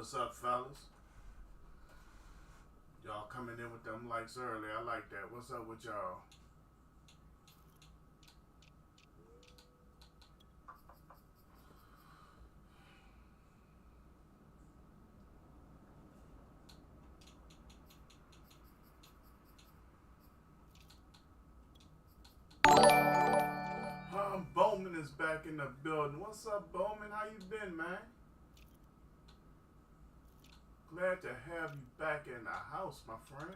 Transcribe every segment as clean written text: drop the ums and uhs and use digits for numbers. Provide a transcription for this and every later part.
What's up, fellas? Y'all coming in with them likes early. I like that. What's up with y'all? Bowman is back in the building. What's up, Bowman? How you been, man? Glad to have you back in the house, my friend.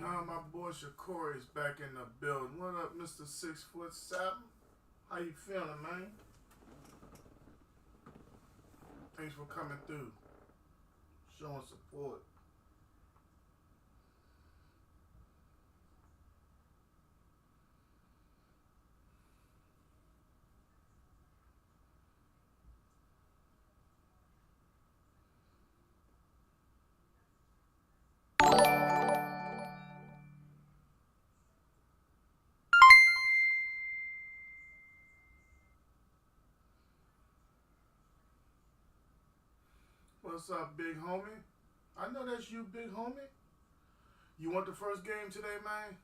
Now my boy Shakur is back in the building. What up, Mr. 6'7"? How you feeling, man? Thanks for coming through, showing support. What's up, big homie? I know that's you, big homie. You want the first game today, man?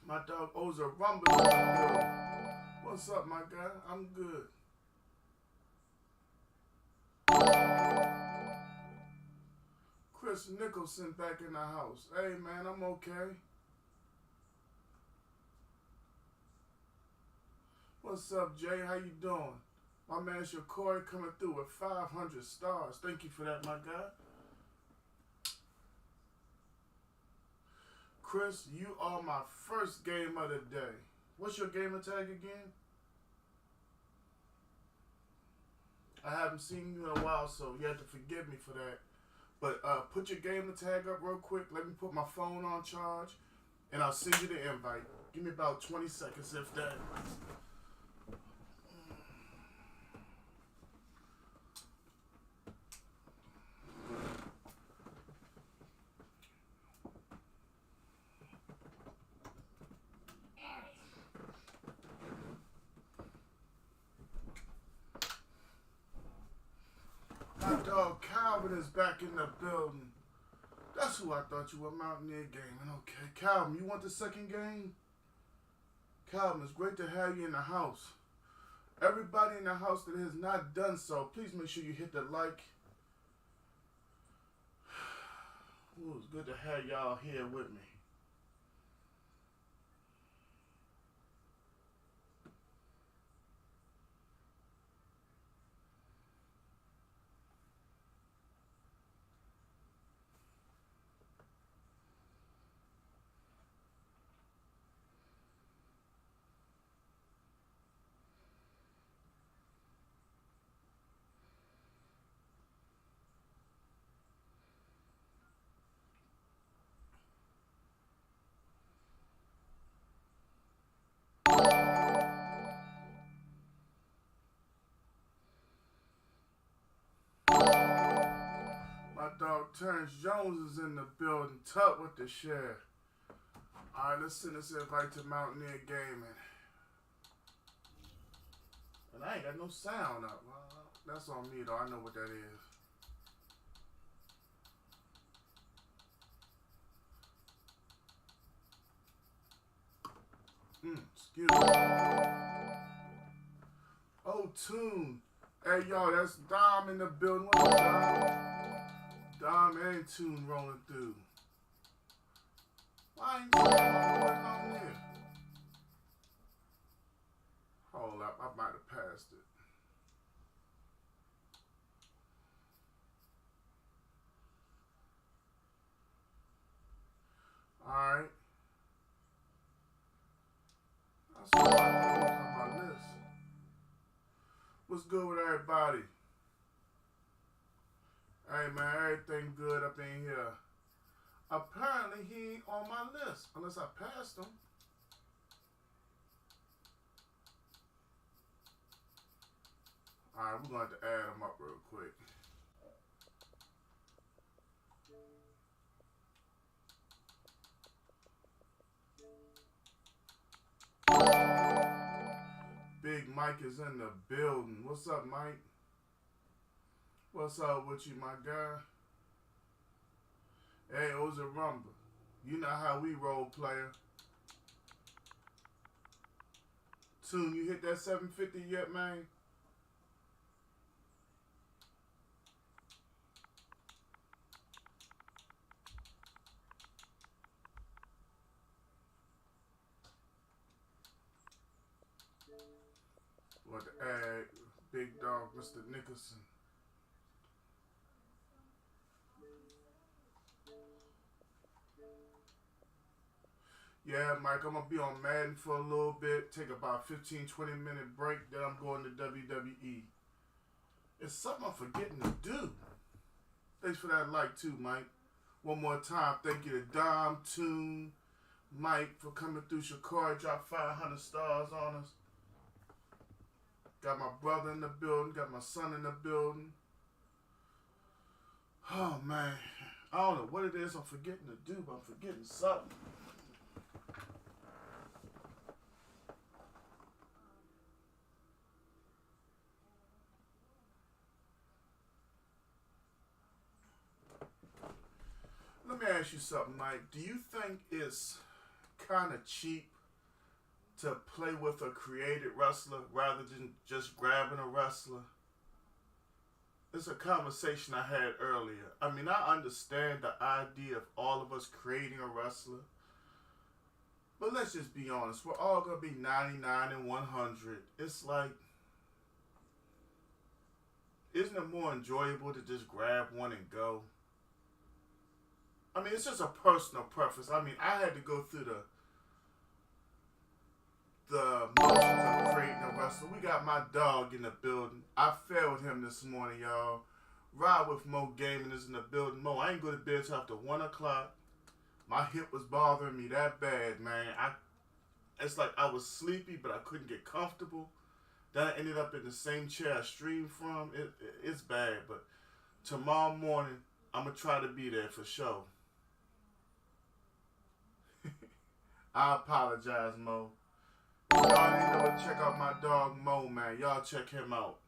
My dog owes a rumble. What's up, my guy? I'm good. Chris Nicholson back in the house. Hey, man, I'm okay. What's up, Jay? How you doing? My man Shakori coming through with 500 stars. Thank you for that, my guy. Chris, you are my first game of the day. What's your gamer tag again? I haven't seen you in a while, so you have to forgive me for that. But put your gamer tag up real quick. Let me put my phone on charge, and I'll send you the invite. Give me about 20 seconds, if that. My dog Calvin is back in the building. That's who I thought you were, Mountaineer Gaming. Okay, Calvin, you want the second game? Calvin, it's great to have you in the house. Everybody in the house that has not done so, please make sure you hit the like. Ooh, it's good to have y'all here with me. My dog Terrence Jones is in the building. Tuck with the share. Alright, let's send this invite to Mountaineer Gaming. And I ain't got no sound up. That's on me though. I know what that is. Excuse me. Oh, Tune. Hey, yo, that's Dom in the building. What's up, Dom? Dom and Tune rolling through. Why ain't you going on there? Hold up, I might have passed it. Alright. That's what I'm on my list. What's good with everybody? Hey man, everything good up in here. Apparently he ain't on my list unless I passed him. Alright, we're going to have to add him up real quick. Big Mike is in the building. What's up, Mike? What's up with you, my guy? Hey, it was a rumble. You know how we roll, player. Tune, you hit that 750 yet, man? What to add, big dog, Mr. Nicholson. Yeah, Mike, I'm going to be on Madden for a little bit, take about 15, 20-minute break, then I'm going to WWE. It's something I'm forgetting to do. Thanks for that like, too, Mike. One more time, thank you to Dom, Toon, Mike for coming through. Shakari dropped 500 stars on us. Got my brother in the building, got my son in the building. Oh, man. I don't know what it is I'm forgetting to do, but I'm forgetting something. Let me ask you something, Mike. Do you think it's kind of cheap to play with a created wrestler rather than just grabbing a wrestler? It's a conversation I had earlier. I mean, I understand the idea of all of us creating a wrestler. But let's just be honest. We're all going to be 99 and 100. It's like, isn't it more enjoyable to just grab one and go? I mean, it's just a personal preference. I mean, I had to go through the motions of creating a wrestler. We got my dog in the building. I failed him this morning, y'all. Ride with Mo Gaming is in the building. Mo, I ain't go to bed till after 1 o'clock. My hip was bothering me that bad, man. It's like I was sleepy, but I couldn't get comfortable. Then I ended up in the same chair I streamed from. It's bad, but tomorrow morning, I'm going to try to be there for sure. I apologize, Mo. Y'all need to go check out my dog, Mo, man. Y'all check him out.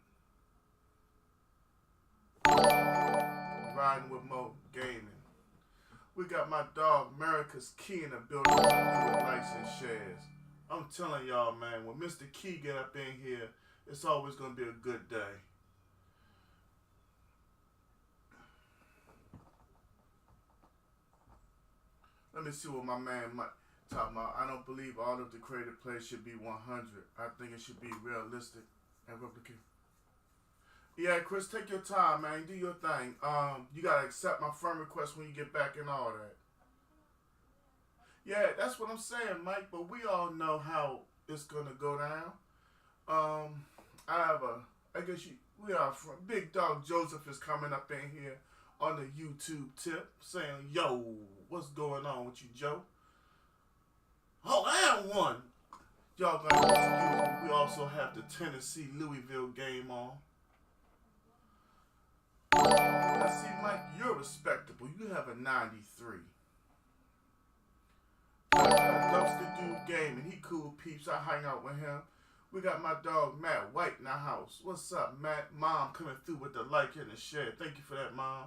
Riding with Mo Gaming. We got my dog, America's Key, in the building with likes and shares. I'm telling y'all, man, when Mr. Key get up in here, it's always going to be a good day. Let me see what my man might talk about. I don't believe all of the creative plays should be 100. I think it should be realistic and replicate. Yeah, Chris, take your time, man. Do your thing. You gotta accept my friend request when you get back and all that. Yeah, that's what I'm saying, Mike. But we all know how it's gonna go down. I guess we are from Big Dog Joseph is coming up in here on the YouTube tip saying, "Yo, what's going on with you, Joe?" Oh, and one. Y'all gotta excuse me. We also have the Tennessee Louisville game on. Now see, Mike, you're respectable. You have a 93. I got a Dumpster Dude game, and he cool peeps. I hang out with him. We got my dog Matt White in the house. What's up, Matt? Mom coming through with the like and the share. Thank you for that, Mom.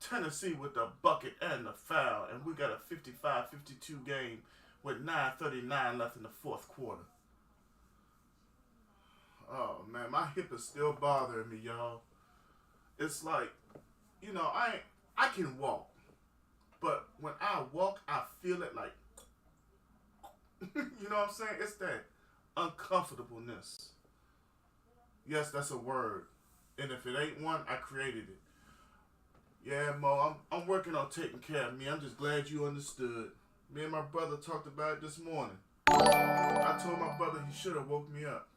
Tennessee with the bucket and the foul, and we got a 55-52 game with 9:39 left in the fourth quarter. Oh man, my hip is still bothering me, y'all. It's like, I can walk, but when I walk, I feel it like, you know what I'm saying? It's that uncomfortableness. Yes, that's a word, and if it ain't one, I created it. Yeah, Mo, I'm working on taking care of me. I'm just glad you understood. Me and my brother talked about it this morning. I told my brother he should have woke me up.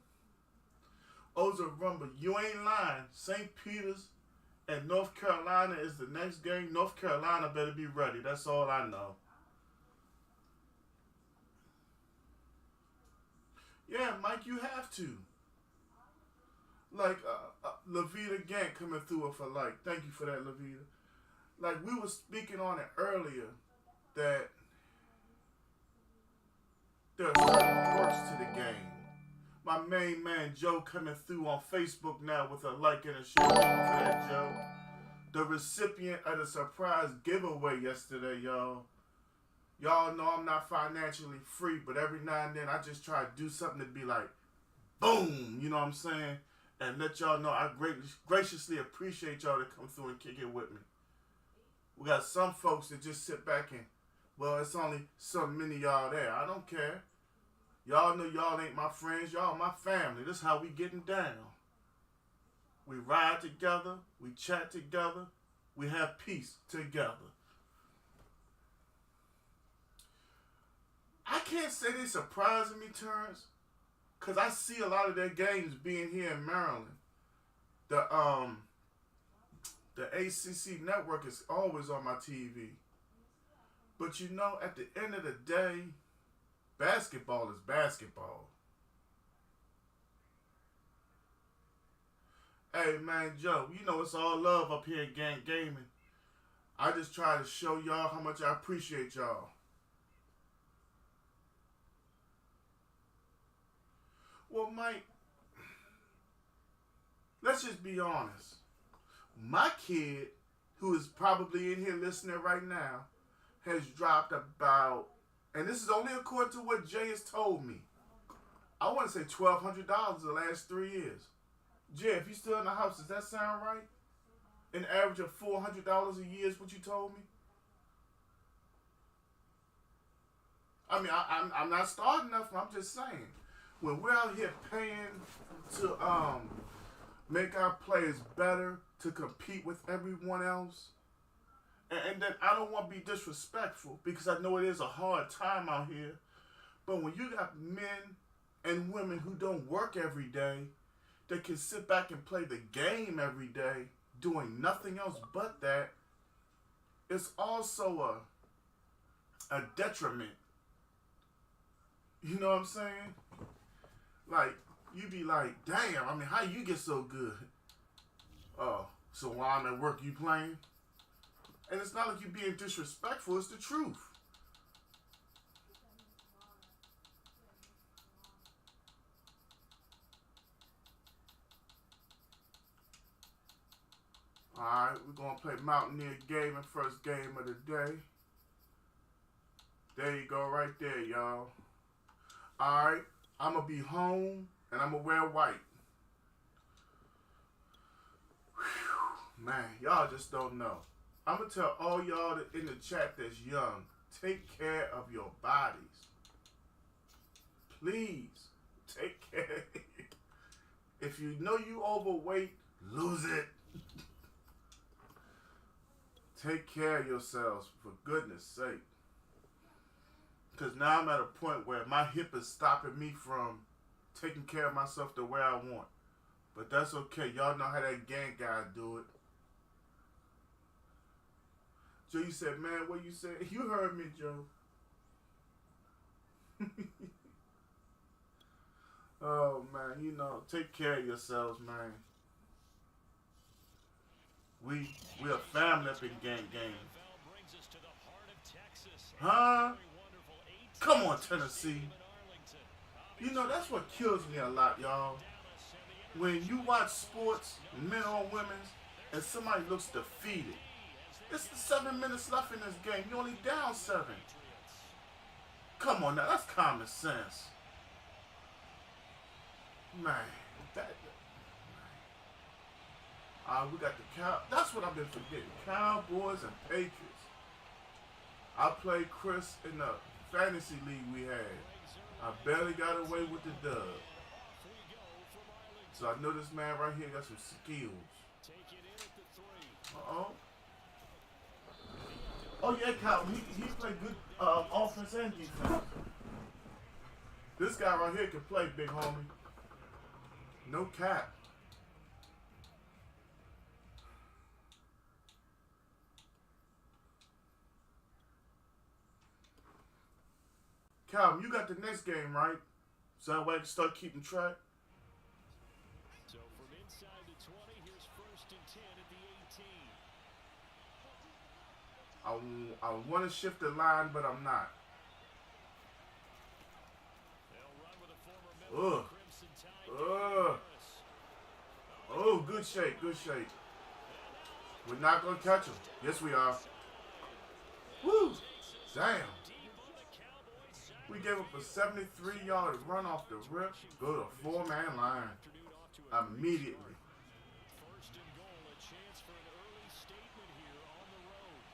Oza Rumble, you ain't lying. St. Peter's and North Carolina is the next game. North Carolina better be ready. That's all I know. Yeah, Mike, you have to. Like, Levita Gant coming through with a like. Thank you for that, Levita. Like, we were speaking on it earlier that there's certain quirks to the game. My main man, Joe, coming through on Facebook now with a like and a share. Thank you for that, Joe. The recipient of the surprise giveaway yesterday, y'all. Y'all know I'm not financially free, but every now and then I just try to do something to be like, boom, you know what I'm saying? And let y'all know I graciously appreciate y'all to come through and kick it with me. We got some folks that just sit back and, well, it's only so many of y'all there. I don't care. Y'all know y'all ain't my friends. Y'all my family. This is how we getting down. We ride together. We chat together. We have peace together. I can't say they surprising me, Terrence, because I see a lot of their games being here in Maryland. The the ACC network is always on my TV. But you know, at the end of the day, basketball is basketball. Hey man, Joe, you know it's all love up here in Gang Gaming. I just try to show y'all how much I appreciate y'all. Well, Mike, let's just be honest. My kid, who is probably in here listening right now, has dropped about, and this is only according to what Jay has told me, I want to say $1,200 the last 3 years. Jay, if you're still in the house, does that sound right? An average of $400 a year is what you told me? I mean, I'm not starting nothing. I'm just saying. When we're out here paying to make our players better, to compete with everyone else, and then I don't want to be disrespectful because I know it is a hard time out here, but when you got men and women who don't work every day, that can sit back and play the game every day, doing nothing else but that, it's also a detriment. You know what I'm saying? Like, you be like, damn, I mean, how you get so good? Oh, so while I'm at work, you playing? And it's not like you being disrespectful, it's the truth. Alright, we're going to play Mountaineer Gaming, first game of the day. There you go, right there, y'all. Alright, I'm going to be home, and I'm going to wear white. Whew, man, y'all just don't know. I'm going to tell all y'all that in the chat that's young, take care of your bodies. Please, take care. If you know you overweight, lose it. Take care of yourselves, for goodness sake. Because now I'm at a point where my hip is stopping me from taking care of myself the way I want. But that's okay. Y'all know how that gang guy do it. Joe, you said, man, what you said? You heard me, Joe. Oh, man, you know, take care of yourselves, man. We a family up in Gang Gang. Huh? Come on, Tennessee. You know, that's what kills me a lot, y'all. When you watch sports, men or women's, and somebody looks defeated. It's 7 minutes left in this game. You're only down 7. Come on now, that's common sense. Man, we got the that's what I've been forgetting. Cowboys and Patriots. I played Chris in the fantasy league we had. I barely got away with the dub. So I know this man right here got some skills. Uh-oh. Oh yeah, Calvin. He played good offense and defense. This guy right here can play, big homie. No cap. Calvin, you got the next game, right? So that way I can start keeping track. So from inside the 20, here's 1st and 10 at the 18. I want to shift the line, but I'm not. They'll run with a former member of the Crimson Tide. Oh, good shake, good shake. We're not going to catch him. Yes, we are. Woo! Damn. We gave up a 73-yard run off the rip. Go to a 4-man line immediately. First and goal, a chance for an early statement here on the road.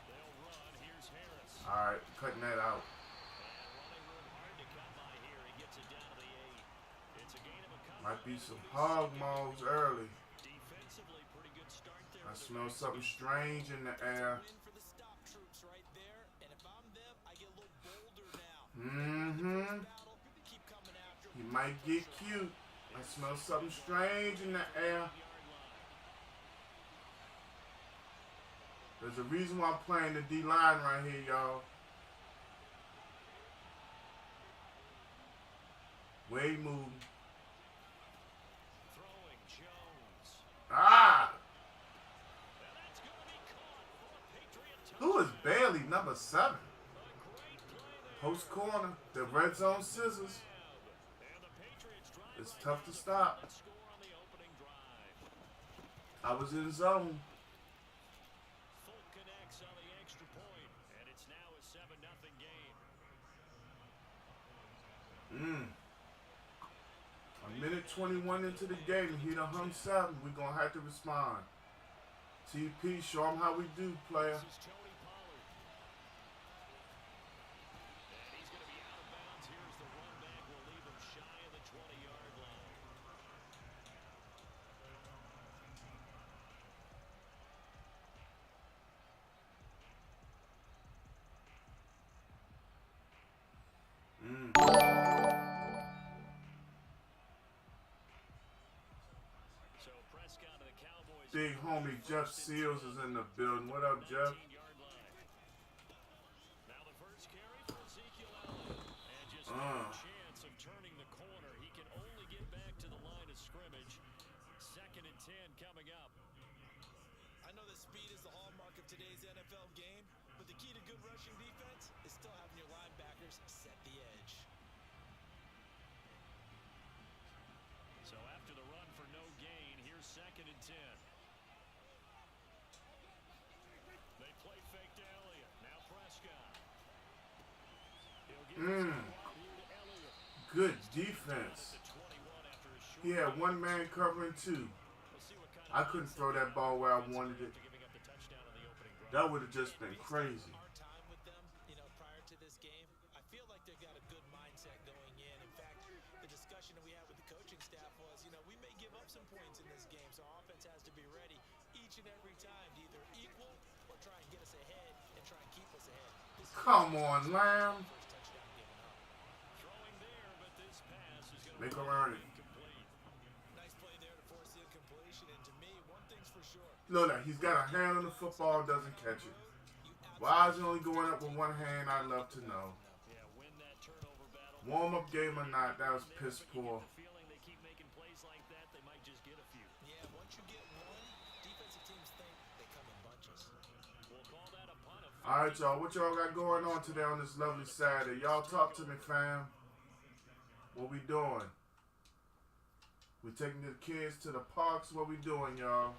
They'll run. Here's Harris. All right, cutting that out. And running room hard to come by here. He gets it down to the 8. It's a gain of a couple. Might be some hog maws early. Defensively, pretty good start there. I smell something strange in the air. In for the stop troops right there, and if I'm them, I get a little bolder Mm-hmm. He might get cute. I smell something strange in the air. There's a reason why I'm playing the D-line right here, y'all. Wade moving. Ah! Who is Bailey, number 7? Post corner, the red zone scissors. It's tough to stop. I was in zone. A minute 21 into the game, he done hung 7. We're going to have to respond. TP, show them how we do, player. Big homie Jeff Seals is in the building. What up, Jeff? Chance of turning the corner. He can only get back to the line of scrimmage. 2nd and 10 coming up. I know that speed is the hallmark of today's NFL game, but the key to good rushing defense is still having your linebackers set the edge. So after the run for no gain, here's 2nd and 10. They play fake to Elliott. Now Prescott. Good defense. He had one man covering 2. I couldn't throw that ball where I wanted it. That would have just been crazy. Our time with them, prior to this game, I feel like they've got a good mindset going in. In fact, the discussion that we had with the coaching staff was, we may give up some points in this game, so our offense has to be ready each and every time to either equal or try and get us ahead and try and keep us ahead. Come on, Lamb. Make him earn it. Nice play there to force the incompletion, and to me, one thing's for sure. Look, he's got a hand on the football, doesn't catch it. Why is he only going up with one hand? I'd love to know. Warm-up game or not, that was piss poor. Yeah, once you get one, defensive teams think they come in bunches. All right, y'all. What y'all got going on today on this lovely Saturday? Y'all talk to me, fam. What we doing? We taking the kids to the parks. What we doing, y'all?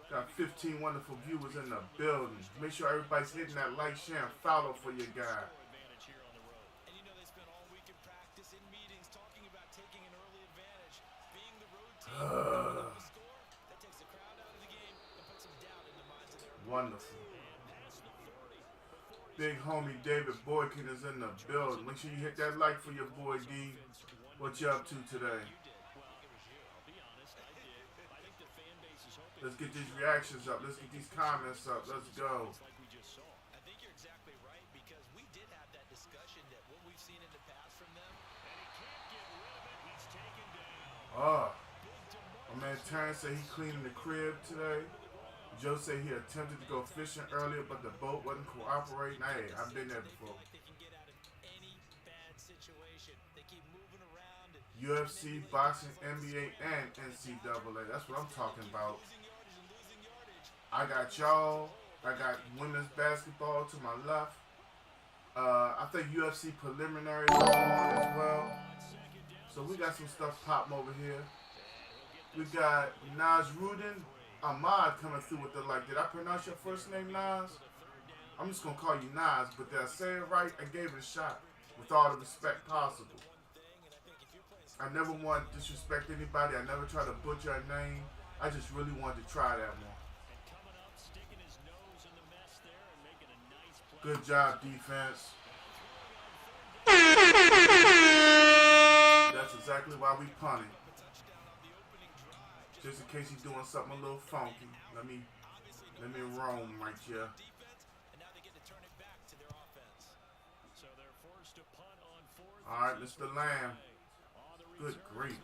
Got 15 wonderful viewers in the building. Make sure everybody's hitting that like, share, and follow for your guy. And they spent all week in practice in meetings talking about taking an early advantage, being the road team. The score that takes the crowd out of the game and puts some doubt in the minds of their opponents. Wonderful. Big homie David Boykin is in the building. Make sure you hit that like for your boy D. What you up to today? Let's get these reactions up. Let's get these comments up. Let's go. I think you're exactly right, because we did have that discussion that what we've seen in the past from them. My man Terrence said he cleaning the crib today. Joe said he attempted to go fishing earlier, but the boat wasn't cooperating. Hey, I've been there before. UFC, boxing, NBA, and NCAA. That's what I'm talking about. I got y'all. I got women's basketball to my left. I think UFC preliminary is on as well. So we got some stuff popping over here. We got Nasruddin Ahmad coming through with the like. Did I pronounce your first name, Nas? I'm just going to call you Nas, but did I say it right? I gave it a shot with all the respect possible. I never want to disrespect anybody. I never try to butcher a name. I just really wanted to try that one. Good job, defense. That's exactly why we punted. Just in case he's doing something a little funky. Let me roam right here. So they're forced to All right, Mr. Lamb. Good grief.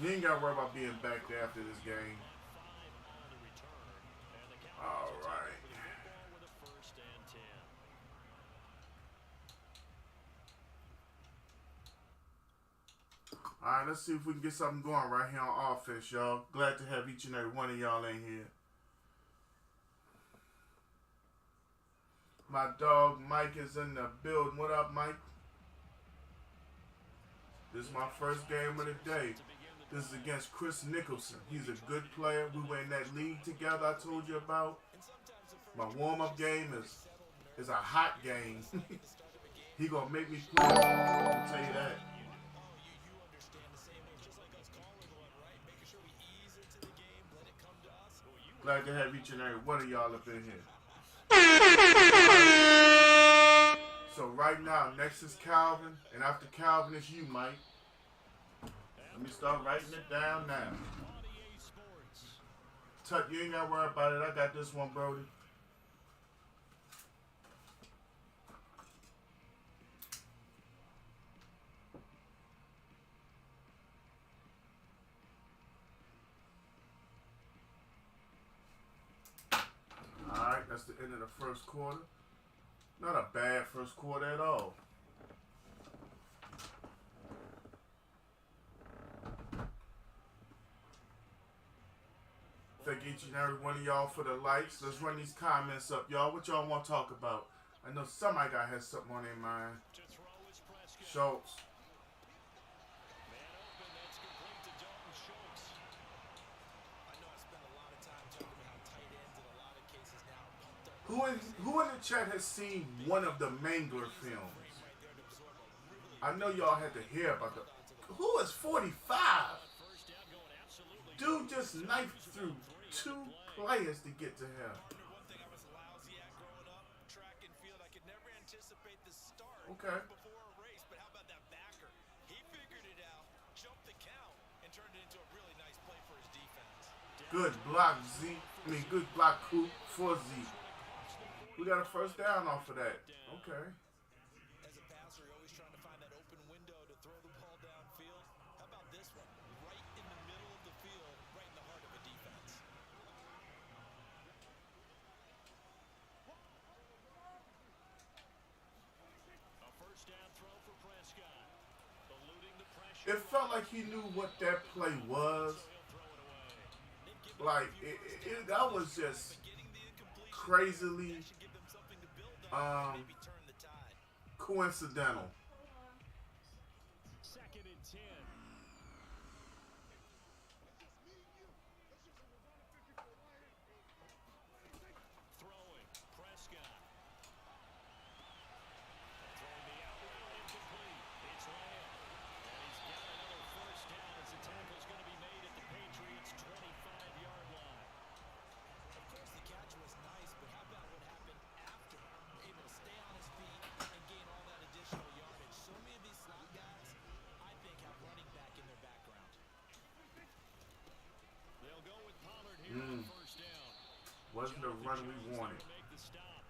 He ain't got to worry about being back there after this game. All right. All right, let's see if we can get something going right here on offense, y'all. Glad to have each and every one of y'all in here. My dog Mike is in the building. What up, Mike? This is my first game of the day. This is against Chris Nicholson. He's a good player. We were in that league together I told you about. My warm-up game is a hot game. He gonna make me play. I'll tell you that. Glad to have each and every one of y'all up in here. So right now, next is Calvin, and after Calvin is you, Mike. Let me start writing it down now. Tut, you ain't gotta worry about it. I got this one, Brody. Alright, that's the end of the first quarter. Not a bad first quarter at all. Thank each and every one of y'all for the likes. Let's run these comments up, y'all. What y'all want to talk about? I know somebody has something on their mind. Schultz. Who in the chat has seen one of the Mangler films? I know y'all had to hear about the... Who is 45? Dude just knifed through 2 players to get to him. Okay. Good block, Zeke. Good block for Zeke. We got a first down off of that. Okay. As a passer, you're always trying to find that open window to throw the ball downfield. How about this one? Right in the middle of the field, right in the heart of a defense. A first down throw for Prescott. Eluding the pressure. It felt like he knew what that play was. Like, that was just crazily coincidental. Second and 10. Throwing Prescott. Throwing the out route incomplete. It's Lamb. And he's got another first down as the tackle's going to be made at the Patriots' 25-yard line. Of course, the catch was nice, but how about what happened after? Able to stay on his feet and gain all that additional yardage. So many of these slot guys, I think, have running back in their background. They'll go with Pollard here on first down. Wasn't the run we wanted. Make the stop.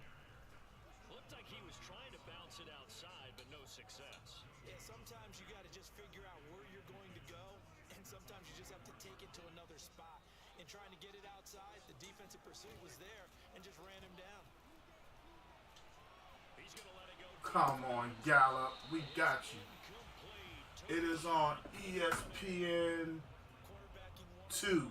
Looked like he was trying to bounce it outside, but no success. Yeah, sometimes you got to just figure out where you're going to go, and sometimes you just have to take it to another spot. In trying to get it outside, the defensive pursuit was there and just ran him down. He's going to let it go. Come on, Gallup. We got you. It is on ESPN 2.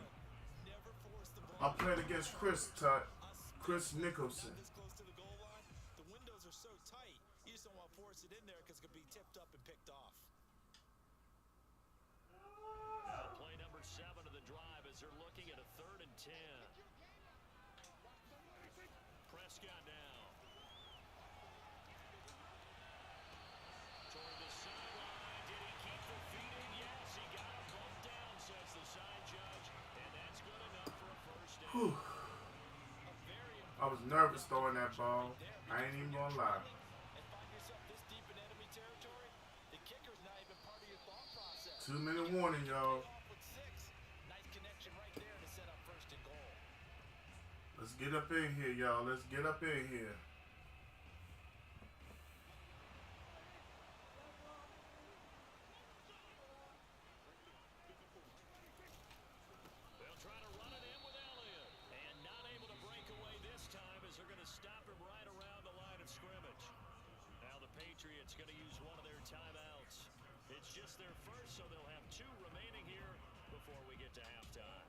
I'm playing against Chris Nicholson. This close to the goal line, the windows are so tight, you just don't want to force it in there because it could be tipped up and picked off. Play number 7 of the drive as they're looking at a 3rd and 10. Prescott now. Toward the sideline. Did he keep the feet in? Yes, he got him both down, says the side judge. And that's good enough for a first down. Whew. I was nervous throwing that ball. I ain't even gonna lie. And find yourself this deep in enemy territory, the kicker's not even part of your thought process. 2-minute warning, y'all. Off with 6. Nice connection right there to set up 1st and goal. Let's get up in here, y'all. Let's get up in here. Patriots going to use one of their timeouts. It's just their first, so they'll have 2 remaining here before we get to halftime.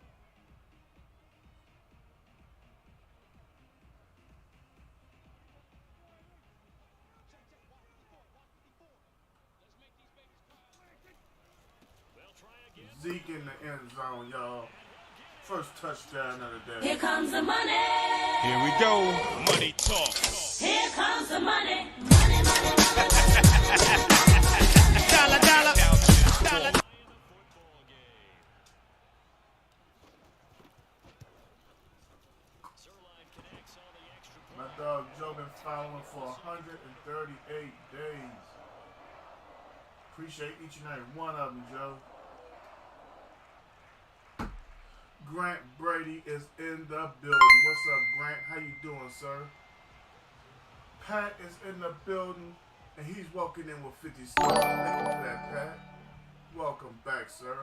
They'll try again. Zeke in the end zone, y'all. First touchdown of the day. Here comes the money. Here we go. Money talk. Here comes the money. Money, money, money, money. Dollar, dollar. Dollar. My dog Joe been following for 138 days. Appreciate each and every one of them, Joe. Grant Brady is in the building. What's up, Grant? How you doing, sir? Pat is in the building, and he's walking in with 50 stars. Thank you for that, Pat. Welcome back, sir.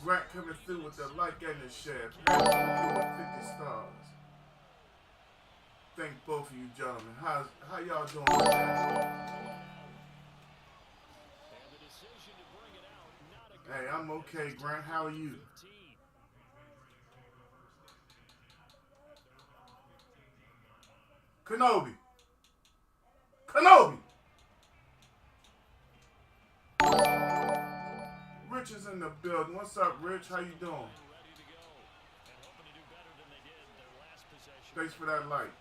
Grant coming through with the like and the share. Pat coming through with 50 stars. Thank both of you gentlemen. How y'all doing today? Hey, I'm okay, Grant. How are you? Kenobi. Rich is in the building. What's up, Rich? How you doing? Thanks for that like.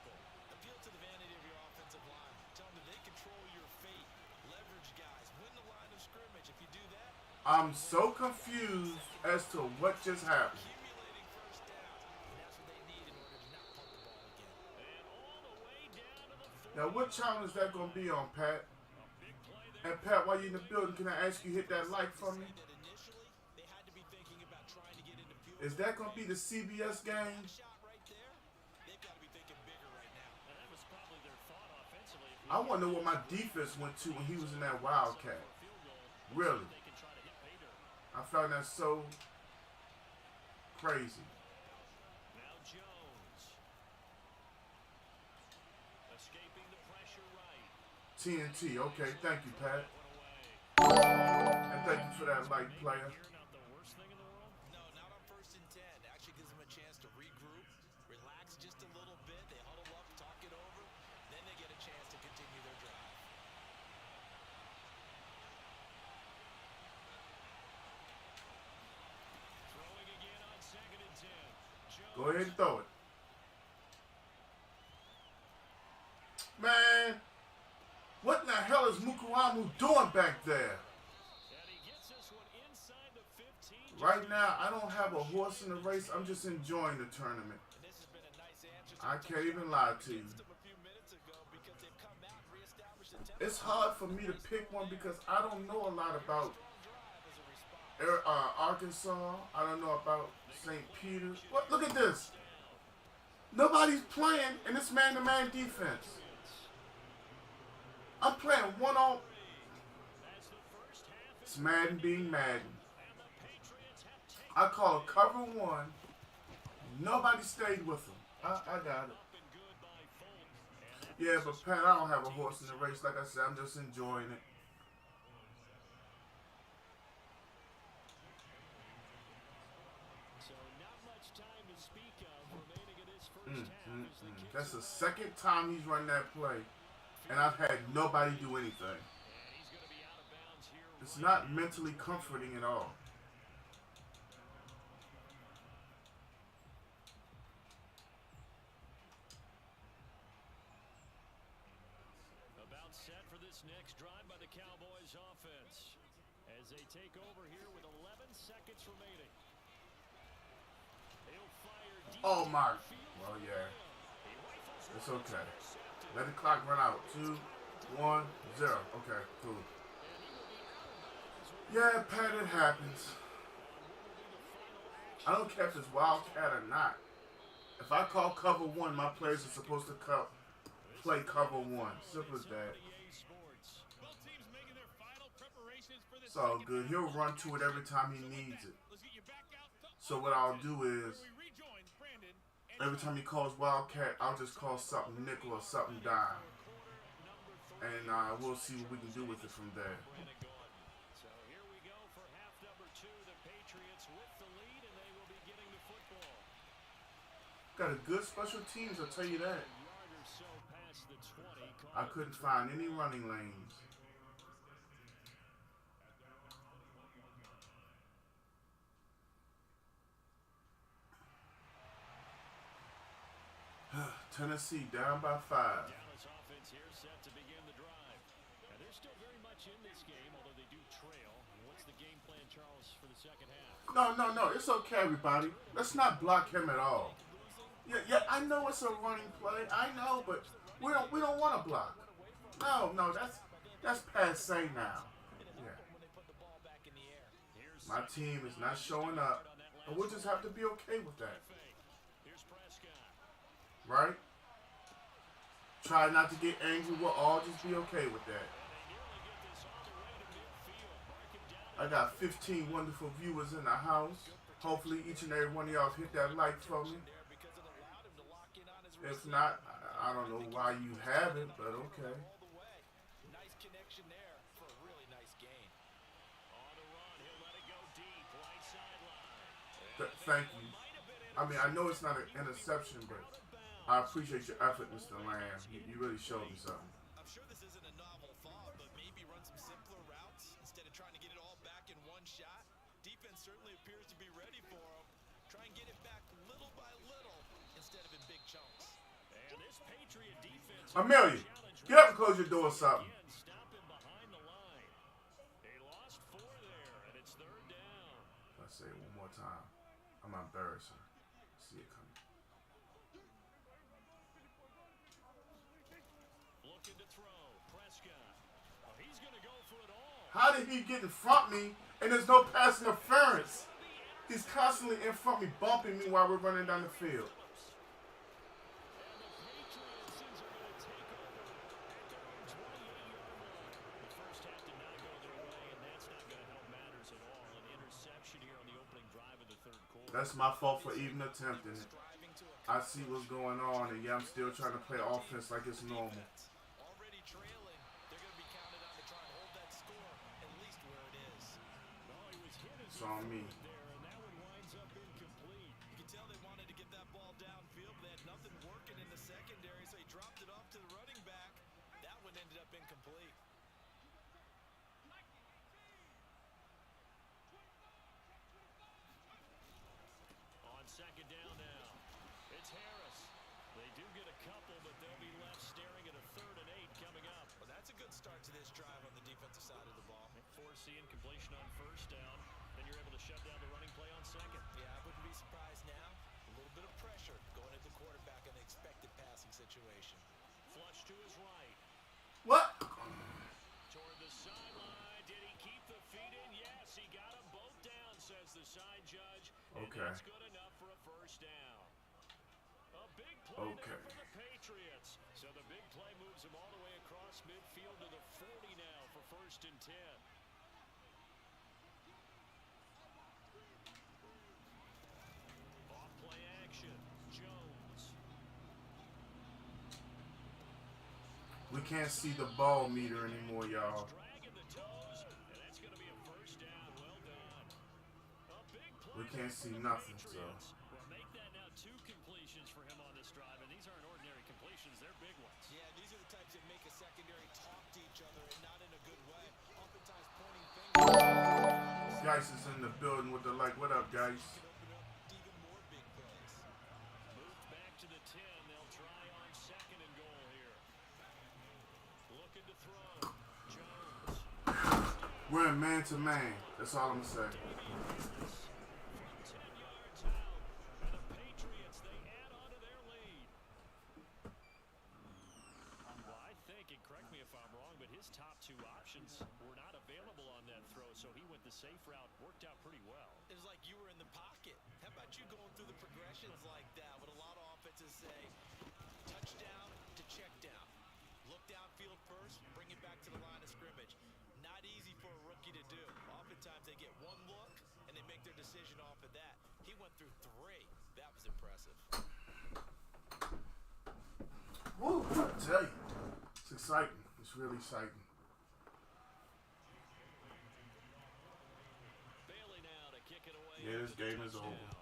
Appeal to the vanity of your offensive line. Tell them that they control your fate. Leverage guys. Win the line of scrimmage. If you do that, I'm so confused as to what just happened. accumulating first downs. That's what they need in order to not punt the ball again. Now, what channel is that going to be on, Pat? And Pat, while you're in the building, can I ask you hit that like for me? That initially, they had to be thinking about trying to get into field Is that going to be the CBS game? shot right there. They've got to be thinking bigger right now. And that was probably their thought offensively. If I want to know what my defense went to when he was in that Wildcat. Really? they can try to hit Bader. I found that so crazy. Now Jones. Escaping the pressure right. TNT. Okay, thank you, Pat. One away. And thank you for that like, player. Here, not the worst thing in the world. No, not on 1st and 10. Actually gives them a chance to regroup, relax just a little bit. They huddle up, talk it over. Then they get a chance to continue their drive. Throwing again on 2nd and 10. Jones. Go ahead and throw it. Man, what in the hell is Mukuramu doing back there? And he gets this one inside the 15. Right now, I don't have a horse in the race. I'm just enjoying the tournament. And this has been a nice answer to I can't even lie to you. them a few minutes ago because they've come out and reestablished the tempo. It's hard for me to pick one because I don't know a lot about Drive as a response. Arkansas. I don't know about St. Peter's. What? Look at this. Nobody's playing, and it's man-to-man defense. I'm playing one-on. It's Madden being Madden. I call a cover one. Nobody stayed with them. I got it. Yeah, but Pat, I don't have a horse in the race. Like I said, I'm just enjoying it. So not much time to speak of remaining in this first half as the kicks That's the second time he's run that play, and I've had nobody do anything. he's going to be out of bounds here. It's not mentally comforting at all. About set for this next drive by the Cowboys offense as they take over here with 11 seconds remaining. He'll fire deep Oh my. field. Well, yeah. He rifles It's okay. Let the clock run out. 2, 1, 0. Okay, cool. Yeah, Pat, it happens. I don't care if it's Wildcat or not. If I call cover one, my players are supposed to play cover one. Simple as that. Both teams making their final preparations for this It's all second good. half. He'll run to it every time he needs it. Let's get you back out to So what I'll do where is, we rejoin Brandon and every time he calls Wildcat, I'll just call something nickel or something dime. and we'll see what we can do with it from there. So here we go for half number 2. The Patriots with the lead, and they will be getting the football. Got a good special teams, I'll tell you that. Yard or so past the 20. I couldn't find any running lanes. Tennessee down by 5. Dallas offense here set to begin the drive. And they're still very much in this game, although they do trail. What's the game plan, Charles, for the second half? No. It's okay, everybody. Let's not block him at all. Yeah. I know it's a running play. I know, but we don't want to block. No. That's passe now. Yeah. My team is not showing up, and we'll just have to be okay with that. Right? Try not to get angry. We'll all just be okay with that. I got 15 wonderful viewers in the house. Hopefully each and every one of y'all hit that like for me. If not, I don't know why you haven't, but okay. Nice connection there for a really nice gain. On the run, he'll let it go deep, right sideline. Thank you. I mean, I know it's not an interception, but I appreciate your effort, Mr. Lamb. You really showed me something. I'm sure this isn't a novel thought, but maybe run some simpler routes instead of trying to get it all back in one shot. Defense certainly appears to be ready for him. Try and get it back little by little instead of in big chunks. And this Patriot defense Amelia, get up and close your door or something. stop him behind the line. They lost 4 there, and it's 3rd down. Let's say it one more time. I'm embarrassing. See it coming. Looking to throw. Prescott. Oh, he's going to go for it all. How did he get in front of me and there's no pass interference? He's constantly in front of me, bumping me while we're running down the field. That's my fault for even attempting it. I see what's going on, and yeah, I'm still trying to play offense like it's normal. Already trailing, they're going to be counted on to try and hold that score at least where it is. It's on me. And that one winds up incomplete. You can tell they wanted to get that ball downfield, but they had nothing working in the secondary, so he dropped it off to the running back. That one ended up incomplete. On 2nd down now, it's Harris. They do get a couple, but they'll be left staring at a 3rd and 8 coming up. Well, that's a good start to this drive on the defensive side of the ball. Forcing completion on 1st down. Then you're able to shut down the running play on 2nd. Yeah, I wouldn't be surprised now. A little bit of pressure going at the quarterback in an expected passing situation. Flush to his right. What? Toward the sideline. Did he keep the feet in? Yes, he got them both down, says the side judge. And Okay. that's good enough for a 1st down. A big play there for the Patriots. So the big play moves him all the way across midfield to the 40 now for 1st and 10. Off play action. Jones. We can't see the ball meter anymore, y'all. Dragging the toes, and that's going to be a 1st down. Well done. A big play We can't see nothing, so. Well, make that now 2 completions for him on this drive, and these aren't ordinary completions. They're big ones. Yeah, these are the types that make a secondary talk to each other and not in a good way. Oftentimes pointing fingers. Geis is in the building with the like. What up, Geis? Open up to even more big plays. Moved back to the 10. They'll try on 2nd and goal here. Looking to throw. Jones. We're in man-to-man. That's all I'm going to say. 10 yards out. And the Patriots, they add on to their lead. Well, I think, and correct me if I'm wrong, but his top 2 options were not available on that throw, so he went the safe route. Worked out pretty well. It was like you were in the pocket. How about you going through the progressions like that? What a lot of offenses say, touchdown to check down. Look downfield first, bring it back to the line of scrimmage. Not easy for a rookie to do. Oftentimes they get one look and they make their decision off of that. He went through 3. That was impressive. Woo, I tell you. It's exciting. It's really exciting. Bailey now to kick it away. Yeah, this after the game is touchdown. over.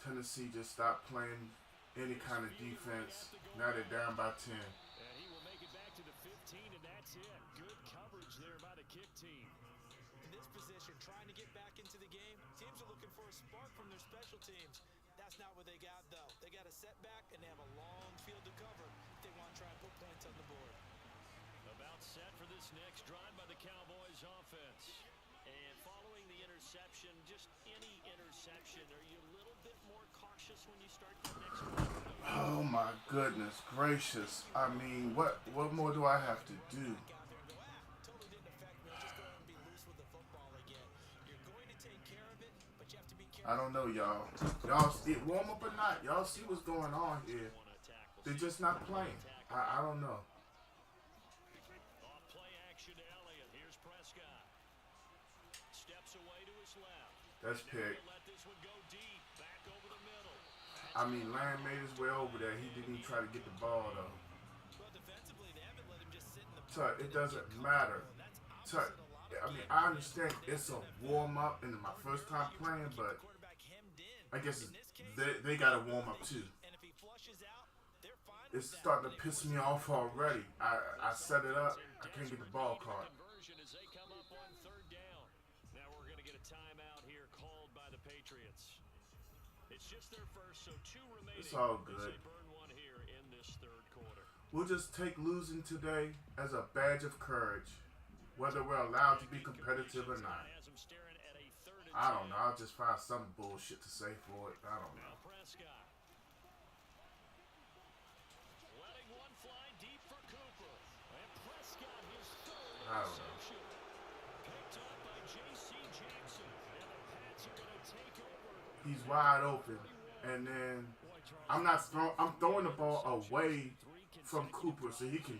Tennessee just stopped playing any kind of defense. Now they're down by 10. And he will make it back to the 15, and that's it. Good coverage there by the kick team. In this position, trying to get back into the game, teams are looking for a spark from their special teams. That's not what they got, though. They got a setback, and they have a long field to cover if they want to try and put points on the board. About set for this next drive by the Cowboys offense. And following the interception, just any interception, are you a little bit more cautious when you start the next one? Oh my goodness gracious. I mean, what more do I have to do? Back out there and go, totally didn't affect me. Just go ahead and be loose with the football again. You're going to take care of it, but you have to be careful. I don't know, y'all. Y'all see it warm up or not? Y'all see what's going on here? They're just not playing. I don't know. Off play action to Elliott. Here's Prescott. Steps away to his left. That's And now pick. he'll let this one go deep, back over the middle. I mean, Lamb made his way over there. He didn't even try to get the ball, though. Well, defensively, they haven't let him just sit in the Tut, it doesn't matter. Tut, I mean, I understand it's a warm-up and my first time playing, but quarterback hemmed in. I guess In this case, they got to warm up, too. and if he flushes out, they're fine with It's that. starting to piss me off already. I set it up. I can't get the ball caught. Conversion as they come up on third down. Now we're going to get a timeout here called by the Patriots. It's just their first, so 2 remaining. It's all as good. they burn one here in this third quarter. We'll just take losing today as a badge of courage, whether we're allowed to be competitive or not. Has them staring at a third and I don't 10. know. I'll just find some bullshit to say for it. I don't know. Now Prescott. Letting one fly deep for Cooper. And Prescott, his third I don't know. interception. Picked up by J.C. Jackson. And the Pats are going to take over. He's wide open, and then I'm throwing the ball away from Cooper so he can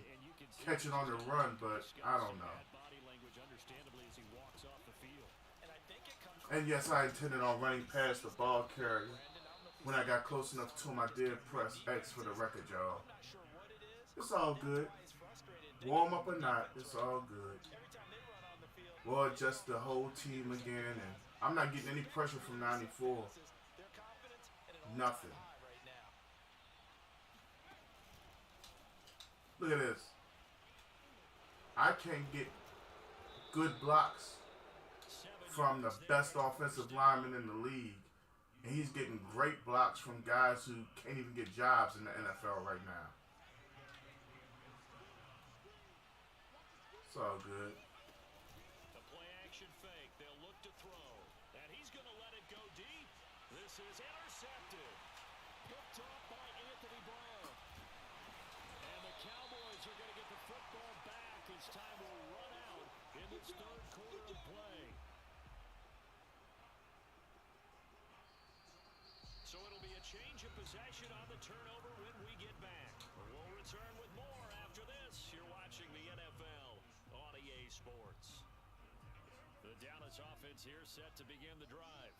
catch it on the run, but I don't know. Body language, understandably, as he walks off the field. And I think it comes And yes, I intended on running past the ball carrier. When I got close enough to him, I did press X for the record, y'all. not sure what it is. It's all good. He's frustrated. Warm up or not, it's all good. Every time they run on the field, We'll adjust the whole team again, and I'm not getting any pressure from 94. their confidence at an Nothing. all-time high right now. Look at this. I can't get good blocks from the best offensive lineman in the league. And he's getting great blocks from guys who can't even get jobs in the NFL right now. It's all good. The play action fake. They'll look to throw. And he's going to let it go deep. This is intercepted. Picked off by Anthony Brown. And the Cowboys are going to get the football back as time will run out in this third quarter of play. So it'll be a change of possession on the turnover when we get back. We'll return with more after this. You're watching the NFL on EA Sports. The Dallas offense here set to begin the drive.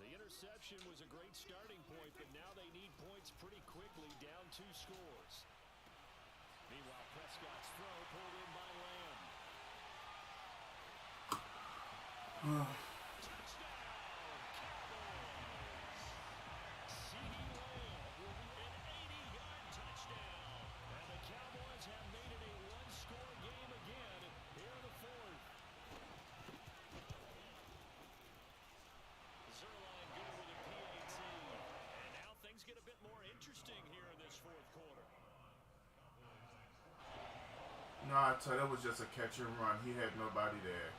The interception was a great starting point, but now they need points pretty quickly, down 2 scores. Meanwhile, Prescott's throw pulled in by Lamb. Touchdown, Cowboys! CeeDee Lamb will be an 80-yard touchdown. And the Cowboys have made it a 1-score game again here in the fourth. Zerline good with a PAT. And now things get a bit more interesting here in this fourth quarter. No, I tell you, that was just a catch and run. He had nobody there.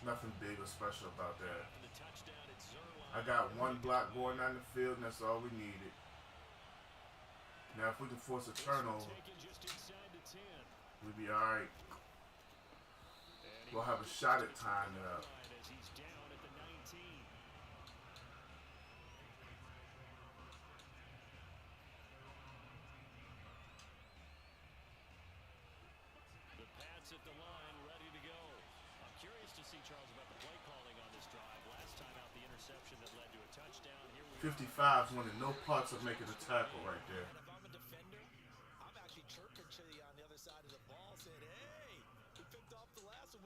Nothing big or special about that. After the touchdown, it's Zerline. I got one block going down the field, and that's all we needed. Now, if we can force a turnover, Taken just inside the 10. we'll be all right. And he We'll have a shot at tying it up. as he's down at the 19. The Pats at the line, ready to go. I'm curious to see, Charles, about the play calling on this drive. Last time out, the interception that led to a touchdown. Here we 55's winning no parts of making a tackle right there. And if I'm a defender, I'm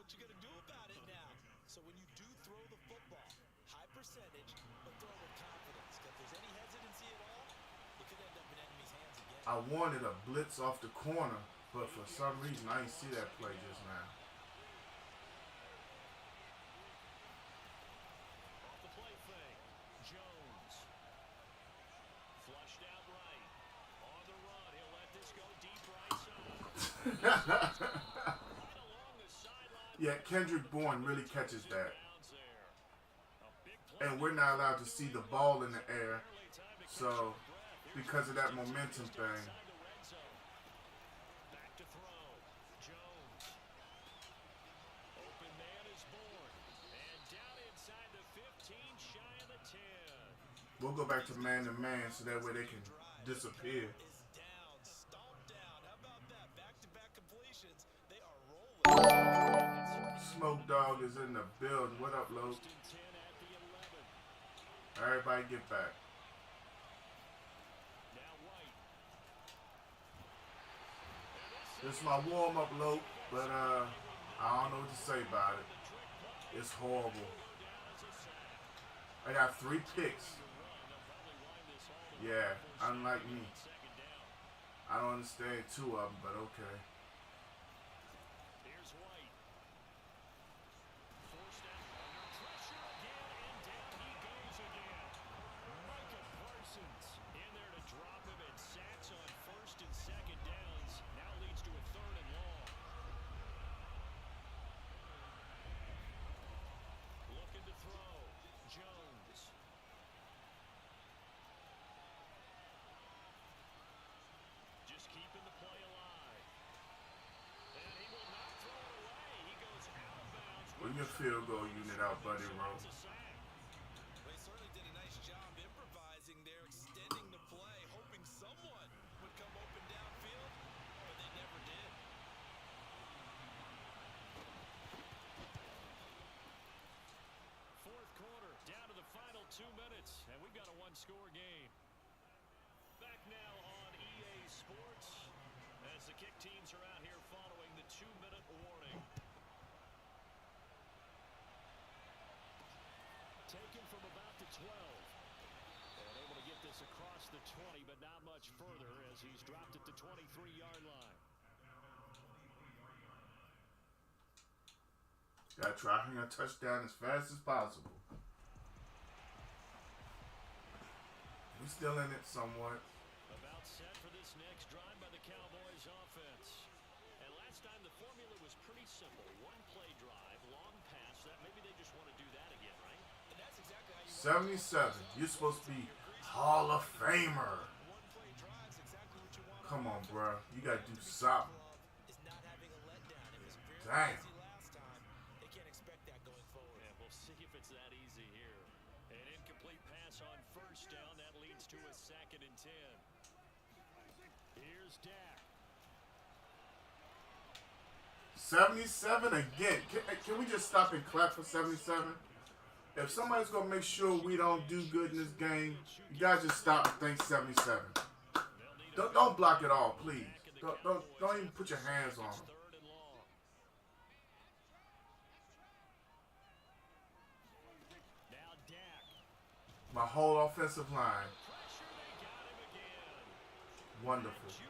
what you gonna do about it now? So when you do throw the football, high percentage, but throw with confidence. If there's any hesitancy at all, it could end up in enemy's hands again. I wanted a blitz off the corner, but for some reason I didn't see that play just now. Off the play fake. Jones. Flushed out right. On the run. He'll let this go deep right side. Right along the sideline. Yeah, Kendrick Bourne really catches that. Bounds there. A big play. And we're not allowed to see the ball in the air. So, because of that momentum thing. Inside the red zone. Back to throw. Jones. Open man is Bourne. And down inside the 15, shy of the 10. We'll go back to man-to-man so that way they can disappear. Is down, stomped down. How about that? Back-to-back completions. They are rolling. Smoke Dog is in the building. What up, Lo? 10 at the 11. Everybody get back. Now White. This is my warm-up, Lo, but I don't know what to say about it. It's horrible. I got 3 picks. Yeah, unlike me. I don't understand 2 of them, but okay. Here's White. Forced out under pressure again, and down he goes again. Micah Parsons in there to drop him, and sacks on 1st and 2nd downs. Now leads to a 3rd and long. Looking to throw. Jones. Just keeping the play alive. And he will not throw it away. He goes out of bounds. Bring your field goal unit out, buddy, Ro. They certainly did a nice job improvising there, extending the play, hoping someone would come open downfield, but they never did. Fourth quarter, down to the final 2 minutes, and we've got a 1-score game. Back now on EA Sports, as the kick teams are out here following the 2-minute warning. Taken from about the 12. And able to get this across the 20, but not much further as he's dropped at the 23-yard line. Gotta try to hang a touchdown as fast as possible. We still in it somewhat. About set for this next drive by the Cowboys offense. And last time the formula was pretty simple. 1-play drive, long pass. That maybe they just want to do that again, right? And that's exactly how you 77. You're supposed to be Hall of Famer. one-play drives, exactly what you want. Come on, bro. You gotta do something. Is not having a letdown. It was very Damn. easy last time. They can't expect that going forward. And we'll see if it's that easy here. An incomplete pass on 1st down. That leads to a 2nd and 10. Here's Dak. 77 again. Can we just stop and clap for 77? If somebody's gonna make sure we don't do good in this game, you guys just stop and think 77. Don't block it all, please. Don't even put your hands on them. 3rd and long. Now Dak. My whole offensive line, Pressure, they got him again. wonderful. Judon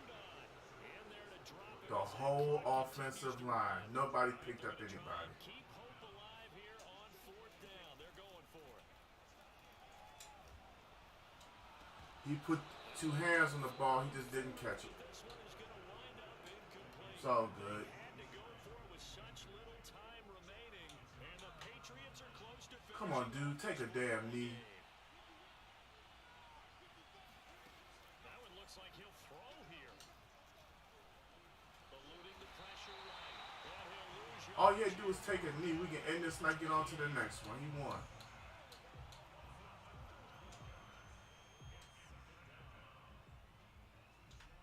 in there to drop him. The whole offensive line, nobody picked up anybody. Keep hope alive here on 4th down. They're going for it. He put 2 hands on the ball, he just didn't catch it. This one is going to wind up incomplete. It's all good. Had to go for it with such little time remaining, and the Patriots are close to finishing. Come on, dude, take a damn knee. That one looks like he'll throw here. Eluding the pressure right. And he'll lose you. All you had to do is take a knee. We can end this and not get on to the next one. He won.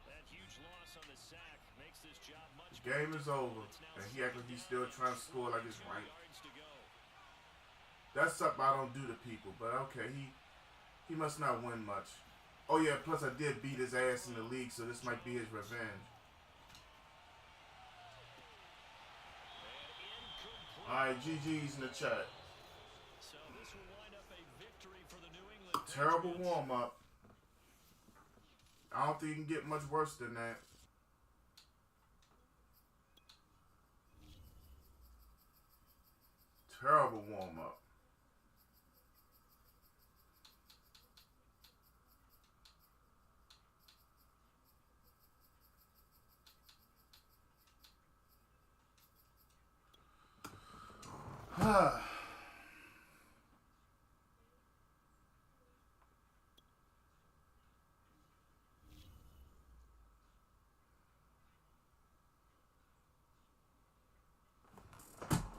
That huge loss on the sack makes this job much Game is over. And he acting like he's still trying to score like it's right. yards to go. That's something I don't do to people. But okay, he must not win much. Oh yeah, plus I did beat his ass in the league, so this might be his revenge. And incomplete. Alright, GG's in the chat. So this will wind up a victory for the New England Terrible Patriots. warm-up. I don't think you can get much worse than that. Terrible warm-up.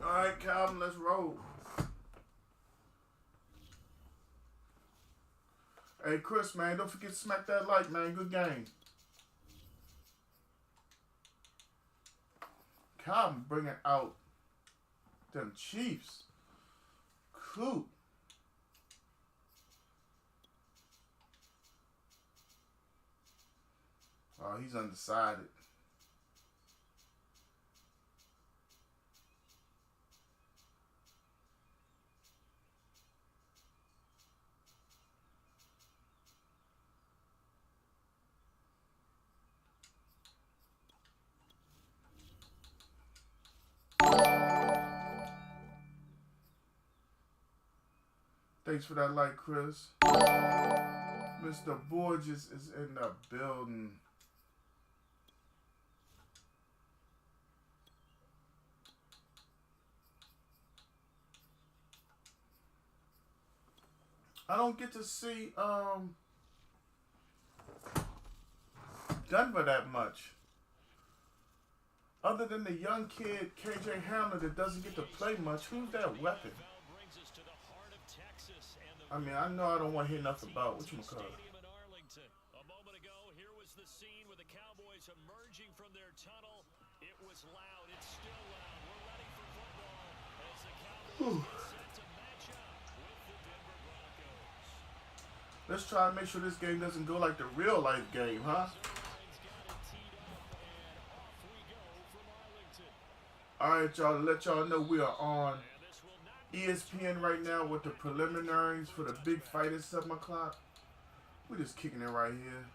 Alright, Calvin, let's roll. Hey, Chris, man, don't forget to smack that like, man. Good game. Calvin bringing out them Chiefs. Cool. Oh, he's undecided. Thanks for that like, Chris. Mr. Borges is in the building. I don't get to see Denver that much. Other than the young kid, KJ Hamler, that doesn't get to play much. Who's that weapon? Brings us to the heart of Texas and the I mean, I know I don't want to hear nothing about whatchamacallit. Stadium in Arlington. A moment ago, here was the scene with the Cowboys emerging from their tunnel. It was loud. It's still loud. We're ready for football as the Cowboys get set to match up with the Denver Broncos. Let's try and make sure this game doesn't go like the real life game, huh? Line's got it teed up, and off we go from Arlington. Alright, y'all, to let y'all know we are on And this will not be ESPN right now with the preliminaries for the big fight at 7 o'clock. We're just kicking it right here.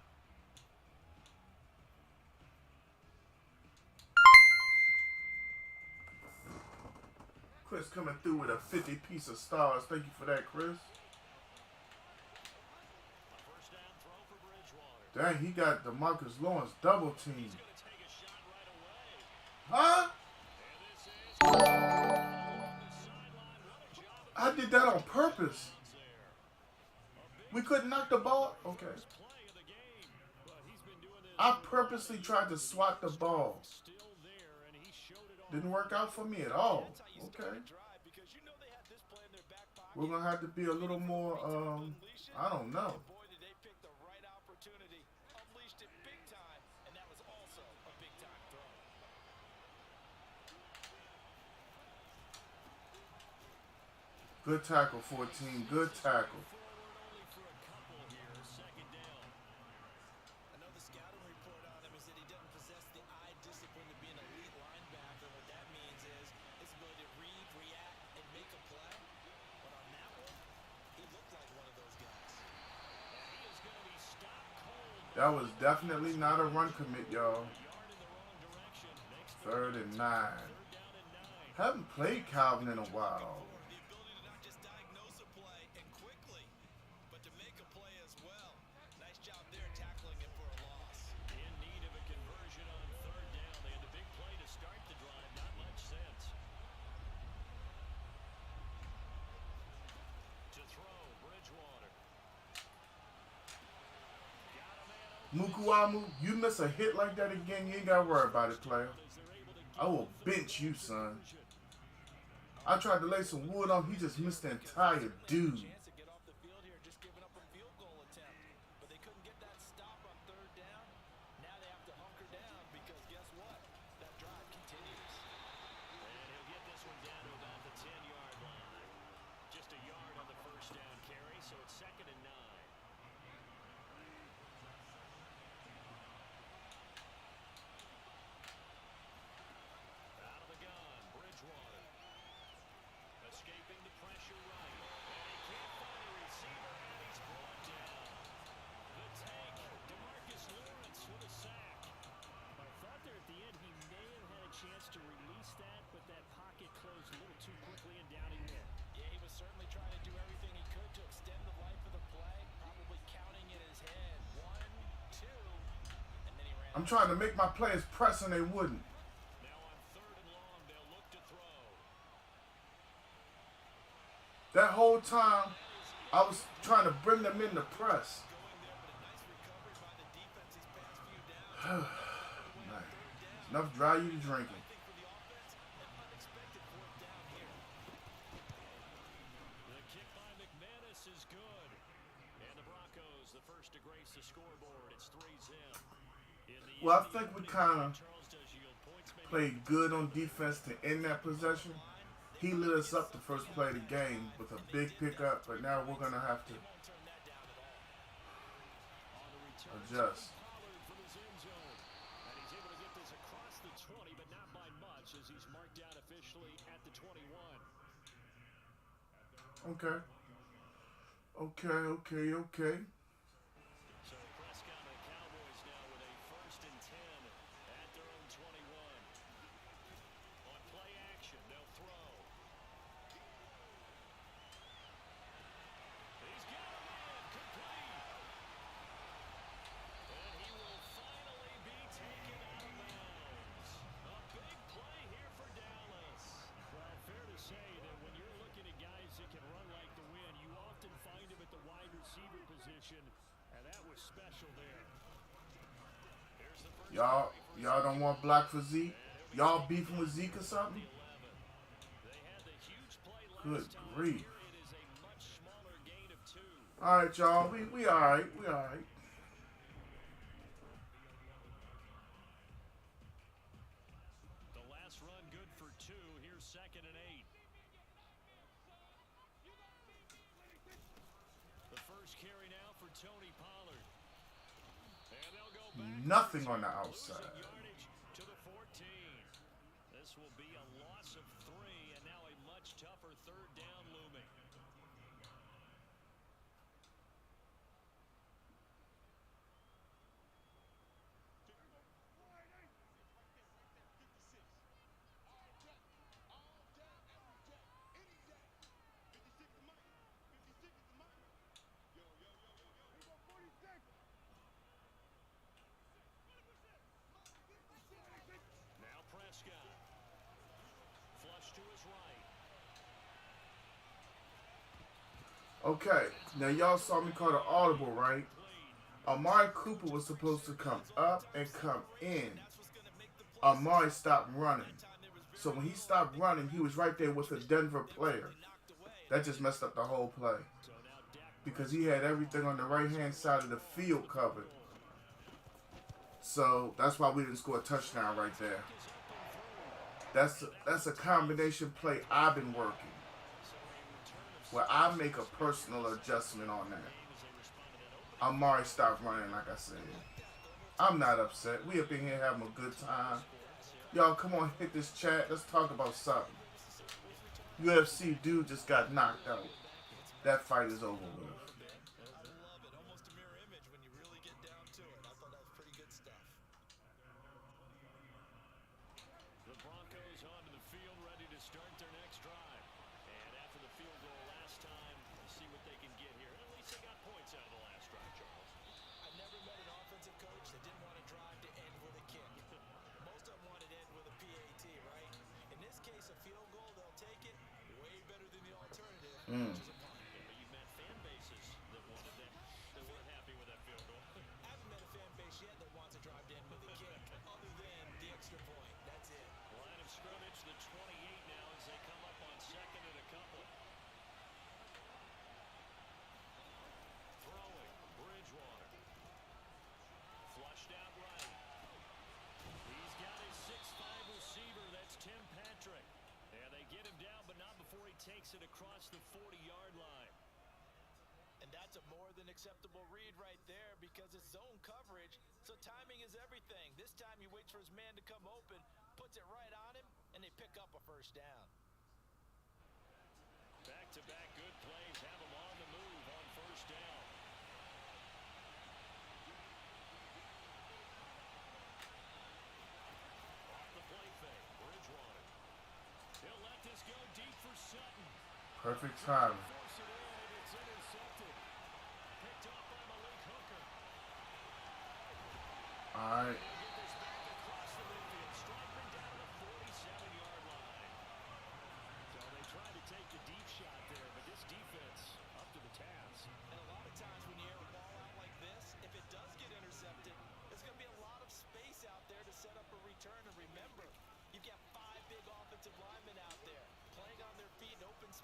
Chris coming through with a 50 piece of stars. Thank you for that, Chris. first down throw for Bridgewater. Dang, he got DeMarcus Lawrence double teamed. He's going to take a shot right away. Huh? And this is along the sideline. What a job I did that on purpose. there. We couldn't knock the ball. Okay. Play of the game, but he's been doing this I purposely tried to swat the ball. still there, and he showed it all. Didn't work out for me at all. Okay. We're going to have to be a little more, I don't know. Boy, did they pick the right opportunity. Unleashed it big time, and that was also a big time throw. Good tackle, 14. Good tackle. Only for a couple here, second down. I know the scouting report on him is that he doesn't possess the eye discipline to be an elite linebacker. What that means is his ability to read, react, and make a play. But on that one, he looked like one of those guys. And he is going to be stopped cold. That was definitely not a run commit, y'all. Yard in the wrong direction. Makes 3rd and 9. down and 9. Haven't played Calvin in a while. The ability to not just diagnose a play and quickly, but to make a play as well. Nice job there tackling it for a loss. In need of a conversion on 3rd down. They had the big play to start the drive. Not much sense. To throw, Bridgewater. Got a man open. Mukuamu, you miss a hit like that again, you ain't got to worry about it, player. As they're able to I will bench you, son. I tried to lay some wood on, he just missed the entire dude. Chance to get off the field here, just giving up a field goal attempt. But they couldn't get that stop on 3rd down. Now they have to hunker down because guess what? That drive continues. And he'll get this one down to about the 10-yard line. Just a yard on the first down carry, so it's 2nd and 9. Out of the gun, Bridgewater. I'm trying to make my players press and they wouldn't. Now on 3rd and long, they'll look to throw. That whole time, I was trying to bring them in to press. Nice. Enough dry you to drinking. The kick by McManus is good. And the Broncos, the first to grace the scoreboard. It's 3-zip. Well, I think we kind of played good on defense to end that possession. He lit us up the first play of the game with a big pickup, but now we're going to have to adjust. Okay. Okay. So Prescott and the Cowboys now with a 1st and 10 at their own 21. On play action, they'll throw. He's got him in, complete. And he will finally be taken out of bounds. A big play here for Dallas. Well, fair to say that when you're looking at guys that can run like the wind, you often find them at the wide receiver position, and that was special there. Here's the first Y'all don't want block for Zeke? Y'all beefing with Zeke or something? They had the huge play Good last time. grief. Here it is a much smaller gain of 2. All right, y'all. We all right. We all right. The last run good for 2. Here's 2nd and 8. The first carry now for Tony Pollard. And they'll go back. Nothing on the outside. Losing yardage to the 14. This will be a loss of 3, and now a much tougher 3rd down looming. Now Prescott. Flush to his right. Okay. Now, y'all saw me call the audible, right? Amari Cooper was supposed to come up and come in. Amari stopped running. So when he stopped running, he was right there with a Denver player. That just messed up the whole play. Because he had everything on the right-hand side of the field covered. So that's why we didn't score a touchdown right there. That's a combination play I've been working, where I make a personal adjustment on that. Amari stopped running, like I said. I'm not upset. We up in here having a good time. Y'all, come on, hit this chat. Let's talk about something. UFC dude just got knocked out. That fight is over with. I love it. Almost a mirror image when you really get down to it. I thought that was pretty good stuff. The Broncos onto the field, ready to start their next drive. And after the field goal last time, we'll see what they can get here. At least they got points out of the last drive, Charles. I've never met an offensive coach that didn't want to drive to end with a kick. Most of them wanted to end with a PAT, right? In this case, a field goal, they'll take it. Way better than the alternative, which is a punt. But you've met fan bases that wanted that, that weren't happy with that field goal. I haven't met a fan base yet that wants to drive to end with a kick, other than the extra point. That's it. Line of scrimmage, the 28 now as they come up on 2nd and a couple. Throwing, Bridgewater. Flushed out right. He's got his 6'5" receiver, that's Tim Patrick. And they get him down, but not before he takes it across the 40-yard line. And that's a more than acceptable read right there because it's zone coverage, so timing is everything. This time he waits for his man to come open, puts it right on him, and they pick up a 1st down. Back-to-back good plays have him on the move on 1st down. Off the play fake, Bridgewater. He'll let this go deep for Sutton. Perfect timing. Force it in, and it's intercepted. Picked off by Malik Hooker. All right. They'll get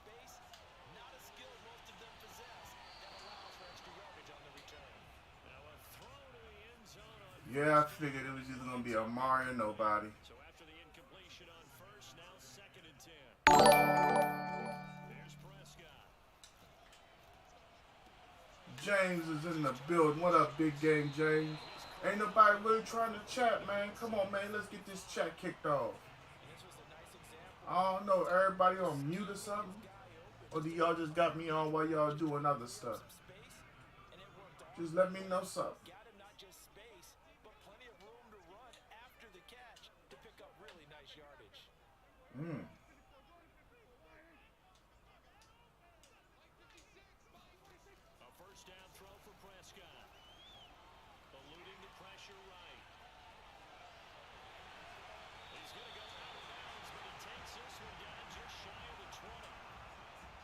space, not a skill most of them possess. That allows for extra yardage on the return. Now a throw to the end zone on Yeah, I figured it was either gonna be Amari or nobody. So after the incompletion on first, now 2nd and 10. There's Prescott. James is in the building. What up, big game, James? Ain't nobody really trying to chat, man. Come on, man. Let's get this chat kicked off. I don't know. Everybody on mute or something? Or do y'all just got me on while y'all doing other stuff? Just let me know something. Got him not just space, but plenty of room to run after the catch to pick up really nice yardage. A first down throw for Prescott. Eluding the pressure right. He's going to go out of bounds, but he takes this one down just shy of the 20.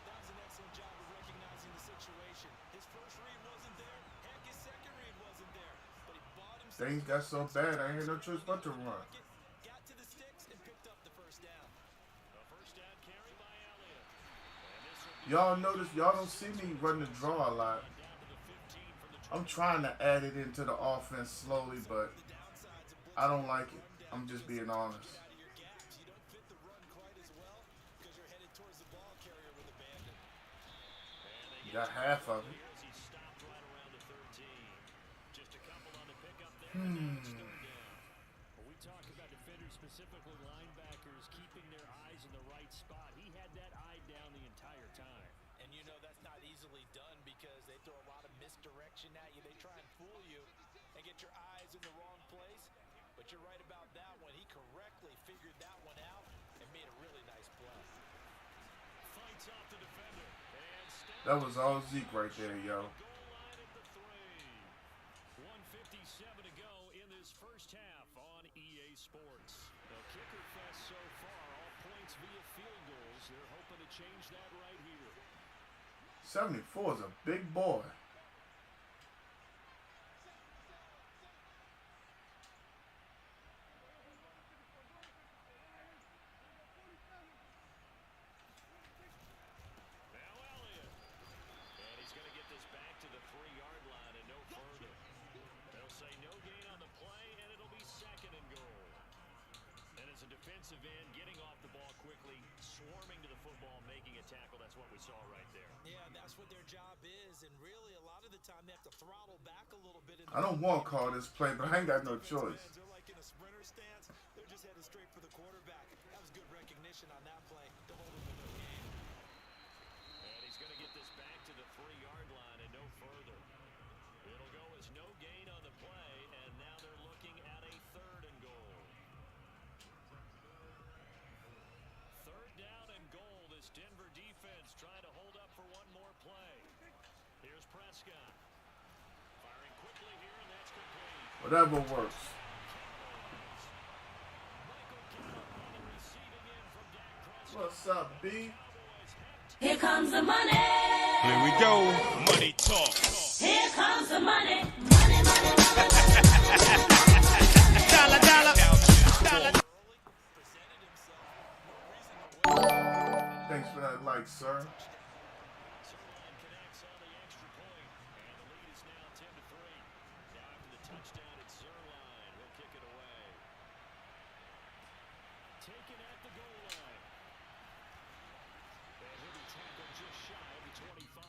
That was an excellent job of recognizing the situation. His first read wasn't there. Heck, his second read wasn't there. But he bought himself. Things got so bad, I ain't no choice but to run. Got to the sticks and picked up the first down. A first down carry by Elliott. And this will be Y'all notice, y'all don't see me run the draw a lot. down to the 15 from the I'm trying to add it into the offense slowly, but I don't like it. I'm just being honest. Out of your gaps, you don't fit the run quite as well because you're headed towards the ball carrier with abandon. You got half of it. As he stopped right around the 13. Just a couple on the pickup there. And now it's 3rd down. When we talk about defenders, specifically linebackers, keeping their eyes in the right spot, he had that eye down the entire time. And you know that's not easily done because they throw a lot of misdirection at you. They try and fool you and get your eyes in the wrong place. But you're right about that one. He correctly figured that one out and made a really nice play. Fights off the defender. And steps That was all Zeke right there, yo. goal line at the 3. 1:57 to go in this first half on EA Sports. The kicker fest so far, all points via field goals. They're hoping to change that right here. 74 is a big boy. Now Elliott. And he's going to get this back to the 3-yard line and no further. They'll say no gain on the play, and it'll be 2nd and goal. And as a defensive end, getting off the ball quickly, swarming to the football, making a tackle, that's what we saw right there. Yeah, that's what their job is. And really, a lot of the time, they have to throttle back a little bit. I don't want to call this play, but I ain't got no choice. They're like in a sprinter stance. They're just headed straight for the quarterback. That was good recognition on that play to hold him to no gain. And he's going to get this back to the 3-yard line and no further. It'll go as no gain on the play, and now they're looking at a 3rd and goal. 3rd down and goal. This Denver defense trying to hold up for one more play. Here's Prescott. Firing quickly here, and that's complete. Whatever works. Michael Gallup on the receiving end from Dak Prescott. What's up, B? Cowboys have Here comes the money. Here we go. Money talk. Here comes the money. Money, money, money, money. Dollar, dollar. Dollar. Presented himself. No reason to wait. Thanks for that like, sir. Zerline connects on the extra point, and the lead is now 10-3. Now after the touchdown, it's Zerline. He'll kick it away. Taken at the goal line. And he'll be tackled just shy of the 25.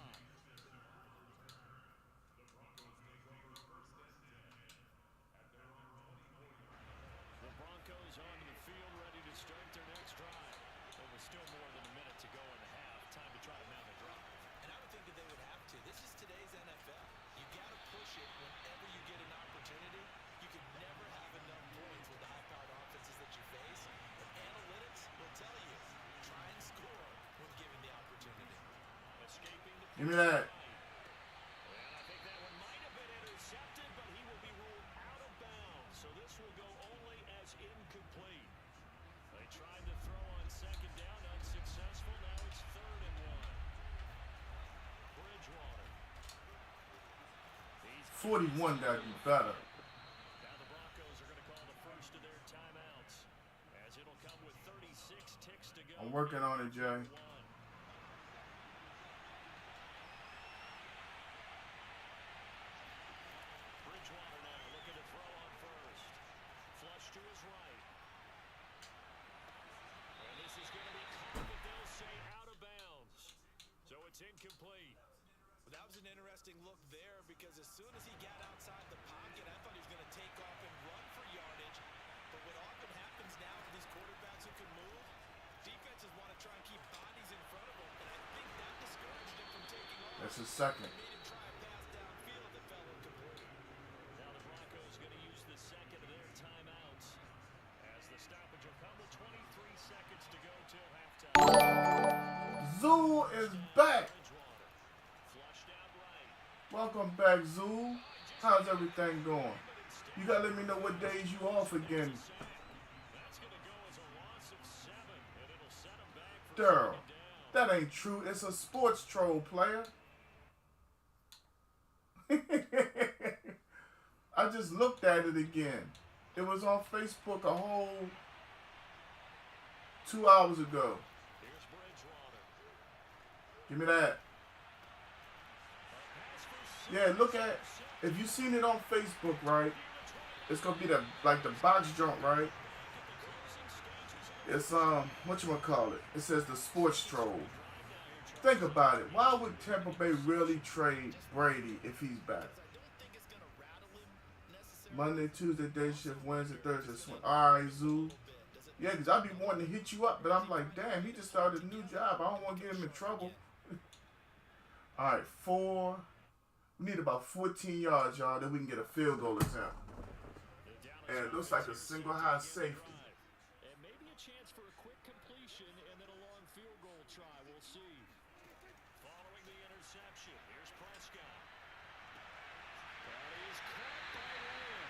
The Broncos onto the field, ready to start their next drive. But with still more than a minute to go in the half, time to try to mount a drive. And I would think that they would have to. This is today's NFL. You got to push it whenever you get an opportunity. You can never have enough points with the high-powered offenses that you face. And analytics will tell you, try and score when given the opportunity. Escaping the Give me that. And I think that one might have been intercepted, but he will be ruled out of bounds. So this will go only as incomplete. They tried to throw on 2nd down, unsuccessful. Now it's 3rd and 1. Bridgewater. He's 41 got to be better. Now the Broncos are going to call the first of their timeouts, as it'll come with 36 ticks to go. I'm working on it, Jay. because as soon as he got outside the pocket, I thought he was going to take off and run for yardage. But what often happens now with these quarterbacks who can move, defenses want to try and keep bodies in front of them, and I think that discouraged him from taking off. That's his second. Made him try a pass downfield that fell incomplete. Now the Broncos going to use the second of their timeouts as the stoppage will come with 23 seconds to go till halftime. Zoo is back. Flushed out right. Welcome back, Zoo. How's everything going? You gotta let me know what days you off again. That's going to go as a loss of 7, and it'll set him back for Daryl, second down. that ain't true. It's a sports troll player. I just looked at it again. It was on Facebook a whole 2 hours ago. Here's Bridgewater. Give me that. Yeah, look at, if you seen it on Facebook, right? It's gonna be the box jump, right? It's whatchamacallit? It says the sports troll. Think about it. Why would Tampa Bay really trade Brady if he's back? Monday, Tuesday, day shift, Wednesday, Thursday, swing. Alright, Zoo. Yeah, because I be wanting to hit you up, but I'm like, damn, he just started a new job. I don't want to get him in trouble. Alright, 4. We need about 14 yards, y'all, then we can get a field goal attempt. And it looks like a single high safety. And maybe a chance for a quick completion and then a long field goal try. We'll see. Following the interception, here's Prescott. That is caught by Lamb.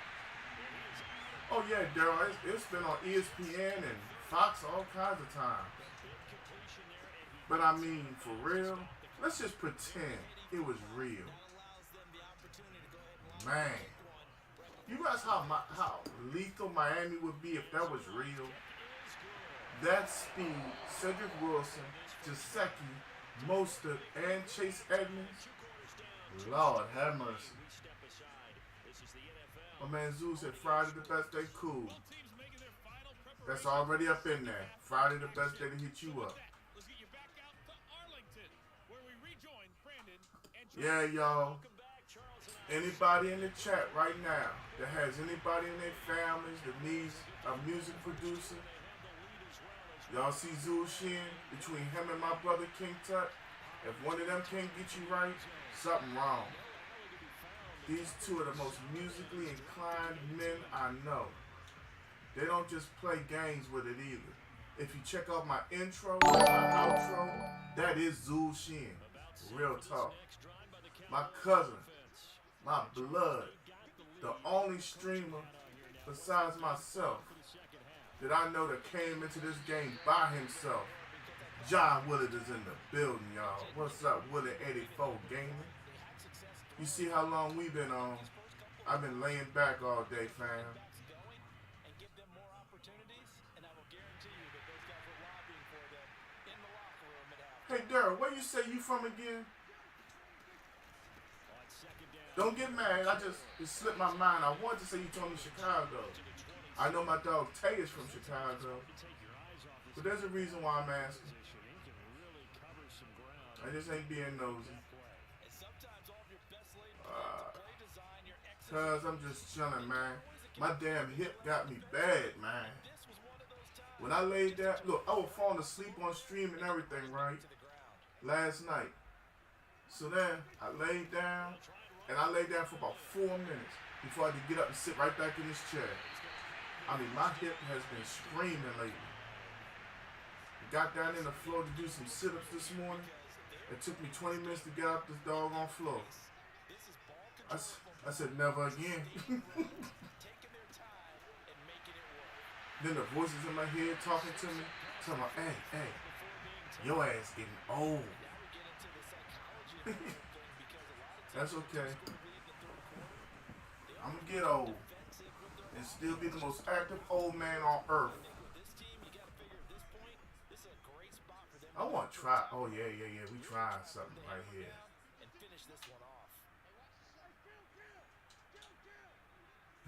And he is out. Oh yeah, Daryl, it's been on ESPN and Fox all kinds of times. Big completion there, and he But I mean, for real, let's just pretend it was real. Man, you realize how lethal Miami would be if that was real? That speed, Cedric Wilson, Gesicki, Mostert, and Chase Edmonds. Lord have mercy. step aside. This is the NFL. My man Zoo said Friday the best day, cool. Both teams making their final preparation. That's already up in there. Friday the best day to hit you up. Let's get you back out to Arlington, where we rejoin Brandon and Yeah, y'all. Welcome back, Charles and I. Anybody in the chat right now that has anybody in their families that needs a music producer, y'all see Zul Shin between him and my brother King Tut? If one of them can't get you right, something wrong. These two are the most musically inclined men I know. They don't just play games with it either. If you check out my intro and my outro, that is Zul Shin. Real talk. My cousin, my blood, the only streamer besides myself that I know that came into this game by himself. John Willard is in the building, y'all. What's up, Willard 84 Gaming? You see how long we've been on? I've been laying back all day, fam. And give them more opportunities, and I will guarantee you that those guys were lobbying for them in the locker room at halftime. Hey, Daryl, where you say you from again? On second down. Don't get mad. It slipped my mind. I wanted to say you told me Chicago. I know my dog Tay is from Chicago. Take your eyes off his But there's a reason why I'm asking. position. He can really cover some ground. I just ain't being nosy. And sometimes all of your best laid play design, your Cause I'm just chilling, man. My damn hip got me bad, man. this was one of those times When I laid down, look, I was falling asleep on stream and everything, right? to the ground. Last night. So then I laid down, and I laid down for about 4 minutes before I could get up and sit right back in this chair. I mean, my hip has been screaming lately. Got down in the floor to do some sit-ups this morning. It took me 20 minutes to get up this doggone floor. I said, never again. Taking their time and making it work. Then the voices in my head talking to me, telling me, hey, your ass getting old. Get into the psychology of the whole thing because a lot of That's okay. times in the third quarter, I'm gonna get old and still be the most active old man on earth. with this team, you got to figure at this point, this is a great spot for them I want to try. Oh yeah. We trying something right here. and finish this one off.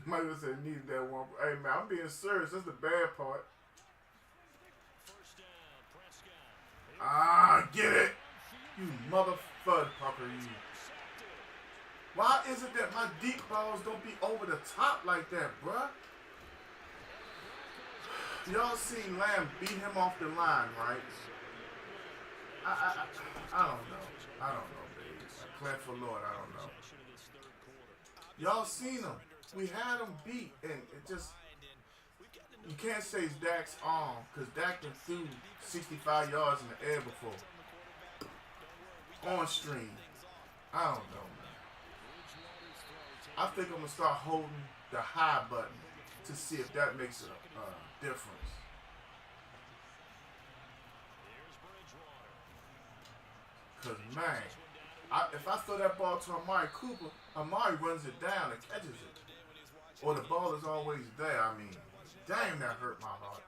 Michael said needed that one. Hey man, I'm being serious. That's the bad part. First down, Prescott. Get it, you motherfucker, you. Why is it that my deep balls don't be over the top like that, bruh? Y'all seen Lamb beat him off the line, right? I don't know. I don't know, baby. I clap for Lord, I don't know. Y'all seen him. We had him beat, and it just... You can't say it's Dak's arm, because Dak done threw 65 yards in the air before. On stream. I don't know, man. I think I'm going to start holding the high button to see if that makes a difference. Because, man, if I throw that ball to Amari Cooper, Amari runs it down and catches it. Or the ball is always there. I mean, damn, that hurt my heart.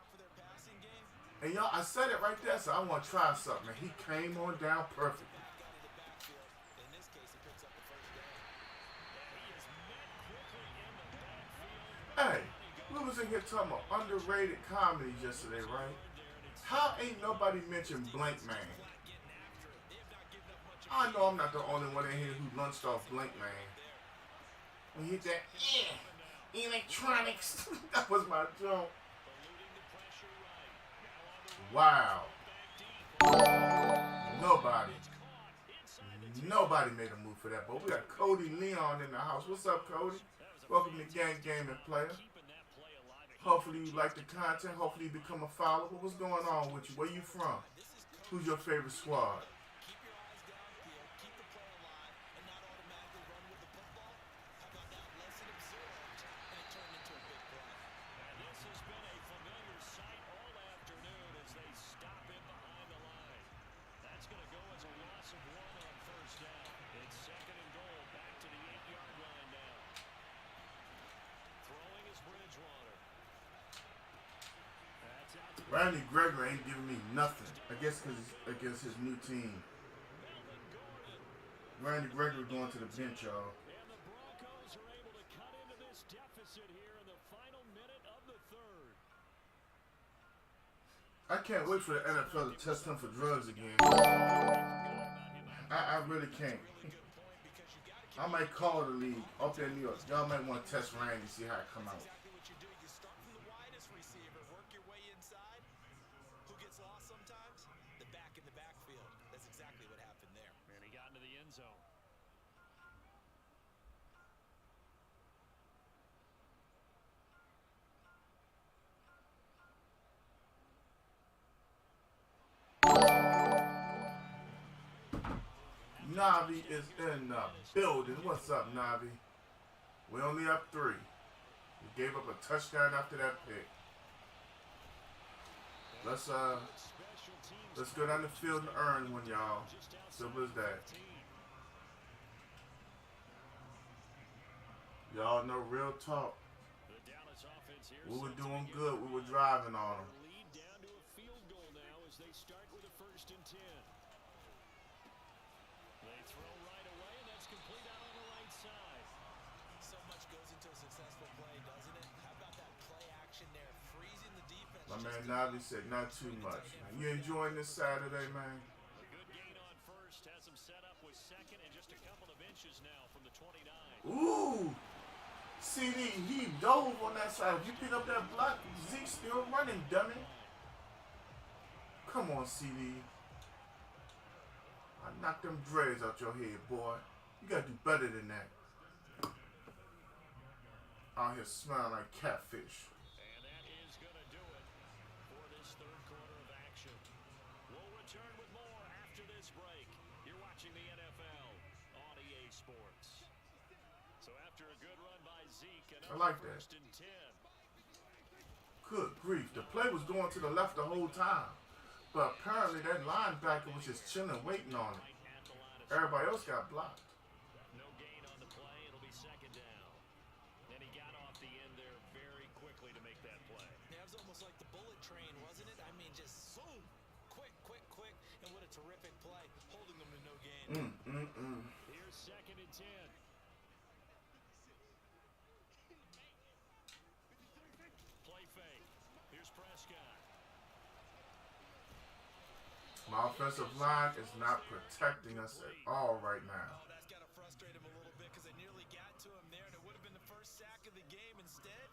And y'all, I said it right there, so I want to try something. And he came on down perfectly. Hey, we was in here talking about underrated comedies yesterday, right? How ain't nobody mentioned Blank Man? I know I'm not the only one in here who lunched off Blank Man. When he hit that, electronics. That was my joke. Wow. Nobody made a move for that, but we got Cody Leon in the house. What's up, Cody? Welcome to Gang Gaming Player. Hopefully you like the content. Hopefully you become a follower. What's going on with you? Where you from? Who's your favorite squad? Randy Gregory ain't giving me nothing. I guess because it's against his new team. Randy Gregory going to the bench, y'all. And the Broncos are able to cut into this deficit here in the final minute of the third. I can't wait for the NFL to test him for drugs again. I really can't. I might call the league up there in New York. Y'all might want to test Randy, see how it come out. Navi is in the building. What's up, Navi? We're only up 3. We gave up a touchdown after that pick. Let's go down the field and earn one, y'all. Simple as that. Y'all know real talk. We were doing good. We were driving on them. Lead down to a field goal now as they start with a 1st and 10. They throw right away, and that's complete out on the right side. So much goes into a successful play, doesn't it? How about that play action there, freezing the defense? My man Navi said not too much. You enjoying this Saturday, man? A good gain on 1st, has him set up with 2nd and just a couple of inches now from the 29. Ooh! CD, he dove on that side. If you pick up that block, Zeke's still running, dummy. Come on, CD. I knocked them dreads out your head, boy. You gotta do better than that. Out here smelling like catfish. And that is going to do it for this 3rd quarter of action. We'll return with more after this break. You're watching the NFL on EA Sports. So after a good run by Zeke, I like that. 1st and 10. Good grief. The play was going to the left the whole time. But apparently that linebacker was just chilling, waiting on it. Everybody else got blocked. No gain on the play. It'll be 2nd down. And he got off the end there very quickly to make that play. Yeah, it was almost like the bullet train, wasn't it? I mean, just boom, quick, and what a terrific play, holding them to no gain. Here's 2nd and 10. Play fake. Here's Prescott. My offensive line is not protecting us at all right now. Oh, that's got to frustrate him a little bit because they instead,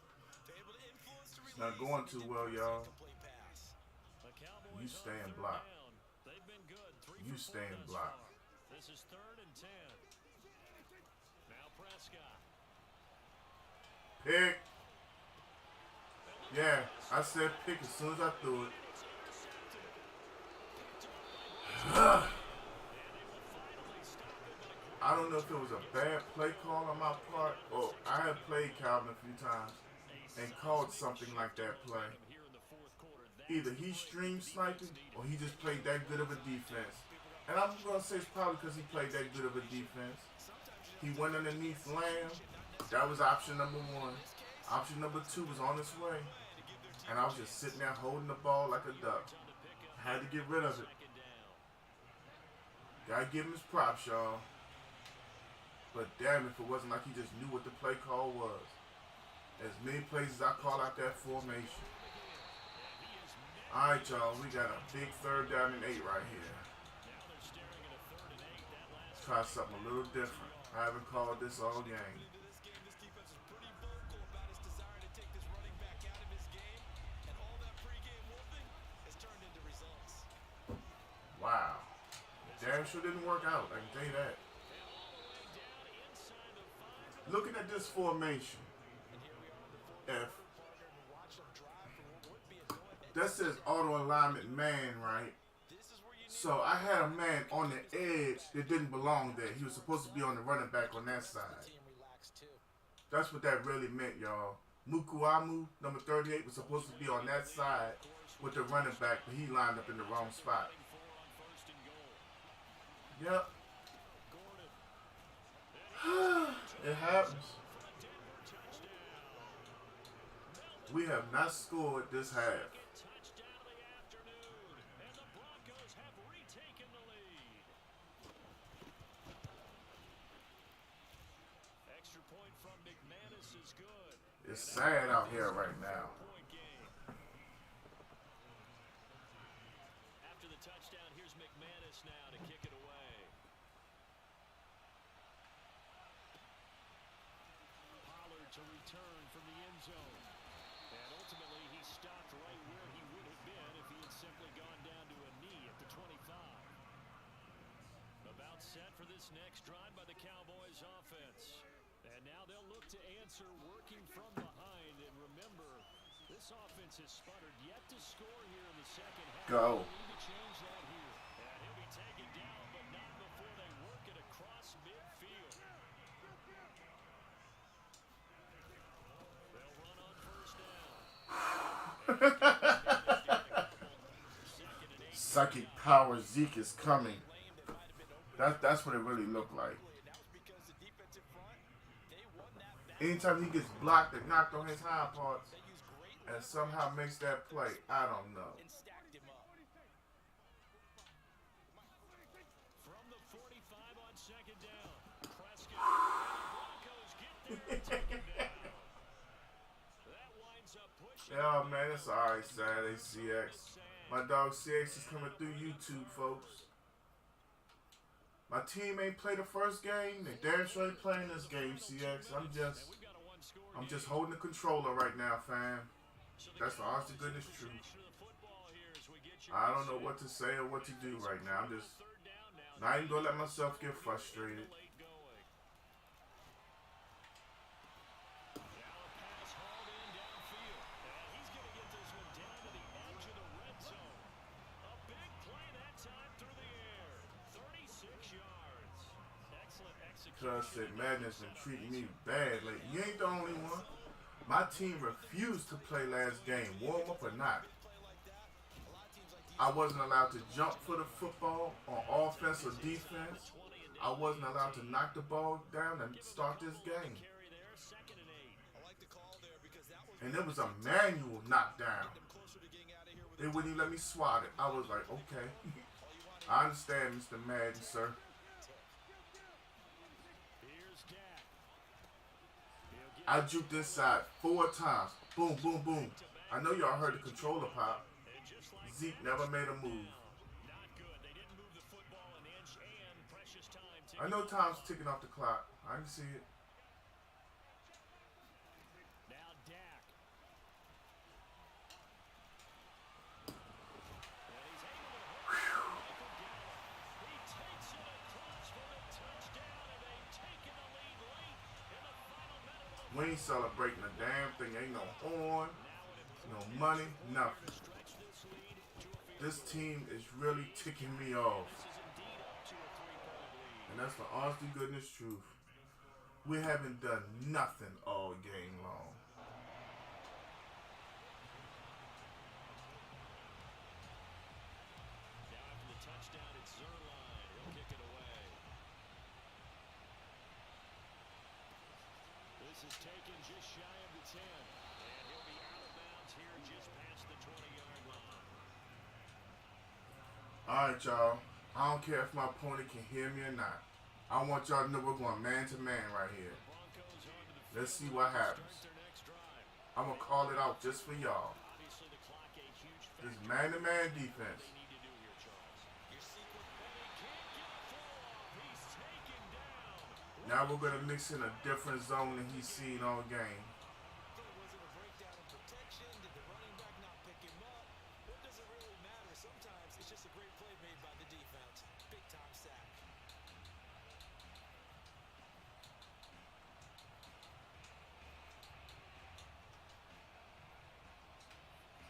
they're able to influence the It's not release going and too get well, Bruce y'all. incomplete pass. The Cowboys You on stay in third block. down. They've been good. 3 You for 4 stay in thus block. far. This is 3rd and 10. Now Prescott. Pick. Yeah, I said pick as soon as I threw it. I don't know if it was a bad play call on my part, or I have played Calvin a few times and called something like that play. Either he stream sniping or he just played that good of a defense. And I'm going to say it's probably because he played that good of a defense. He went underneath Lamb. That was option number 1. Option number 2 was on its way. And I was just sitting there holding the ball like a duck. Had to get rid of it. Gotta give him his props, y'all. But damn if it wasn't like he just knew what the play call was. As many plays as I call out that formation. Alright, y'all. We got a big 3rd down and 8 right here. Try something a little different. I haven't called this all game. This defense is pretty vocal about its desire to take this running back out of his game, and all that pregame wolfing has turned into results. Wow. Damn sure didn't work out. I can tell you that. Looking at this formation, F, that says auto alignment man, right? So I had a man on the edge that didn't belong there. He was supposed to be on the running back on that side. That's what that really meant, y'all. Mukuamu, number 38, was supposed to be on that side with the running back, but he lined up in the wrong spot. Yep. It happens. We have not scored this half. It's sad out here right now. After the touchdown, here's McManus now to kick it away. Pollard to return from the end zone. And ultimately, he stopped right where he would have been if he had simply gone down to a knee at the 25. About set for this next drive by the Cowboys offense. And now they'll look to answer working from behind. And remember, this offense has sputtered yet to score here in the second half. Go. They need to change that here. And he'll be taken down, but not before they work it across midfield. They'll run on first down. Psychic power Zeke is coming. That's what it really looked like. Anytime he gets blocked and knocked on his hind parts and somehow makes that play, I don't know. From the 45 on second down, Prescott. Broncos get there and take it down. That winds up pushing. Yeah, man, it's alright, Saturday, CX. My dog CX is coming through YouTube, folks. My team ain't played the first game. They damn sure ain't playing this game, CX. I'm just holding the controller right now, fam. That's the honest to goodness truth. I don't know what to say or what to do right now. I'm just not even gonna let myself get frustrated. Cuz said Madden's been treating me bad lately. You ain't the only one. My team refused to play last game, warm up or not. I wasn't allowed to jump for the football on offense or defense. I wasn't allowed to knock the ball down and start this game. And it was a manual knockdown. They wouldn't even let me swat it. I was like, okay. I understand, Mr. Madden, sir. I juked inside 4 times. Boom, boom, boom. I know y'all heard the controller pop. Zeke never made a move. I know time's ticking off the clock. I can see it. Now We ain't celebrating a damn thing. Ain't no horn, no money, nothing. This team is really ticking me off. And that's the honest to goodness truth. We haven't done nothing all game long. Now after the touchdown, it's Zerline. He'll kick it away. This is taken just shy of the 10. And he'll be out of bounds here just past the 20-yard line. Alright, y'all. I don't care if my opponent can hear me or not. I want y'all to know we're going man-to-man right here. Let's see what happens. I'm going to call it out just for y'all. This man-to-man defense. Now we're going to mix in a different zone than he's seen all game.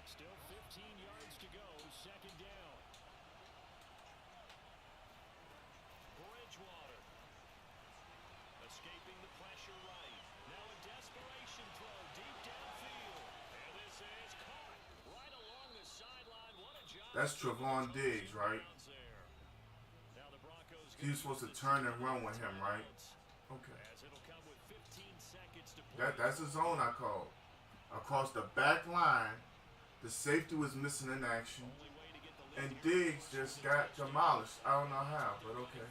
Still 15 yards to go, second down. Bridgewater escaping the pressure right. Now a desperation throw deep downfield. And this is caught right along the sideline. What a job. That's Trevon Diggs, right? Now the Broncos He's supposed to turn and run with him, right? Okay. as it'll come with 15 seconds to play. That's the zone I called. Across the back line, the safety was missing in action, and Diggs just got demolished. I don't know how, but okay.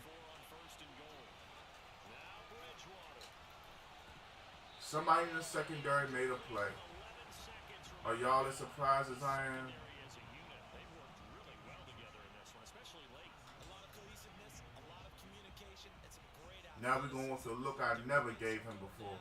Somebody in the secondary made a play. Are y'all as surprised as I am? Now we're going with the look I never gave him before.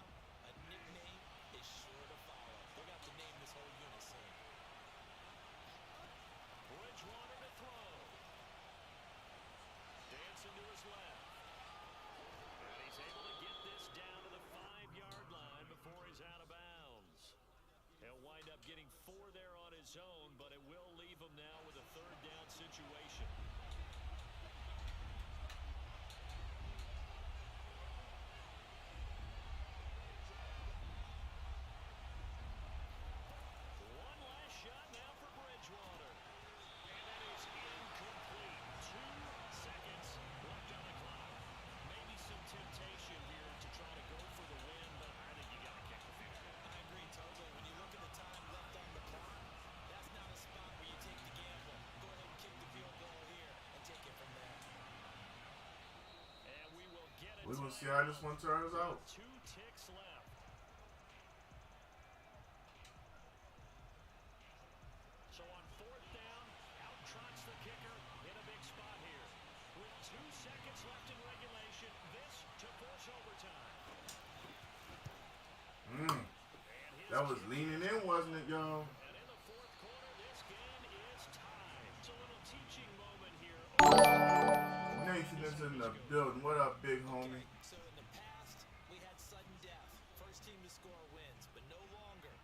Getting 4 there on his own, but it will leave him now with a third down situation. One last shot now for Bridgewater. And that is incomplete. 2 seconds left on the clock. Maybe some temptation here to try to go for the win, but I think you got to kick the field goal. I agree totally. When you look at the time left on the clock, that's not a spot where you take the gamble. Go ahead and kick the field goal here and take it from there. And we will get it. We're going to see how this one turns out. 2 ticks left. So on 4th down, out trots the kicker in a big spot here. With 2 seconds left in regulation, this to force overtime. That was leaning in, wasn't it, y'all? And in the 4th quarter, this game is tied. It's a little teaching moment here. Nathan is in the building. What up, big homie? So in the past, we had sudden death. First team to score wins, but no longer.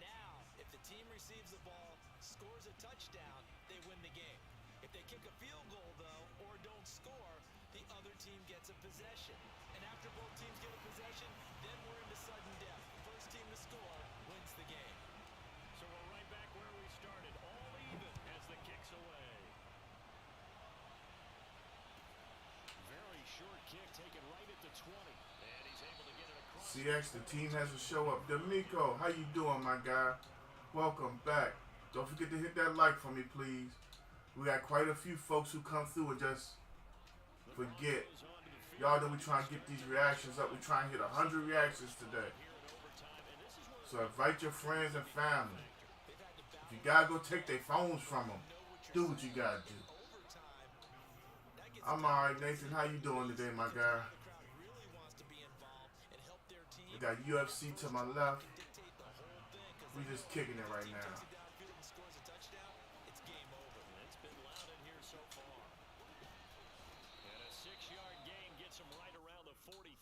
Now, if the team receives the ball, scores a touchdown, they win the game. If they kick a field goal, though, or don't score, the other team gets a possession. And after both teams get a possession, then we're into sudden death. First team to score wins the game. So we're right back where we started, all even as the kick's away. Very short kick taken right at the 20. And he's able to get it across. CX, the team has to show up. D'Amico, how you doing, my guy? Welcome back. Don't forget to hit that like for me, please. We got quite a few folks who come through and just forget. Y'all know we trying to get these reactions up. We trying to hit 100 reactions today. So invite your friends and family. If you gotta go take their phones from them, do what you gotta do. I'm alright, Nathan. How you doing today, my guy? We got UFC to my left. We just kicking it right now. It's been loud in here so far. And a 6-yard gain gets him right around the 43.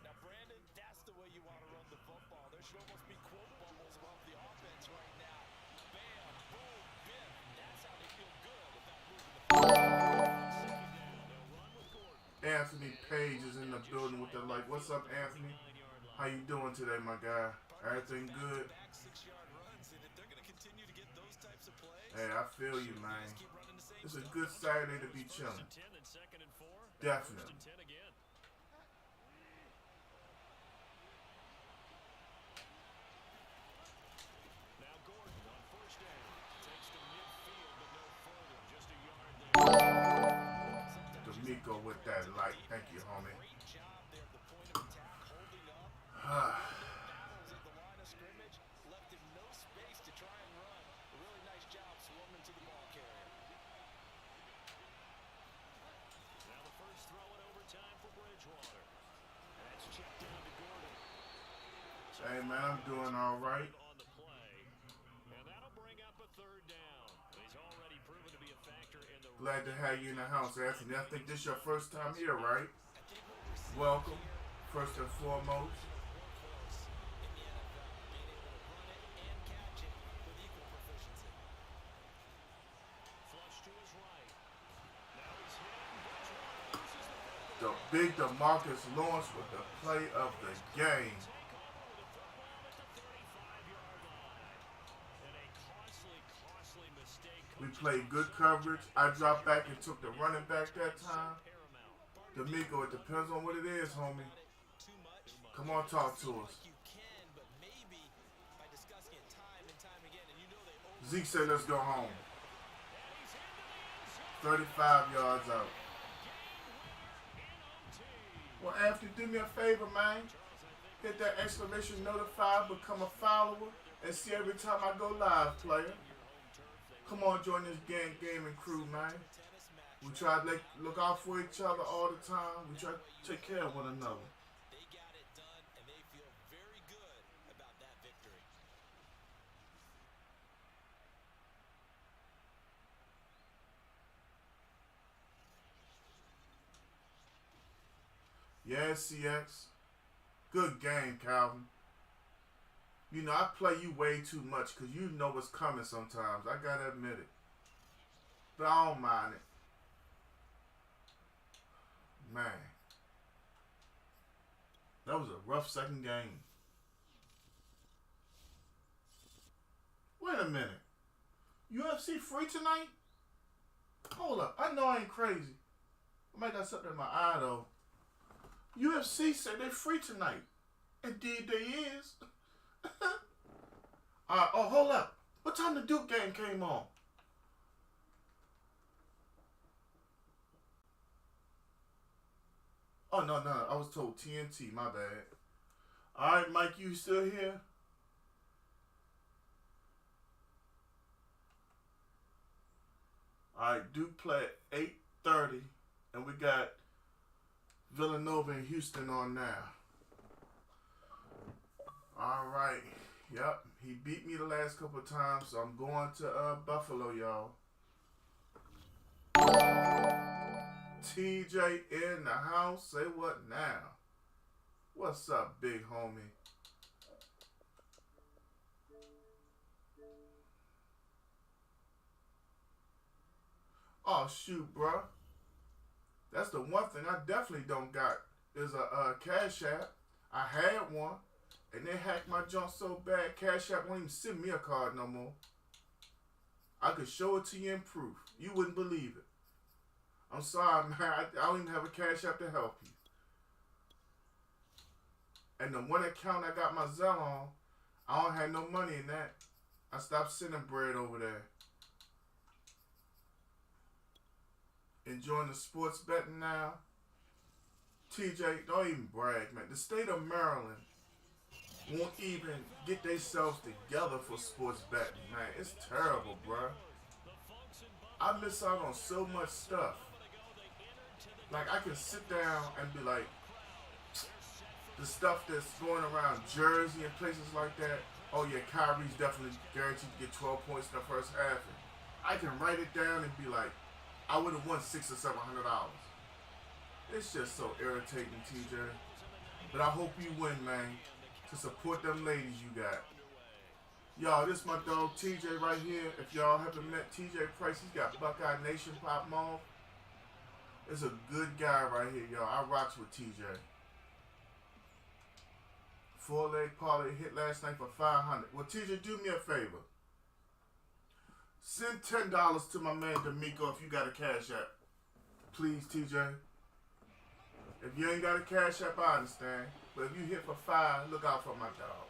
Now, Brandon, that's the way you want to run the football. There should almost be quote bubbles above the offense right now. Bam, boom, bim. That's how they feel good about moving the football. Anthony Page is in the building with the like. What's up, Anthony? How you doing today, my guy? Everything good? Back 6-yard runs, and if they're going to continue to get those types of plays, Hey, I feel you, man. keep running the same It's a stuff. good Saturday to be chilling. Definitely. Now Gordon on first down. Takes to midfield, but no further. Just a yard there. D'Amico with that light. Thank you, homie. Great job there at the point of attack, holding up. Ah, Battles at the line of scrimmage, left him no space to try and run. A really nice job swarming to the ball carrier. Now the first throw in overtime for Bridgewater. That's checked down to Gordon. hey, man, I'm doing all right. On the play. And that'll bring up a third down. He's already proven to be a factor in the Glad to have you in the house, Anthony. I think this is your first time here, right? I think what we're seeing Welcome, here first and foremost. workhorse in the NFL, being able to run it and catch it with equal proficiency. flush to his right. Now he's hit. Bridgewater loses the football. The big DeMarcus Lawrence with the play of the game. Take over with the football at the 35-yard line. And a costly mistake. We played good coverage. I dropped back and took the running back that time. Paramount. D'Amico, it depends on what it is, homie. Too much. Come on, talk to us. You can, but maybe by discussing it time and time again, and you know they over. Zeke said, let's go home. And he's into the end zone. 35 yards out. In OT. Well, Anthony, do me a favor, man. Hit that exclamation notify, become a follower, and see every time I go live, player. Come on, join this gaming crew, man. Tennis match. We try to look out for each other all the time. We try to take care of one another. They got it done, and they feel very good about that victory. Yeah, CX. Good game, Calvin. You know, I play you way too much because you know what's coming sometimes. I gotta admit it. But I don't mind it. Man. That was a rough second game. Wait a minute. UFC free tonight? Hold up. I know I ain't crazy. I might got something in my eye though. UFC said they free tonight. Indeed they is. Oh, hold up. What time the Duke game came on? Oh, no. I was told TNT. My bad. All right, Mike, you still here? All right, Duke play at 8:30, and we got Villanova and Houston on now. All right. Yep. He beat me the last couple of times, so I'm going to Buffalo, y'all. TJ in the house. Say what now? What's up, big homie? Oh, shoot, bruh. That's the one thing I definitely don't got is a Cash App. I had one, and they hacked my junk so bad, Cash App won't even send me a card no more. I could show it to you in proof. You wouldn't believe it. I'm sorry, man. I don't even have a Cash App to help you. And the one account I got my Zelle on, I don't have no money in that. I stopped sending bread over there. Enjoying the sports betting now. TJ, don't even brag, man. The state of Maryland won't even get themselves together for sports betting, man. It's terrible, bruh. I miss out on so much stuff. Like, I can sit down and be like, the stuff that's going around Jersey and places like that, oh yeah, Kyrie's definitely guaranteed to get 12 points in the first half. And I can write it down and be like, I would have won $600 or $700. It's just so irritating, TJ. But I hope you win, man. to support them ladies you got. Y'all, this my dog TJ right here. If y'all haven't met TJ Price, he's got Buckeye Nation pop mom. It's a good guy right here, y'all. I rocks with TJ. 4-leg parlay hit last night for 500. Well, TJ, do me a favor. Send $10 to my man D'Amico if you got a cash app. Please, TJ. If you ain't got a cash app, I understand. But if you hit for 5, look out for my dog.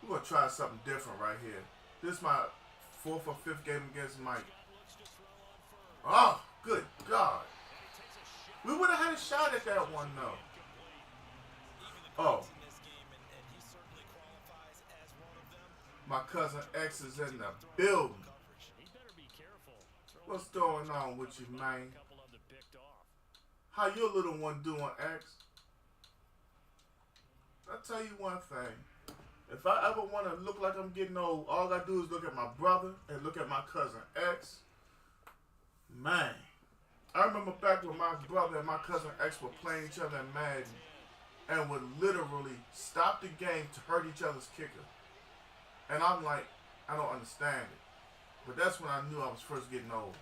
We're going to try something different right here. This is my 4th or 5th game against Mike. Oh, good God. We would have had a shot at that one, though. Oh. My cousin X is in the building. What's going on with you, man? How your little one doing, X? I'll tell you one thing. If I ever want to look like I'm getting old, all I do is look at my brother and look at my cousin X. Man. I remember back when my brother and my cousin X were playing each other in Madden and would literally stop the game to hurt each other's kicker. And I'm like, I don't understand it. But that's when I knew I was first getting old.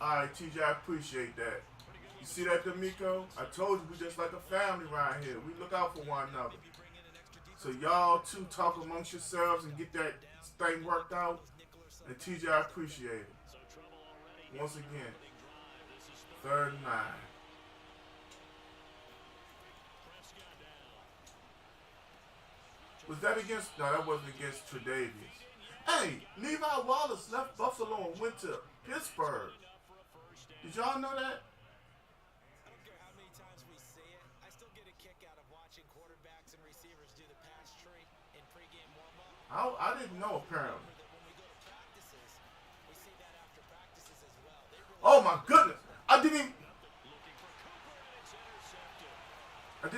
Alright, TJ, I appreciate that. You see that, D'Amico? I told you we just like a family around here. We look out for one another. So y'all two talk amongst yourselves and get that thing worked out. And TJ, I appreciate it. Once again, 3rd and 9. Was that against? No, that wasn't against Tre'Davious. Hey, Levi Wallace left Buffalo and went to Pittsburgh. Did y'all know that? I don't care how many times we say it. I still get a kick out of watching quarterbacks and receivers do the pass tree in pregame warm-up. I didn't know, apparently. When we go to practices, we see that after practices as well. They really Oh my goodness! I didn't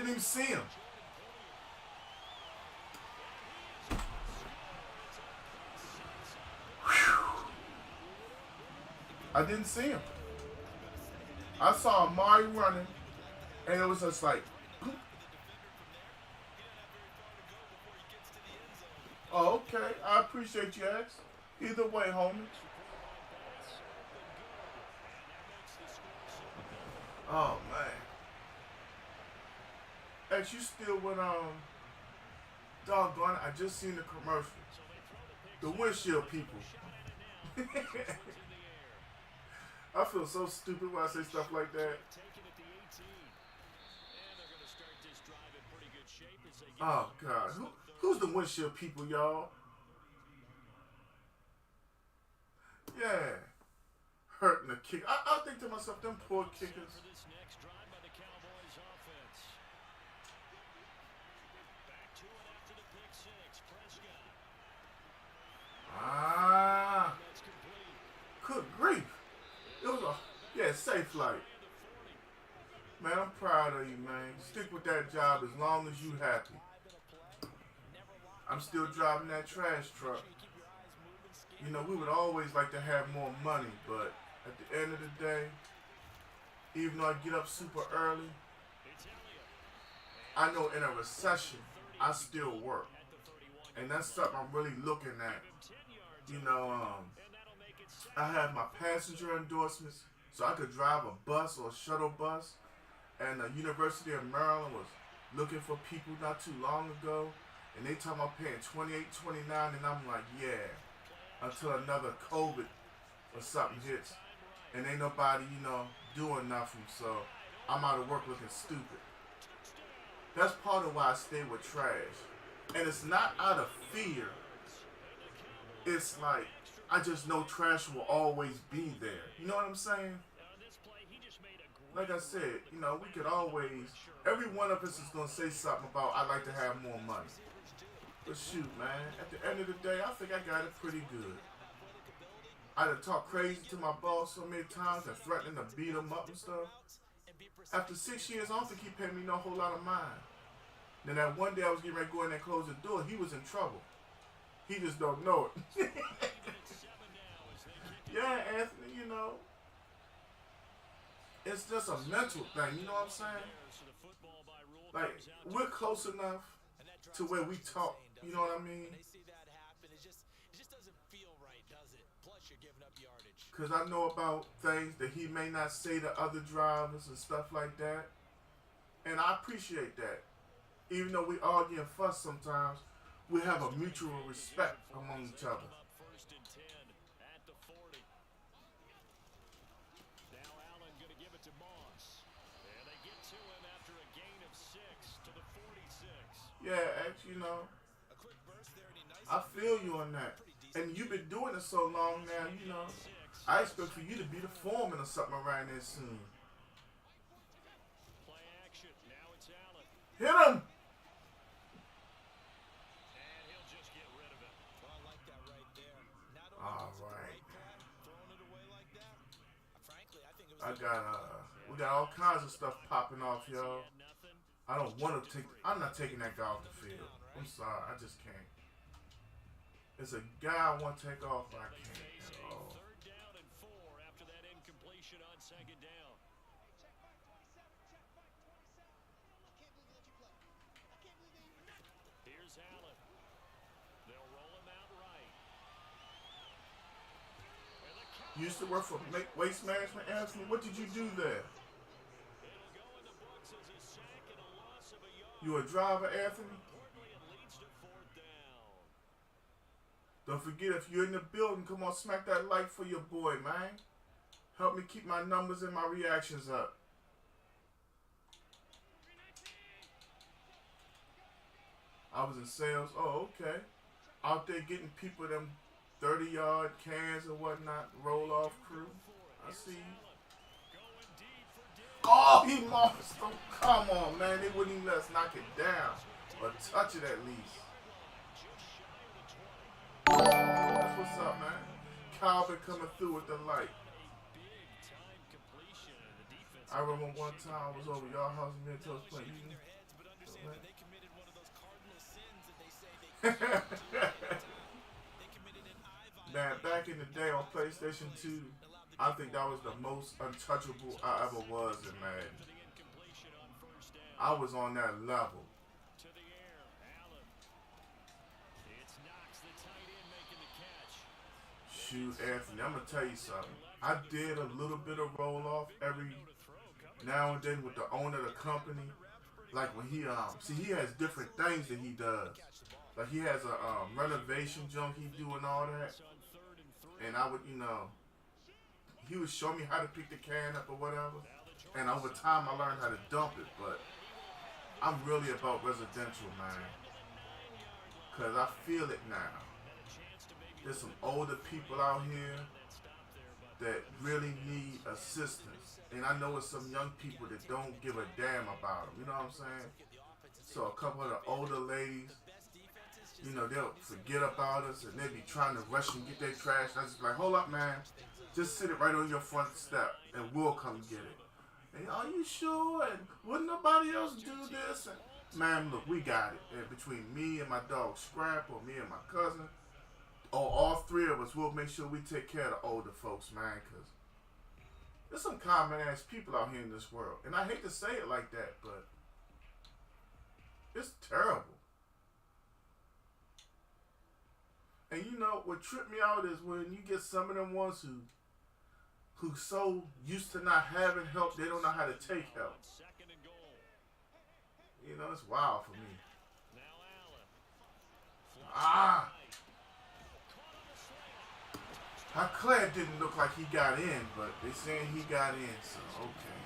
even see him. I didn't see him. I saw Amari running, and it was just like, oh, okay. I appreciate you, X. Either way, homie. Oh, man. X, you still with, doggone it, I just seen the commercial. The windshield people. I feel so stupid when I say stuff like that. Oh, God. Who's the windshield people, y'all? Yeah. Hurting the kick. I think to myself, them poor kickers. Ah. Good grief. It was a safe flight. Man, I'm proud of you, man. Stick with that job as long as you happy. I'm still driving that trash truck. You know, we would always like to have more money, but at the end of the day, even though I get up super early, I know in a recession, I still work. And that's something I'm really looking at. You know, I have my passenger endorsements, so I could drive a bus or a shuttle bus. And the University of Maryland was looking for people not too long ago, and they talking about paying $28, $29, and I'm like, yeah, until another COVID or something hits, and ain't nobody, you know, doing nothing, so I'm out of work looking stupid. That's part of why I stay with trash. And it's not out of fear. It's like, I just know trash will always be there. You know what I'm saying? Like I said, you know, we could always, every one of us is going to say something about, I'd like to have more money. But shoot, man, at the end of the day, I think I got it pretty good. I done talked crazy to my boss so many times and threatening to beat him up and stuff. After 6 years, I don't think he paid me no whole lot of mind. Then that one day I was getting ready to go in there and close the door, he was in trouble. He just don't know it. Yeah, Anthony, you know, it's just a mental thing. You know what I'm saying? Like, we're close enough to where we talk. You know what I mean? When they see that happen, it just doesn't feel right, does it? Plus, you're giving up yardage. Because I know about things that he may not say to other drivers and stuff like that. And I appreciate that. Even though we argue and fuss sometimes, we have a mutual respect among each other. First and 10 at the 40. Now Allen going to give it to Moss. And they get to him after a gain of 6 to the 46. Yeah, actually, you know, A quick burst there, and he nicely I feel you on that. And you've been doing it so long now, you know. I expect for you to be the foreman or something around there soon. Play action. Now it's Allen. Hit him! And he'll just get rid of it. Well, I like that right there. Not only All was it the right. right play, throwing it away like that. Frankly, I think it was. I got we got all kinds of stuff popping off, y'all. Nothing. I don't want to take. I'm not taking that guy off the field. I'm sorry, I just can't. It's a guy I want to take off, but I They can't face at a all. 3rd down and 4 after that incompletion on 2nd down. Here's Allen. They'll roll him out right. And the count. You used to work for Waste Management, Anthony. What did you do there? It'll go in the books as a sack and a loss of a yard. You a driver, Anthony? Importantly, it leads to 4th down. Don't forget, if you're in the building, come on, smack that like for your boy, man. Help me keep my numbers and my reactions up. I was in sales. Oh, okay. Out there getting people them 30-yard cans and whatnot, roll-off crew. I see you. Going deep for Diggs. Oh, he lost them. Come on, man. They wouldn't even let us knock it down or touch it at least. Just shy of the 20. That's what's up, man. Calvin coming through with the light. Big time completion and the defense. I remember one time I was over y'all house and Mentor was playing. Their heads, but understand that they committed one of those cardinal sins that they say they can't do at the time. They committed an eye violation. Man, back in the day on PlayStation 2, I think that was the most untouchable I ever was in Madden. The incompletion on 1st down. I was on that level. To the air. Allen. It's Knox, the tight end, making the catch. Shoot, Anthony, I'm going to tell you something. I did a little bit of roll-off every now and then with the owner of the company. Like when he, see, he has different things that he does. Like he has a renovation junk he do and all that. On 3rd and 3. And I would, you know, he would show me how to pick the can up or whatever. And over time, I learned how to dump it. But I'm really about residential, man. Because I feel it now. There's some older people out here that really need assistance. And I know it's some young people that don't give a damn about them. You know what I'm saying? So a couple of the older ladies, you know, they'll forget about us and they'll be trying to rush and get their trash. I just be like, hold up, man. Just sit it right on your front step and we'll come get it. And are you sure? And wouldn't nobody else do this? And, man, look, we got it. And between me and my dog Scrap, or me and my cousin, or all three of us, we'll make sure we take care of the older folks, man, because there's some common-ass people out here in this world. And I hate to say it like that, but it's terrible. And you know, what tripped me out is when you get some of them ones who so used to not having help, they don't know how to take help. 2nd and goal. You know, it's wild for me. Now Allen. Ah! Claire didn't look like he got in, but they saying he got in, so okay.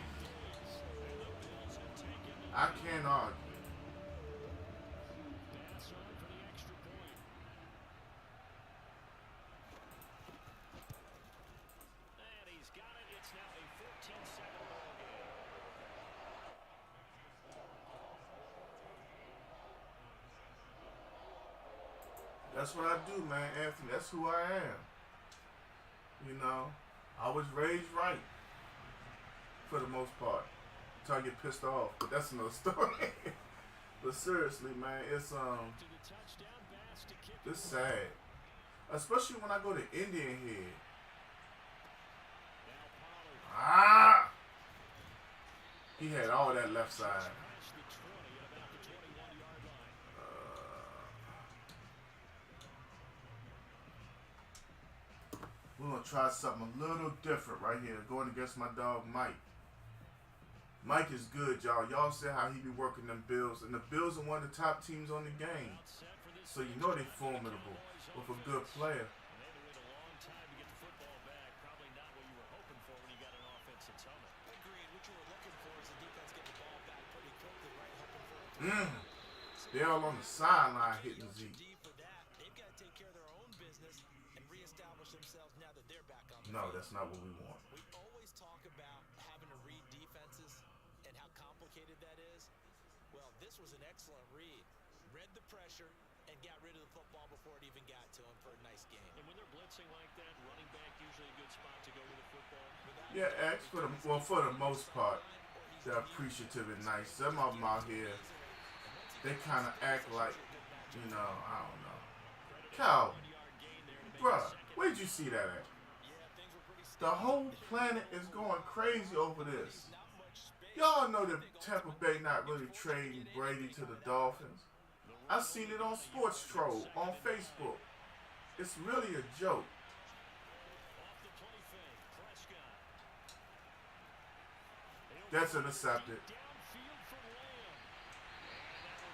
I can't argue. That's served for the extra point. And he's got it. It's now a 14-second ball game. That's what I do, man, Anthony. That's who I am. You know, I was raised right for the most part. Until I get pissed off, but that's another story. But seriously, man, it's To the touchdown pass to kick. it's sad, especially when I go to Indian Head. Now Pollard. Ah, He had all that left side. Past the 20 at about the 21-yard line. We're going to try something a little different right here. Going against my dog, Mike. Mike is good, y'all. Y'all see how he be working them Bills. And the Bills are one of the top teams on the game. Set for this So you know they're formidable with a good player. And they had to wait a long time to get the football back. Probably not what you were hoping for when you got an offense that's humming. Agreed. What you were looking for is the defense getting the ball back pretty quickly, right? Hoping for They're all on the sideline hitting Zeke. D for that. They've got to take care of their own business and reestablish themselves now that they're back on the No, field. that's not what we want. We always talk about having to read defenses and how complicated that is. Well, this was an excellent read. Read the pressure and got rid of the football before it even got to him for a nice game. And when they're blitzing like that, running back usually a good spot to go with the football. Yeah, X for the most part, they're appreciative and nice. Some of them out here, they kind of act like, you know, I don't know. Cal, bruh, where'd you see that at? The whole planet is going crazy over this. Y'all know that Tampa Bay not really trading Brady to the Dolphins. I seen it on Sports Troll on Facebook. It's really a joke. Off the play fake, Prescott. That's intercepted. Downfield for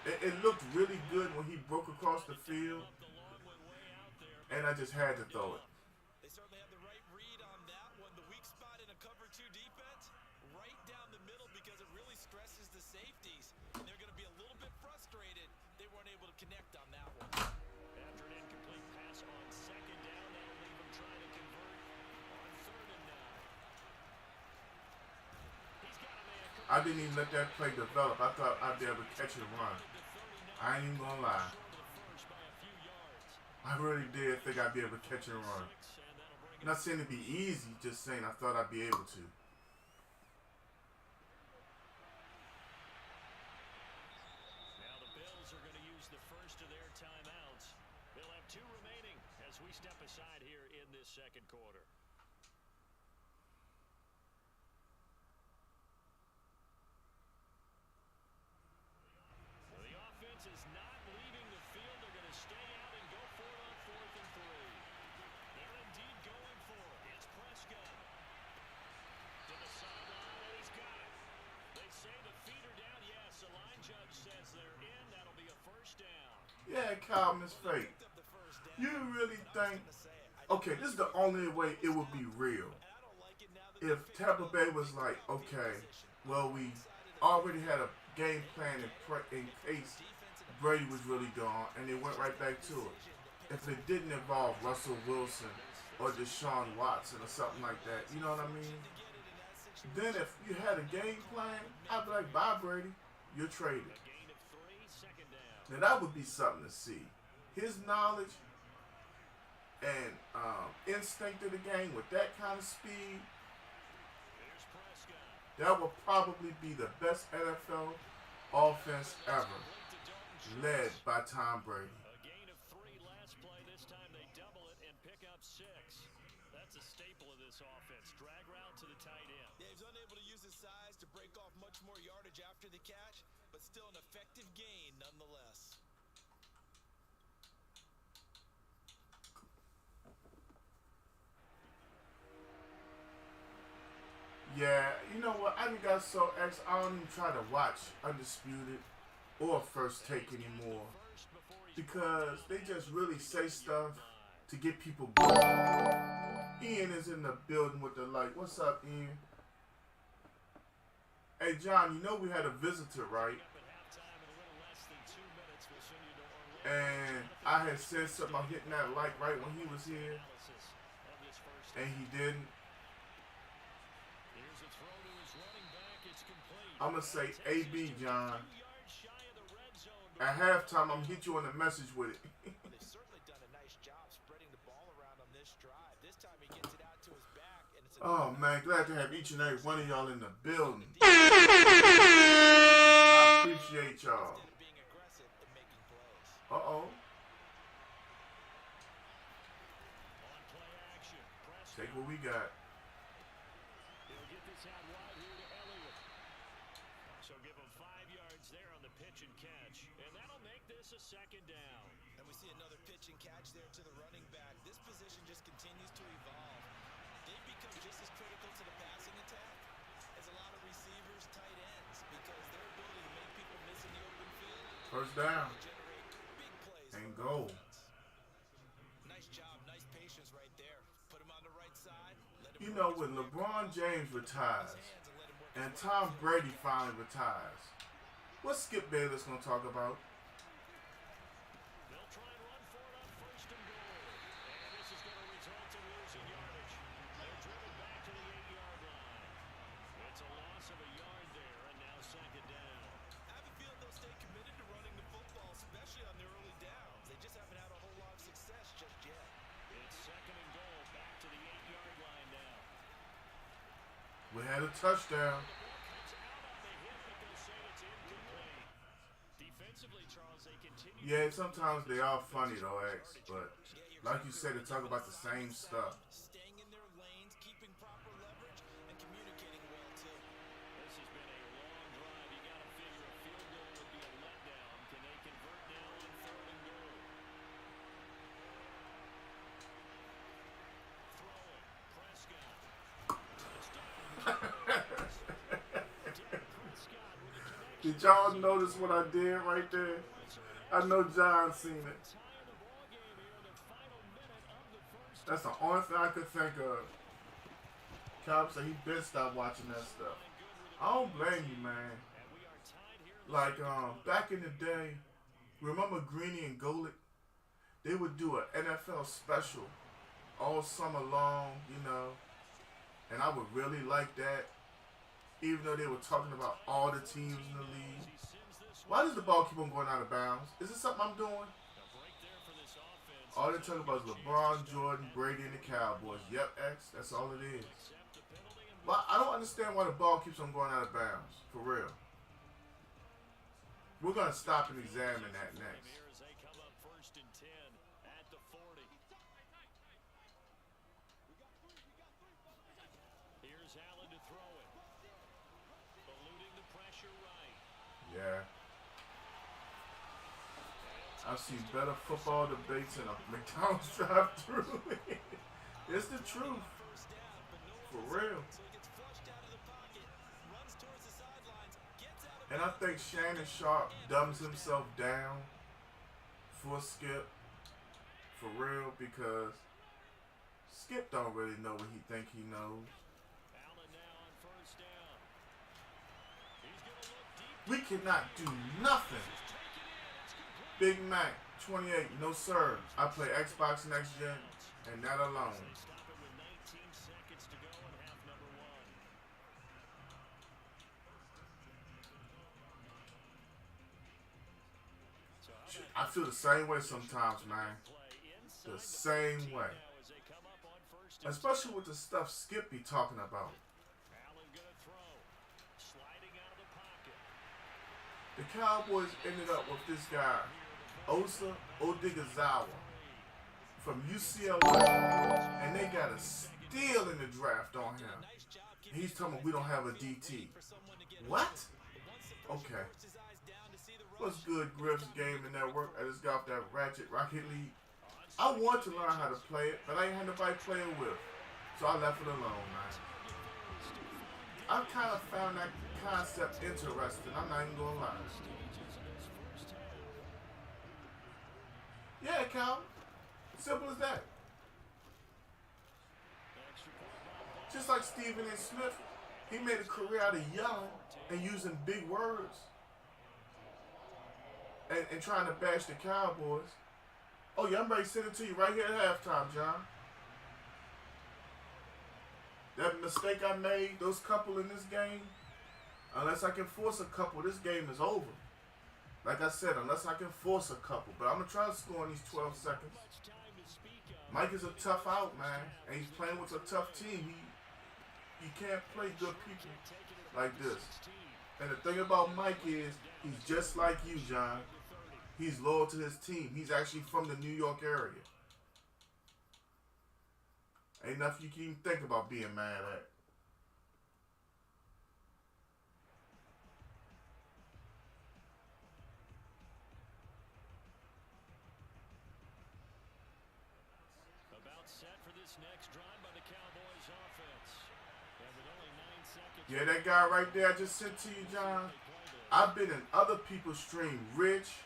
Lamb. It looked really good when he broke across the field, The long one way out there. and I just had to throw it. They certainly had the right read on that one. The weak spot in a cover 2 defense, right down the middle because it really stresses the safeties. And they're going to be a little bit frustrated they weren't able to connect on that one. After an incomplete pass on second down, that'll leave him trying to convert on 3rd and 9. He's got a man. I didn't even let that play develop. I thought I'd be able to catch and run. I ain't even gonna lie. Short of the first by a few yards. I really did think I'd be able to catch and run. And that'll bring Not saying it'd be easy, just saying I thought I'd be able to. Now the Bills are going to use the first of their timeouts. They'll have 2 remaining as we step aside here in this second quarter. The offense is not leaving the field. They're going to stay out and go for it on 4th and 3. They're indeed going for it. It's Prescott. To the sideline, and he's got it. They say the feet are down. Yes, the line judge says they're in. That'll be a first down. Yeah, Kyle, Miss Fate. You really think? Okay, this is the only way it would be real. If Tampa Bay was like, okay, well, we already had a game plan in case Brady was really gone, and they went right back to it. If it didn't involve Russell Wilson or Deshaun Watson or something like that, you know what I mean? Then if you had a game plan, I'd be like, bye, Brady, you're traded. Gain of 3, second down. Now that would be something to see. His knowledge and instinct of the game with that kind of speed, Here's Prescott. that would probably be the best NFL offense ever, led by Tom Brady. A gain of 3 last play. This time they double it and pick up 6. That's a staple of this offense. Drag route to the tight end. Yeah, he's unable to use his size to break off much more yardage after the catch, but still an effective gain nonetheless. Yeah, you know what? I done got so ex. I don't even try to watch Undisputed or First Take anymore because they just really say stuff to get people going. Ian is in the building with the light. What's up, Ian? Hey, John, you know we had a visitor, right? Up at halftime in a little less than 2 minutes. We'll send you to Orlando. And I had said something about hitting that light right when he was here, Analysis of this first. and he didn't. Here's a throw to his running back. It's complete. I'm going to say AB, John. 2 yards shy of the red zone. At halftime, I'm going to hit you on the message with it. They've certainly done a nice job spreading the ball around on this drive. This time he gets it out to his back, and it's a Oh, man, glad to have each and every one of y'all in the building. I appreciate y'all. instead of being aggressive and making plays. Uh-oh. On play action. Prescott. Take what we got. He'll get this out wide here to Elliott. So give him 5 yards there on the pitch and catch, and that'll make this a second down. And we see another pitch and catch there to the running back. This position just continues to evolve. They've become just as critical to the passing attack as a lot of receivers, tight ends, because their ability to make people miss in the open field. First down. Generate big plays And for goal. offense. Nice job, nice patience right there. Put him on the right side. Let him You work know, his when way LeBron James retires his hands and let him work his and way Tom upfield. Brady finally retires, what's Skip Bayless going to talk about? They'll try and run for it on first and goal. And this is going to result in losing yardage. They're driven back to the 8-yard line. It's a loss of a yard there, and now second down. I have a feeling they'll stay committed to running the football, especially on their early downs. They just haven't had a whole lot of success just yet. It's second and goal, back to the 8-yard line now. We had a touchdown. The ball comes out on the hit, but they'll say it's incomplete. Defensively, Charles, they continue. Yeah, sometimes they are funny though, X, but like you said, they talk about the same stuff. Staying in their lanes, keeping proper leverage, and communicating well too. This has been a long drive. You got to figure a field goal would be a letdown. Can they convert now on fourth and goal? Throwing, Prescott. Did y'all notice what I did right there? I know John seen it. That's the only thing I could think of. Cobb said he been stop watching that stuff. I don't blame you, man. Like back in the day, remember Greeny and Golick? They would do an NFL special all summer long, you know, and I would really like that. Even though they were talking about all the teams in the league. Why does the ball keep on going out of bounds? Is it something I'm doing? All they talk about is LeBron, Jordan, Brady, and the Cowboys. Yep, X, that's all it is. But I don't understand why the ball keeps on going out of bounds. For real. We're going to stop and examine that next. Here's Allen to throw it. Eluding the pressure right. Yeah. I've seen better football debates in a McDonald's drive-thru. It's the truth. For real. And I think Shannon Sharp dumbs himself down for Skip. For real, because Skip don't really know what he think he knows. Allen now on first down. He's going to look deep. We cannot do nothing. Big Mac, 28, no sir. I play Xbox Next Gen, and that alone. Stop it with 19 seconds to go in half number one. So how I feel the same way sometimes, man. The same way. as they come up on first and Especially with the stuff Skip be talking about. Allen going to throw. Sliding out of the pocket. The Cowboys ended up with this guy, Osa Odighizuwa, from UCLA, and they got a steal in the draft on him. He's telling me we don't have a DT. What? Okay. What's good, Griff's Gaming Network? I just got off that Rocket League. I want to learn how to play it, but I ain't had nobody play it with. So I left it alone, man. I kind of found that concept interesting. I'm not even going to lie. Yeah, Cal. Simple as that. Just like Stephen A. Smith, he made a career out of yelling and using big words and trying to bash the Cowboys. Oh, yeah, I'm ready to send it to you right here at halftime, John. That mistake I made, those couple in this game, unless I can force a couple, this game is over. Like I said, unless I can force a couple. But I'm going to try to score in these 12 seconds. Mike is a tough out, man. And he's playing with a tough team. You can't play good people like this. And the thing about Mike is, he's just like you, John. He's loyal to his team. He's actually from the New York area. Ain't nothing you can even think about being mad at. set for this next drive by the Cowboys offense. And with only 9 seconds. Yeah, that guy right there I just sent to you, John. I've been in other people's stream, Rich,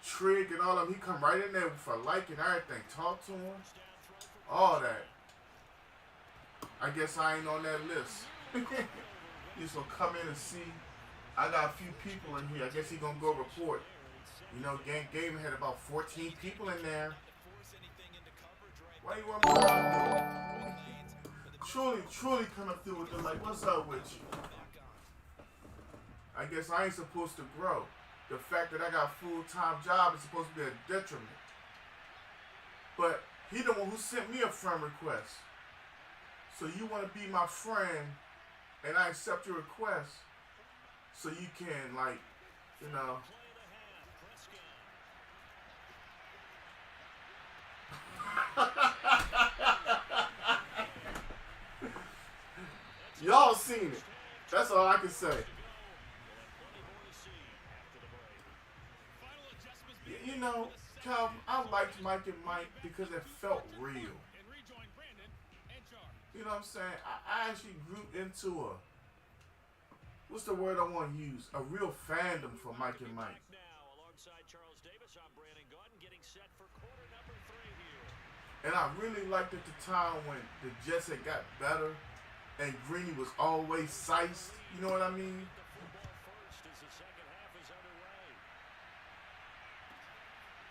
Trig, and all of them. He come right in there for liking everything. Talk to him. All that. I guess I ain't on that list. He's gonna come in and see. I got a few people in here. I guess he gonna go report. You know, game had about 14 people in there. Why you want me to do? Truly coming through with them like, what's up with you? I guess I ain't supposed to grow. The fact that I got a full-time job is supposed to be a detriment. But he the one who sent me a friend request. So you want to be my friend, and I accept your request, so you can, like, you know. Y'all seen it. That's all I can say. You know, Calvin, I liked Mike and Mike because it felt real. You know what I'm saying? I actually grew into what's the word I want to use? A real fandom for Mike and Mike. And I really liked at the time when the Jets had got better and Greeny was always sized. You know what I mean?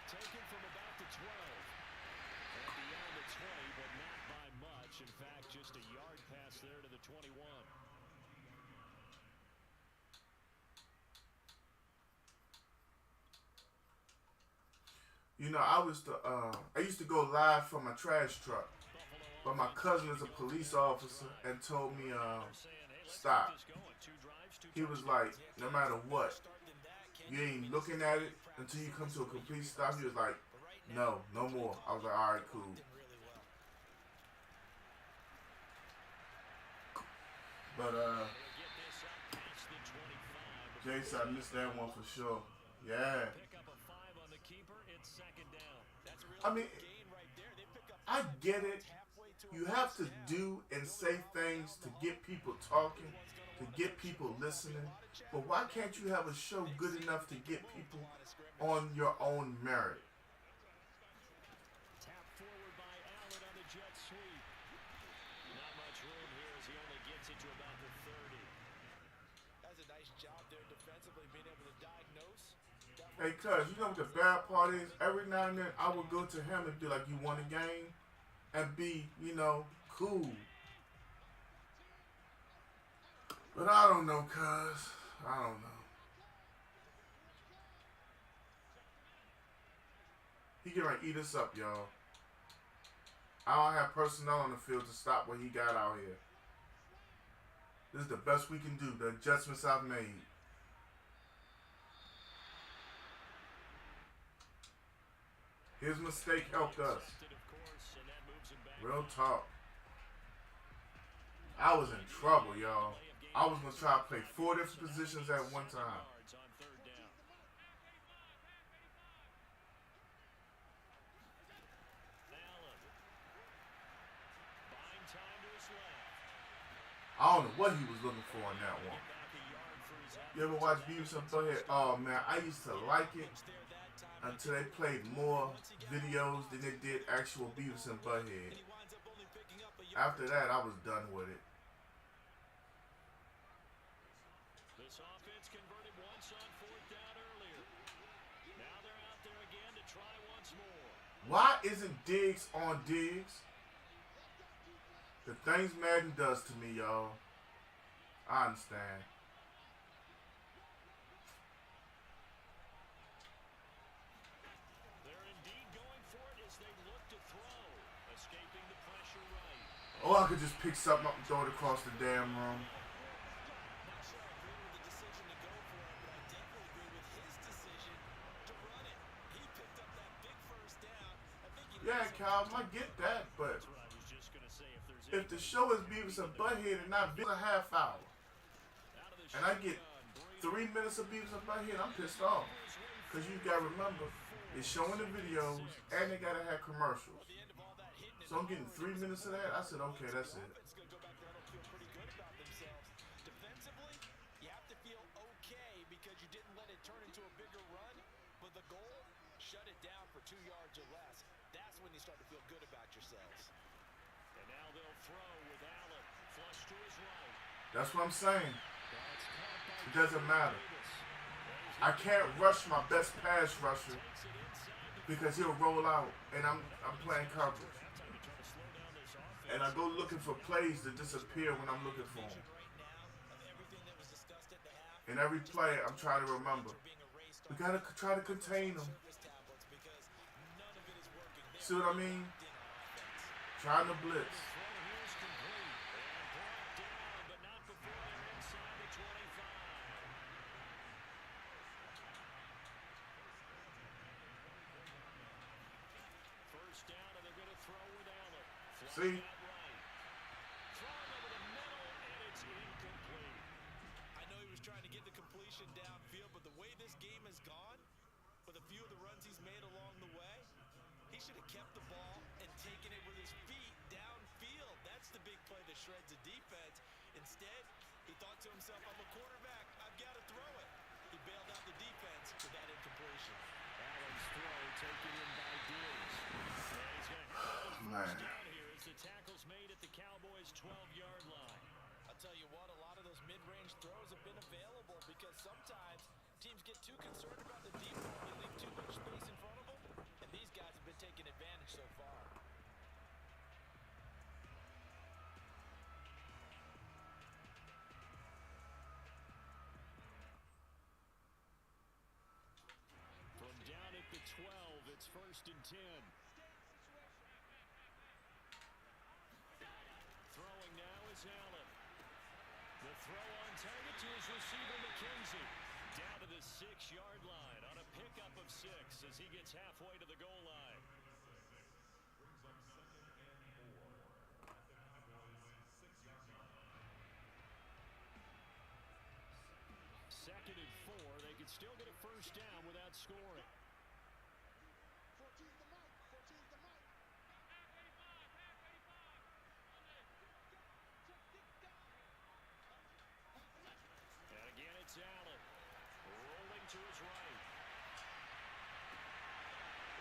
Taken from about the 12 and beyond the 20, but not by much. In fact, just a yard pass there to the 21. You know, I used to go live from a trash truck, but my cousin is a police officer and told me, stop. He was like, no matter what, you ain't looking at it until you come to a complete stop. He was like, no more. I was like, all right, cool. But, Jason, I missed that one for sure. Yeah. I mean, I get it. You have to do and say things to get people talking, to get people listening. But why can't you have a show good enough to get people on your own merit? Tap forward by Allen on the jet sweep. Not much room here as he only gets it to about the 30. That's a nice job there defensively, being able to diagnose. Hey, cuz, you know what the bad part is? Every now and then I would go to him and be like, you won a game? And be, you know, cool. But I don't know, cuz. I don't know. He get ready to eat us up, y'all. I don't have personnel on the field to stop what he got out here. This is the best we can do, the adjustments I've made. His mistake helped us. Real talk. I was in trouble, y'all. I was going to try to play 4 different positions at one time. I don't know what he was looking for in that one. You ever watch Beavis and Butthead? Oh, man, I used to like it until they played more videos than they did actual Beavis and Butthead. After that, I was done with it. This offense converted once on 4th down earlier. Now they're out there again to try once more. Why isn't Diggs on Diggs? The things Madden does to me, y'all. I understand. They're indeed going for it as they look to throw. Escaping the pressure right. Oh, I could just pick something up and throw it across the damn room. Not sure I agree with the decision to go for it, but I definitely agree with his decision to run it. He picked up that big first down. I think he Yeah, Calvin, I get that, but if the show is Beavis and Butthead and not a half hour, and I get 3 minutes of Beavis and Butthead, I'm pissed off. Because you got to remember, they're showing the videos and they got to have commercials. So I'm getting 3 minutes of that. I said, okay, that's it. Offense is going to go back there and feel pretty good about themselves. Defensively, you have to feel okay because you didn't let it turn into a bigger run. But the goal, shut it down for 2 yards or less. That's when you start to feel good about yourselves. And now they'll throw with Allen. Flush to his right. That's what I'm saying. It doesn't matter. I can't rush my best pass rusher because he'll roll out and I'm playing coverage. And I go looking for plays to disappear when I'm looking for them. And every play I'm trying to remember. We gotta try to contain them. See what I mean? Trying to blitz. First down, and they're going to throw with Allen. See? Throwing over the middle, and it's incomplete. I know he was trying to get the completion downfield, but the way this game has gone, with a few of the runs he's made along the way, he should have kept the ball and taken it with his feet downfield. That's the big play that shreds the defense. Instead, he thought to himself, I'm a quarterback, I've got to throw it. He bailed out the defense with that incompletion. Allen's throw taken in by Diggs. And he's going to have a Man. first down here as the tackle's made at the Cowboys' 12-yard line. I'll tell you what, a lot of those mid-range throws have been available because sometimes teams get too concerned about the deep ball. They leave too much space in front of them, and these guys have been taking advantage so far. From down at the 12, it's 1st and 10. Throwing now is Allen. The throw on target to his receiver, McKenzie. Down to the 6-yard line on a pickup of 6 as he gets halfway to the goal line. Second and 4. They could still get a first down without scoring. And again, it's Allen. Rolling to his right.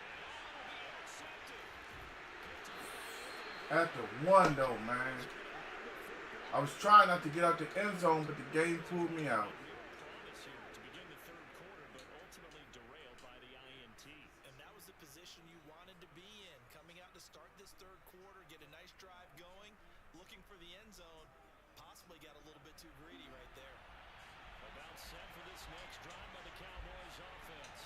And Allen will be intercepted. At the 1 though, man. I was trying not to get out the end zone, but the game pulled me out. Promise here to begin the third quarter, but ultimately derailed by the INT. And that was the position you wanted to be in. Coming out to start this third quarter, get a nice drive going, looking for the end zone. Possibly got a little bit too greedy right there. About set for this next drive by the Cowboys offense.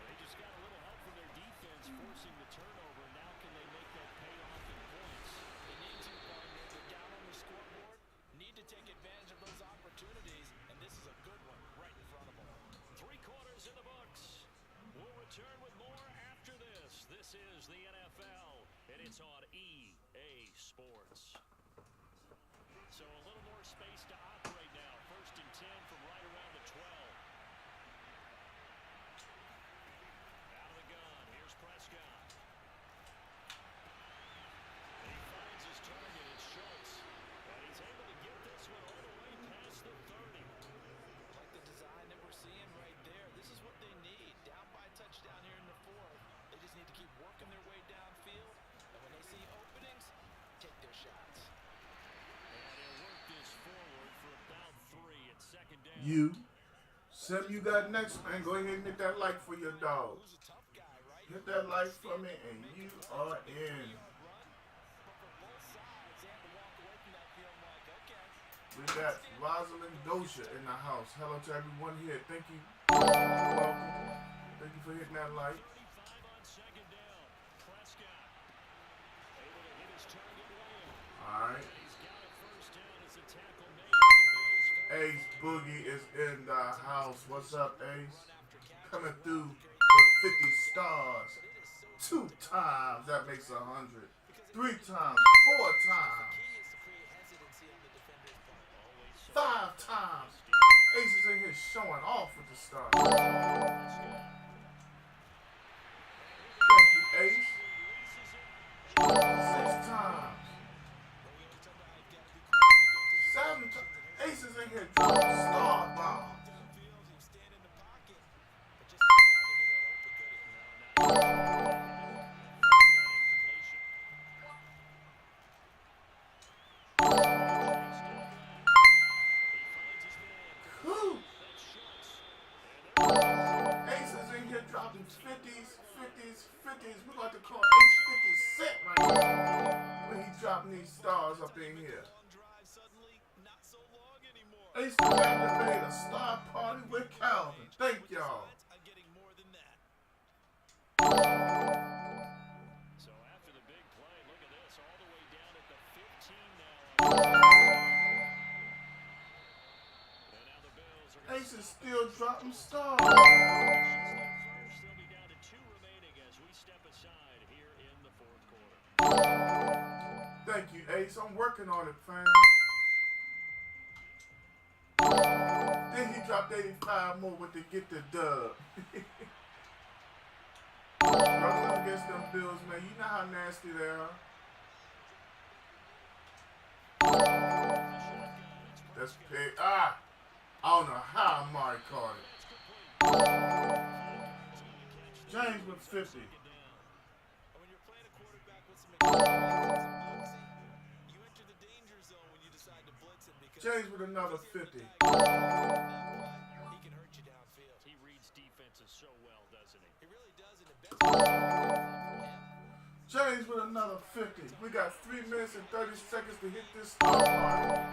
They just got a little help from their defense, forcing the turnover. Now can they make that pay off in points? They need to, partner. They're down on the scoreboard. Need to take advantage of those opportunities, and this is a good one right in front of them. 3 quarters in the books. We'll return with more after this. This is the NFL, and it's on EA Sports. So a little more space to operate now. 1st and 10 from right around the 12. Out of the gun. Here's Prescott. And he finds his target. It's Schultz. And he's able to get this one all the way past the 30. Like the design that we're seeing right there. This is what they need. Down by a touchdown here in the 4th. They just need to keep working their way downfield. And when they see openings, take their shots. And he'll work this forward for about 3 at 2nd down. You. Sim, you got next, man. Go ahead and hit that like for your dog. Who's a tough guy, right? Hit that like for me, and you are in. Run, but for both sides, they have to walk away from that feeling like, okay, We got Rosalind Dosha in the house. Hello to everyone here. Thank you. Welcome. Thank you for hitting that like. 35 on 2nd down. Prescott able to hit his target well. All right. He's got a first down as a tackle made at the Bills' 40. Ace Boogie is in the house. What's up, Ace? Coming through with 50 stars. 2 times. That makes 100. 3 times. 4 times. key is to create hesitancy on the defender's part. 5 times. Ace is in here showing off with the stars. Thank you, Ace. 16 50s. We're going to call Ace 50 Cent right now when he dropping these stars up in here. Ace activated a star party with Calvin. Thank y'all. So after the big play, look at this, all the way down at the 15 now. And now the Bills are Ace is still dropping stars. first. They'll be down to 2 remaining as we step aside here in the fourth quarter. Thank you, Ace. I'm working on it, fam. Then he dropped 85 more with to get the dub. Y'all against them Bills, man. You know how nasty they are. That's big. I don't know how Amari caught it. James with 50. When you're playing a quarterback with some experience, you enter the danger zone when you decide to blitz him because James with another 50. he can hurt you downfield. He reads defenses so well, doesn't he? He really does, and the best part for him, James with another 50. We got 3 minutes and 30 seconds to hit this star party.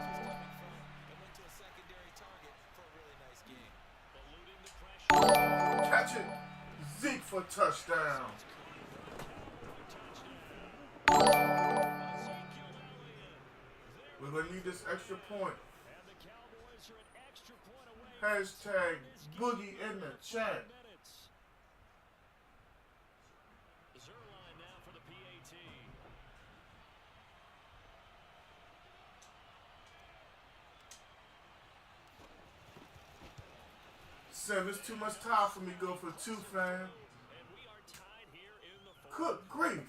and went to a secondary target for a really nice game. Eluding the pressure. Catch it. Zeke for touchdown. We're going to need this extra point. And the Cowboys are an extra point away. Hashtag Boogie in the chat. Minutes. Zerline now for the PAT. Sam, it's too much time for me to go for 2, fam. And we are tied here in the fourth. Good grief.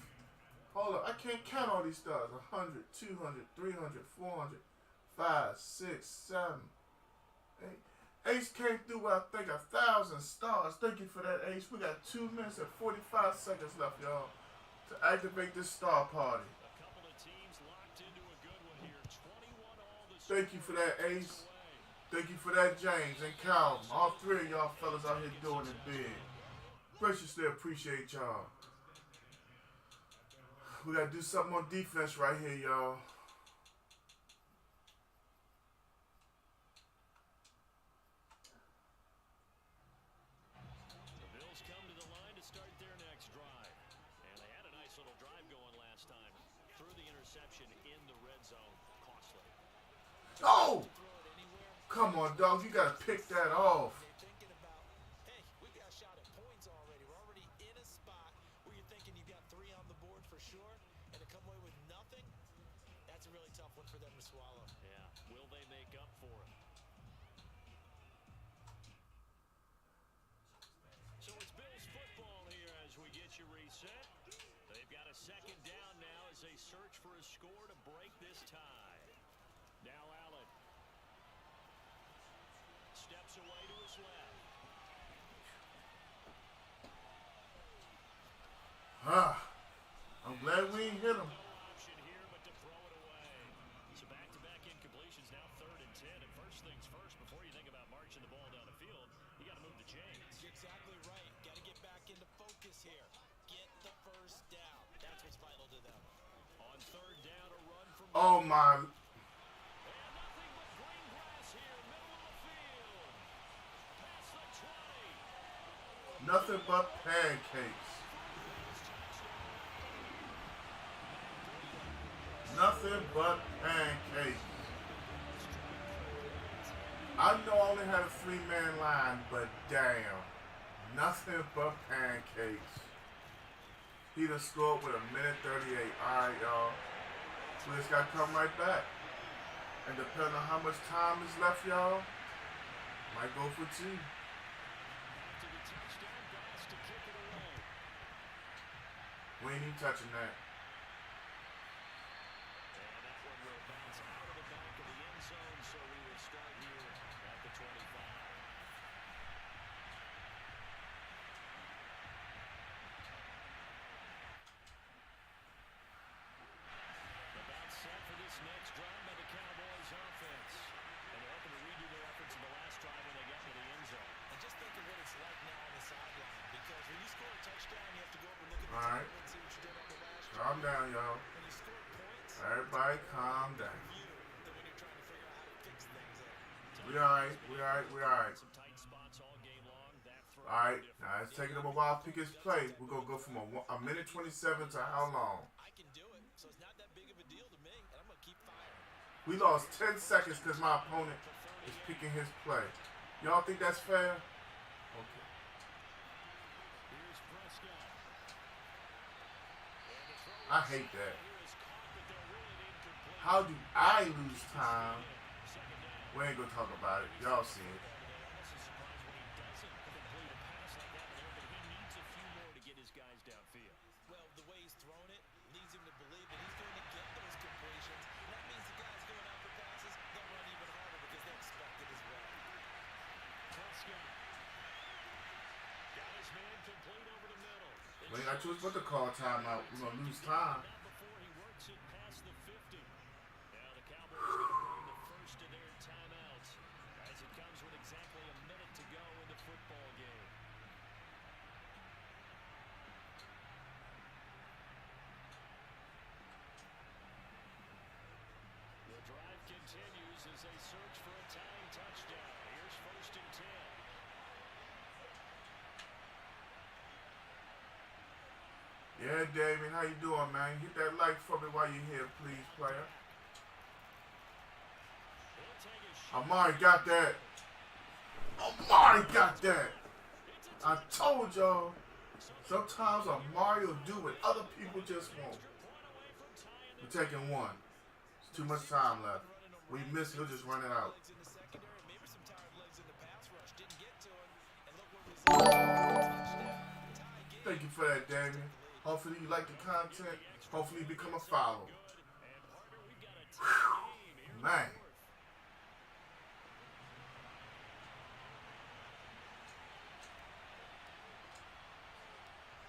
Hold up. I can't count all these stars. 100, 200, 300, 400, 5, 6, 7, 8. Ace came through with, I think, 1,000 stars. Thank you for that, Ace. We got 2 minutes and 45 seconds left, y'all, to activate this star party. A couple of teams locked into a good one here. 21 all the Thank you for that, Ace. Thank you for that, James and Calvin. All 3 of y'all fellas out here doing it big. Graciously appreciate y'all. We got to do something on defense right here, y'all. The Bills come to the line to start their next drive. And they had a nice little drive going last time. Threw the interception in the red zone. Costly. Oh! Come on, dog. You got to pick that off. They're thinking about, hey, we got shot at points already. We're already in a spot where you're thinking you've got 3 on the board for sure, and to come away with nothing, that's a really tough one for them to swallow. Yeah. Will they make up for it? So it's Bills football here as we get you reset. They've got a second down now as they search for a score to break this tie. Now Allen. Steps away to his left. I'm glad we ain't hit him. No option here but to throw it away. So back-to-back incompletions, now 3rd and 10. And first things first, before you think about marching the ball down the field, you got to move the chains. You're exactly right. Got to get back into focus here. Get the first down. That's what's vital to them. On 3rd down, a run from Oh, my. and nothing but green grass here, middle of the field. Past the 20. Nothing but pancakes. Nothing but pancakes. I know I only had a 3-man line, but damn. Nothing but pancakes. He done scored with 1:38. Alright, y'all. We just gotta come right back. And depending on how much time is left, y'all, might go for 2. To the touchdown pass to kick it away. We ain't even touching that. And that one will bounce out of the back of the end zone, so we will start here at the 25. The bounce set for this next drive by the Cowboys offense. And they're hoping to redo their efforts in the last drive when they got to the end zone. And just think of what it's like now on the sideline, because when you score a touchdown Alright. Calm down, y'all. Everybody calm down. We alright. Alright, now it's taking him a while to pick his play. We're going to go from a minute 27 to how long? I can do it, so it's not that big of a deal to me, and I'm going to keep firing. We lost 10 seconds because my opponent is picking his play. Y'all think that's fair? Okay. I hate that. How do I lose time? We ain't going to talk about it. Y'all see it. Well, the way he's thrown it leads him to believe that he's going to get those completions. And that means the guys going out for passes, they'll run even harder because they expect it as well. Got his man complete over the middle. We ain't got to choose but to call timeout. We're going to lose time. Before he works it past the 50. Now the Cowboys going to bring the first of their timeouts as it comes with exactly a minute to go in the football game. The drive continues as they search for a tying touchdown. Here's 1st and 10. Yeah, David, how you doing, man? Hit that like for me while you're here, please, player. Amari got that. Amari got that. I told y'all, sometimes Amari will do what other people just won't. We're taking one. There's too much time left. We miss, he'll just run it out. Legs in the secondary, maybe some tired legs in the pass rush. Didn't get to him, and look where we touchdown. Tie game. Thank you for that, Damien. Hopefully you like the content. Hopefully you become a follower. Whew, man.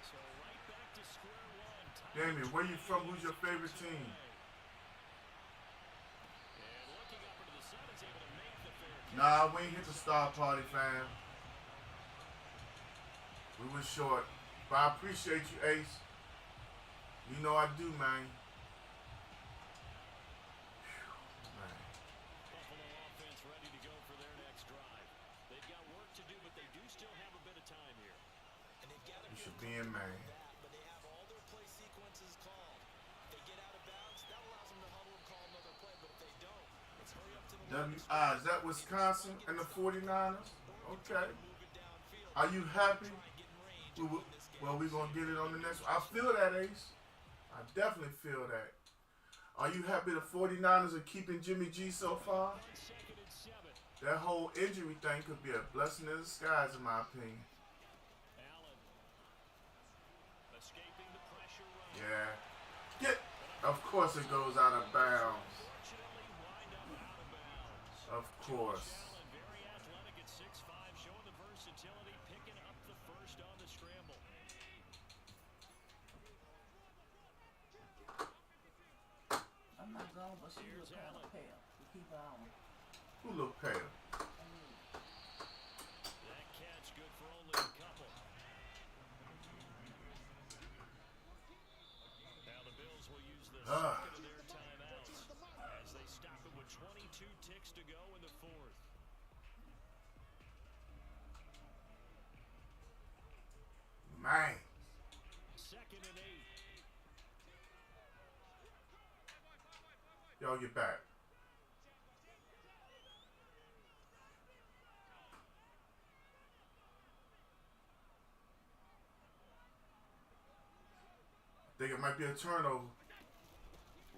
So right back to square one. Damien, where you from? Who's your favorite team? And looking up into the sun, is able to make the fair catch. Nah, we ain't hit the star party, fam. We was short. But I appreciate you, Ace. You know I do, man. Whew, man. Buffalo offense ready to go for their next drive. They've got work to do, but they do still have a bit of time here. And they've got a You good should be in, man. that, but they have all their play sequences called. If they get out of bounds, that allows them to huddle and call another play, but if they don't, it's hurry up to the line. W.I. Is that Wisconsin and the 49ers? Okay. Move it downfield. Are you happy? Try and get in range. Well, we're going to get it on the next one. I feel that, Ace. I definitely feel that. Are you happy the 49ers are keeping Jimmy G so far? 2nd and 7. That whole injury thing could be a blessing in disguise, in my opinion. Allen escaping the pressure run. Yeah. Get. Of course it goes out of bounds. Fortunately, wind up out of bounds. Of course. Allen very athletic at 6'5", showing the versatility, picking up the first on the scramble. I'm not going, but she was kind of pale. We keep her on. Who look pale? That catch good for only a couple. Now the Bills will use the second of their timeouts as they stop it with 22 ticks to go in the 4th. Man. 2nd and 8. Y'all get back. I think it might be a turnover.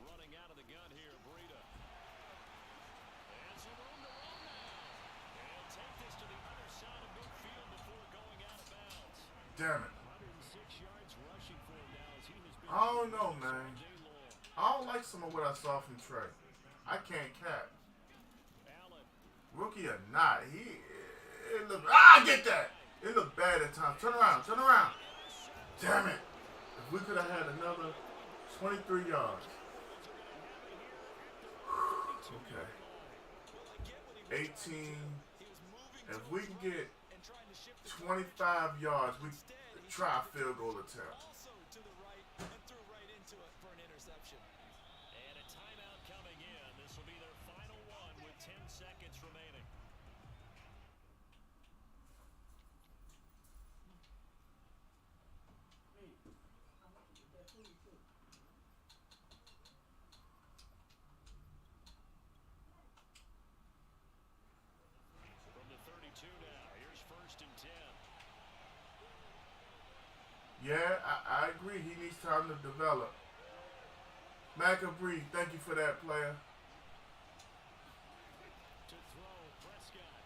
Running out of the gun here, Breida. And some room to run now. And take this to the other side of midfield before going out of bounds. Damn it. 106 yards rushing for him now as he has been I don't know, all man. day long. I don't like some of what I saw from Trey. I can't cap. Allen. Rookie or not, it looked. Ah, get that! It looked bad at times. Turn around, turn around. Damn it! If we could have had another 23 yards. Okay. 18. If we can get 25 yards, we try a field goal attempt. Also to From the 32 now, here's 1st and 10. Yeah, I agree. He needs time to develop. McAbree, thank you for that, player. To throw, Prescott.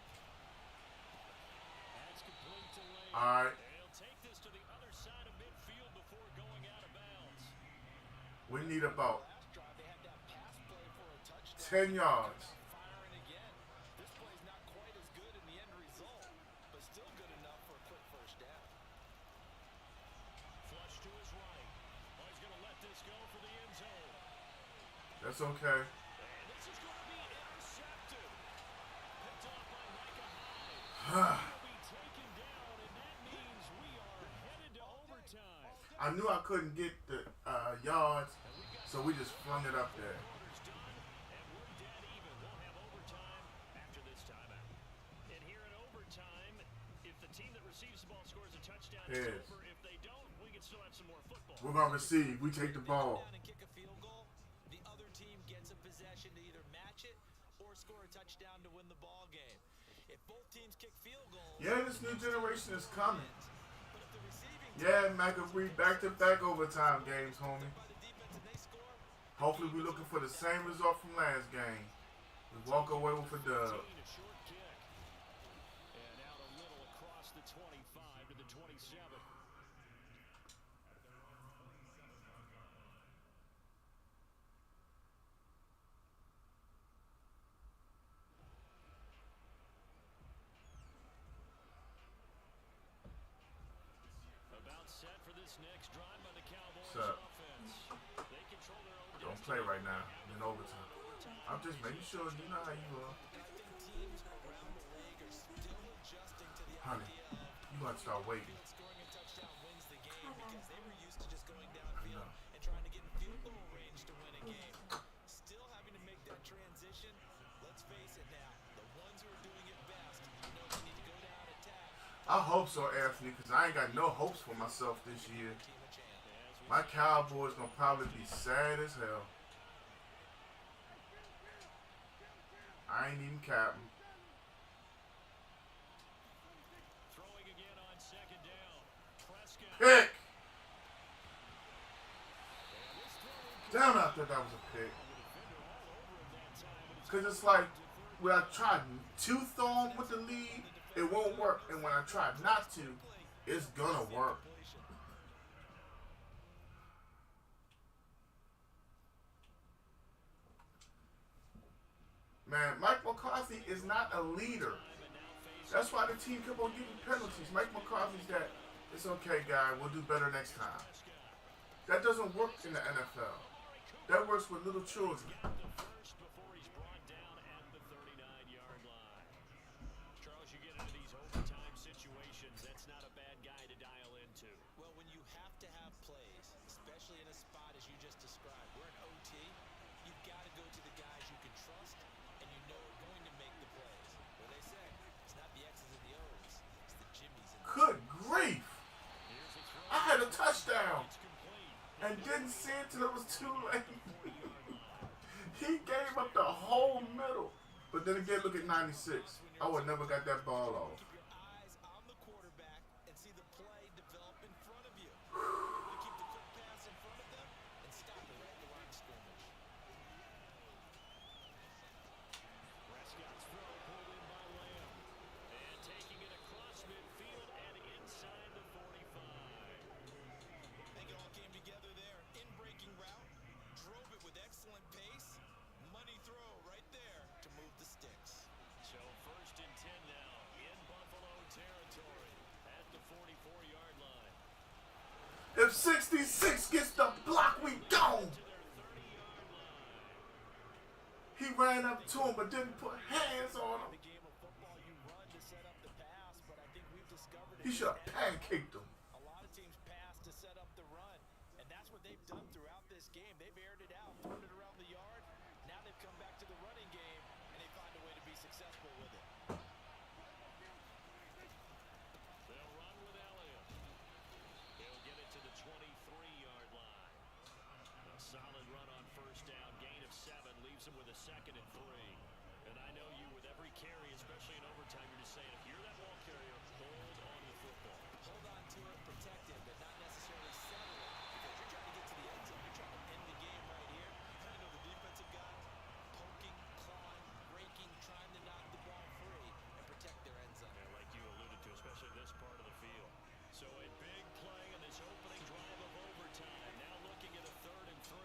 That's complete to Lane. All right. They'll take this to the other side of midfield before going out of bounds. We need about Last drive, they had that pass play for a touchdown. 10 yards. Firing again. This play's not quite as good in the end result, but still good enough for a quick first down. Flush to his right. Oh, he's going to let this go for the end zone. That's okay. And this is going to be intercepted. Picked off by Micah Hyde. Will be taken down, and that means we are headed to overtime. I knew I couldn't get the yards, so we just flung it up there. Quarter's done, and we're dead even. We'll have overtime after this timeout. And here in overtime, if the team that receives the ball scores a touchdown, it's Yes. over. If they don't, we can still have some more football. We're going to receive. We take the ball. Down and kick a field goal, the other team gets a possession to either match it or score a touchdown to win the ball game. If both teams kick field goals, Yeah, this new generation is coming. but if the receiving Yeah, McAbree, back-to-back overtime games, homie. by the defense and they score, Hopefully we're looking for the same result from last game. We walk away with a dub. A short kick. And out a little across the 25 to the 27. About set for this next drive by the Cowboys What's up? offense. They control their own Don't play right now in overtime. I'm just making sure you know how you are. I think teams around the league are still adjusting to the Honey, idea of you got to start waiting. feeling scoring a touchdown wins the game because they were used to just going I downfield know. and trying to get in field goal range to win a game. Still having to make that transition. Let's face it now, the ones who are doing it best know they need to go down, attack, I hope so, Anthony, because I ain't got no hopes for myself this year. team a chance. My Cowboys going to probably be sad as hell. I ain't even capping. Throwing again on 2nd down. Prescott. Pick! Damn, I thought that was a pick. Because it's like, when I try to throw him with the lead, it won't work. And when I try not to, it's going to work. Man, Mike McCarthy is not a leader. That's why the team kept on getting penalties. Mike McCarthy's that, it's okay, guy, we'll do better next time. That doesn't work in the NFL. That works with little children. The first before he's brought down at the 39-yard line. Charles, you get into these overtime situations, that's not a bad guy to dial into. Well, when you have to have plays, especially in a spot as you just described, we're in OT, you've got to go to the guys you can trust and you know are going to make the plays. What they say, it's not the X's and the O's, it's the Jimmies and the Good grief! Here's a throw. I had a touchdown It's complete. and didn't see it till it was too late. He gave up the whole middle. But then again, look at 96. I would never got that ball off. Keep your eyes on the quarterback and see the play develop in front of you. You keep the quick pass in front of them and stop it right at the line of scrimmage. Prescott's throw pulled in by Lamb. And taking it across midfield and inside the 45. I think it all came together there. In breaking route, drove it with excellent pace. Money throw right there to move the sticks. So 1st and 10 now in Buffalo territory at the 44-yard line. If 66 gets the block, we gone. To their 30-yard line. He ran up to him but didn't put hands on him. The game of football, you run to set up the pass, but I think we've discovered He should have pancaked him. a lot of teams pass to set up the run, and that's what they've done throughout this game. They've aired it out, thrown it around the yard. Now they've come back to the running game, and they find a way to be successful with it. They'll run with Elliott. He'll get it to the 23-yard line. leaves him with a 2nd and 3. And I know you with every carry, especially in overtime, you're just saying, if you're that ball carrier, hold on to the football. Hold on to it, protect it, but not necessarily settle it. Because you're trying to get to the end zone. You're trying to end the game right here. I know the defensive guys poking, clawing, raking, trying to knock the ball free and protect their end zone. Yeah, like you alluded to, especially this part of the field. So a big play in this opening drive of overtime. Now looking at a 3rd and 3.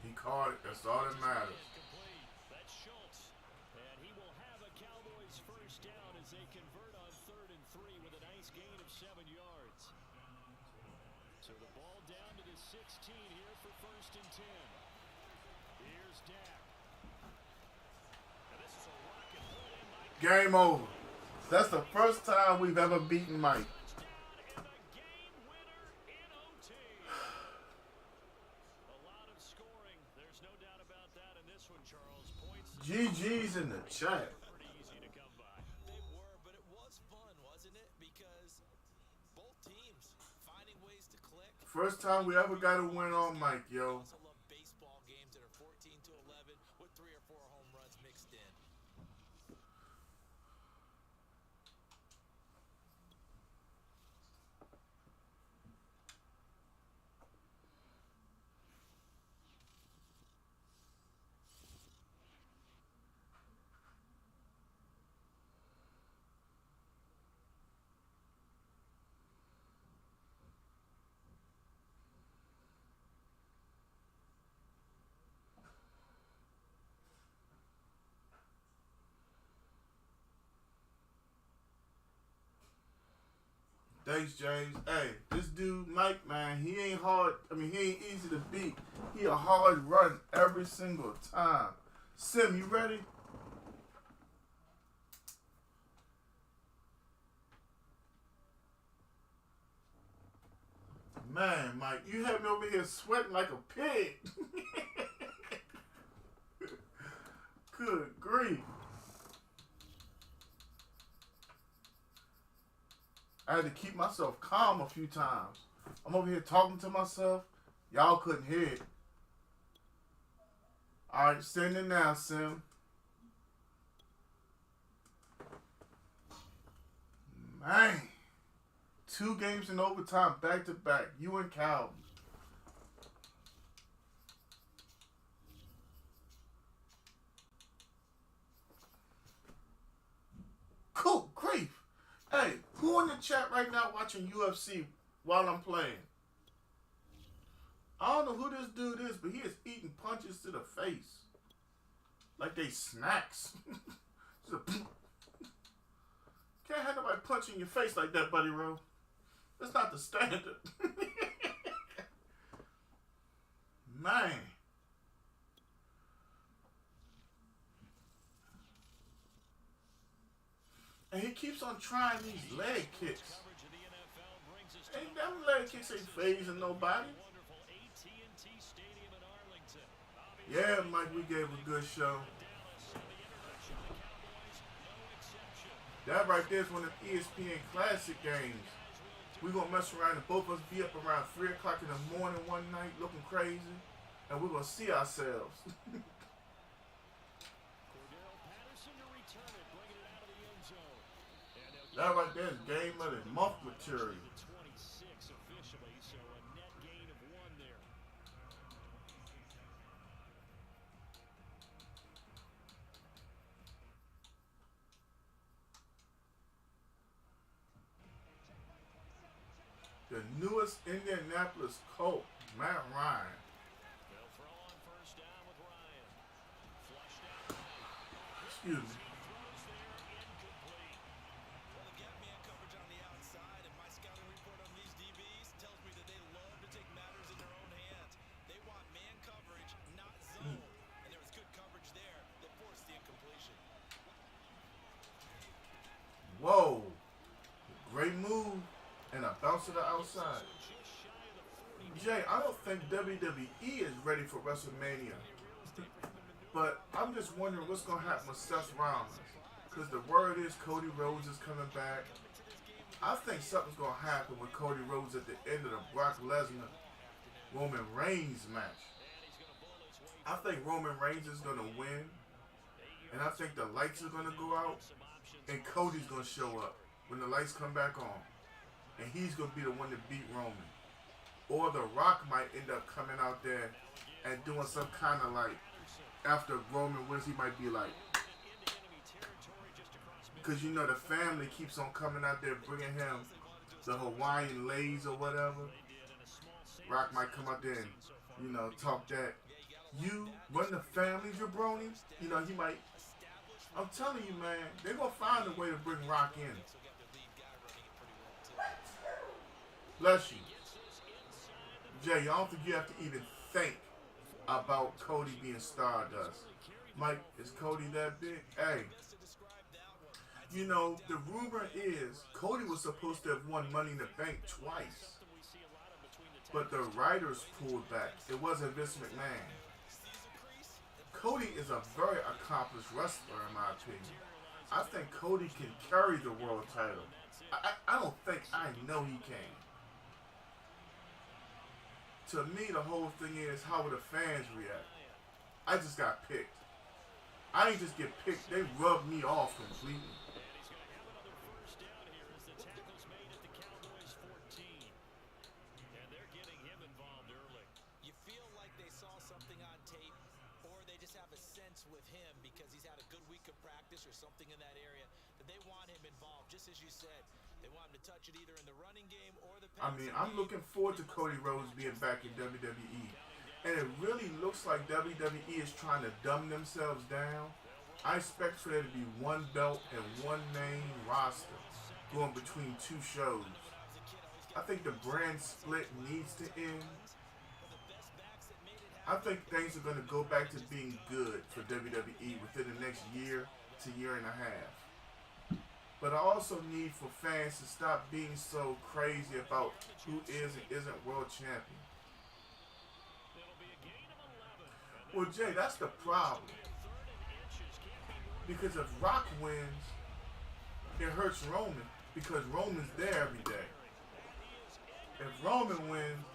He caught it. That's all that matters. Complete. That's Schultz. And he will have a Cowboys first down as they convert on 3rd and 3 with a nice gain of 7 yards. So the ball down to the 16 here for 1st and 10. Here's Dak. And this is a rocket pull in Mike. Game over. That's the first time we've ever beaten Mike. Touchdown and the game winner in OT. A lot of scoring. There's no doubt about that in this one, Charles. Points. GG's in the chat. Pretty easy to come by. They were, but it was fun, wasn't it? Because both teams finding ways to click. First time we ever got a win on Mike, yo. Also love baseball games that are 14-11 with 3 or 4 home runs mixed in. Thanks, James. Hey, this dude, Mike, man, he ain't hard. I mean, he ain't easy to beat. He a hard run every single time. Sim, you ready? Man, Mike, you have me over here sweating like a pig. Good grief. I had to keep myself calm a few times. I'm over here talking to myself. Y'all couldn't hear it. Alright, send it now, Sim. Man. 2 games in overtime, back to back. You and Calvin. Cool grief. Hey, who in the chat right now watching UFC while I'm playing? I don't know who this dude is, but he is eating punches to the face. Like they snacks. Can't have nobody punching your face like that, buddy Ro. That's not the standard. Man. And he keeps on trying these leg kicks. Ain't them leg kicks ain't phasing nobody. Yeah, Mike, we gave a good show. That right there is one of the ESPN Classic games. We're going to mess around and both of us be up around 3 o'clock in the morning one night looking crazy. And we're going to see ourselves. That right there is game of the month material. 26 officially, so a net gain of 1 there. The newest Indianapolis Colt, Matt Ryan. They'll throw on first down with Ryan. Flushed out. Excuse me. Throws there, incomplete. Well, they got man coverage on the outside, and my scouting report on these DBs tells me that they love to take matters in their own hands. They want man coverage, not zone. And there was good coverage there that forced the incompletion. Whoa. Great move. And a bounce to the outside. Jay, I don't think WWE is ready for WrestleMania. But I'm just wondering what's going to happen with Seth Rollins. Because the word is Cody Rhodes is coming back. I think something's going to happen with Cody Rhodes at the end of the Brock Lesnar Roman Reigns match. And he's going to bowl his way I think Roman Reigns is gonna win, and I think the lights are gonna go out, and Cody's gonna show up when the lights come back on, and he's gonna be the one to beat Roman. Or The Rock might end up coming out there and doing some kind of like, after Roman wins, he might be like, because you know the family keeps on coming out there bringing him the Hawaiian lays or whatever. Rock might come out there and, you know, talk that, you run the family, jabroni. You know, he might, I'm telling you, man, they're going to find a way to bring Rock in. Bless you. Jay, I don't think you have to even think about Cody being Stardust. Mike, is Cody that big? Hey. You know, the rumor is Cody was supposed to have won Money in the Bank twice. But the writers pulled back. It wasn't Vince McMahon. Cody is a very accomplished wrestler, in my opinion. I think Cody can carry the world title. I don't think, I know he can. To me, the whole thing is, how will the fans react? I just got picked. I didn't just get picked, they rubbed me off completely. You feel like they saw something on tape, or they just have a sense with him because he's had a good week of practice or something in that area that they want him involved, just as you said. They want him to touch it either in the running game or the passing game. I'm looking forward to Cody Rhodes being back in WWE. And it really looks like WWE is trying to dumb themselves down. I expect for there to be one belt and one main roster going between two shows. I think the brand split needs to end. I think things are going to go back to being good for WWE within the next year to year and a half. But I also need for fans to stop being so crazy about who is and isn't world champion. Well, Jay, that's the problem. Because if Rock wins, it hurts Roman because Roman's there every day. If Roman wins,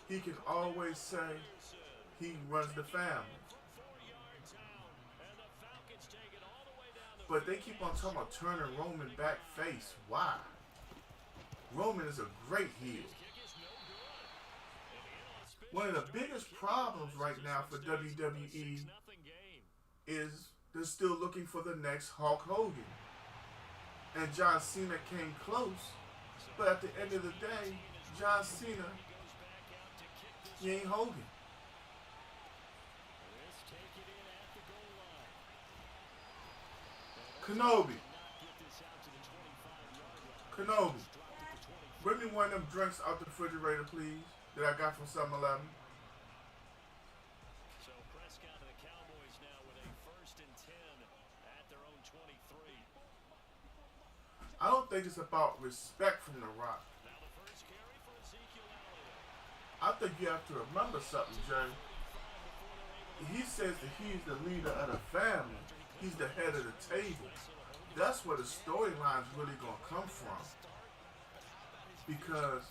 he can always say he runs the family. But they keep on talking about turning Roman back face. Why? Roman is a great heel. One of the biggest problems right now for WWE is they're still looking for the next Hulk Hogan. And John Cena came close, but at the end of the day, John Cena, he ain't Hogan. Kenobi, bring me one of them drinks out the refrigerator, please, that I got from 7-Eleven. So Prescott and the Cowboys now with a 1st and 10 at their own 23. I don't think it's about respect from The Rock. Now the first carry for Ezekiel Elliott. I think you have to remember something, Jay. He says that he's the leader of the family. He's the head of the table. That's where the storyline's really going to come from. Because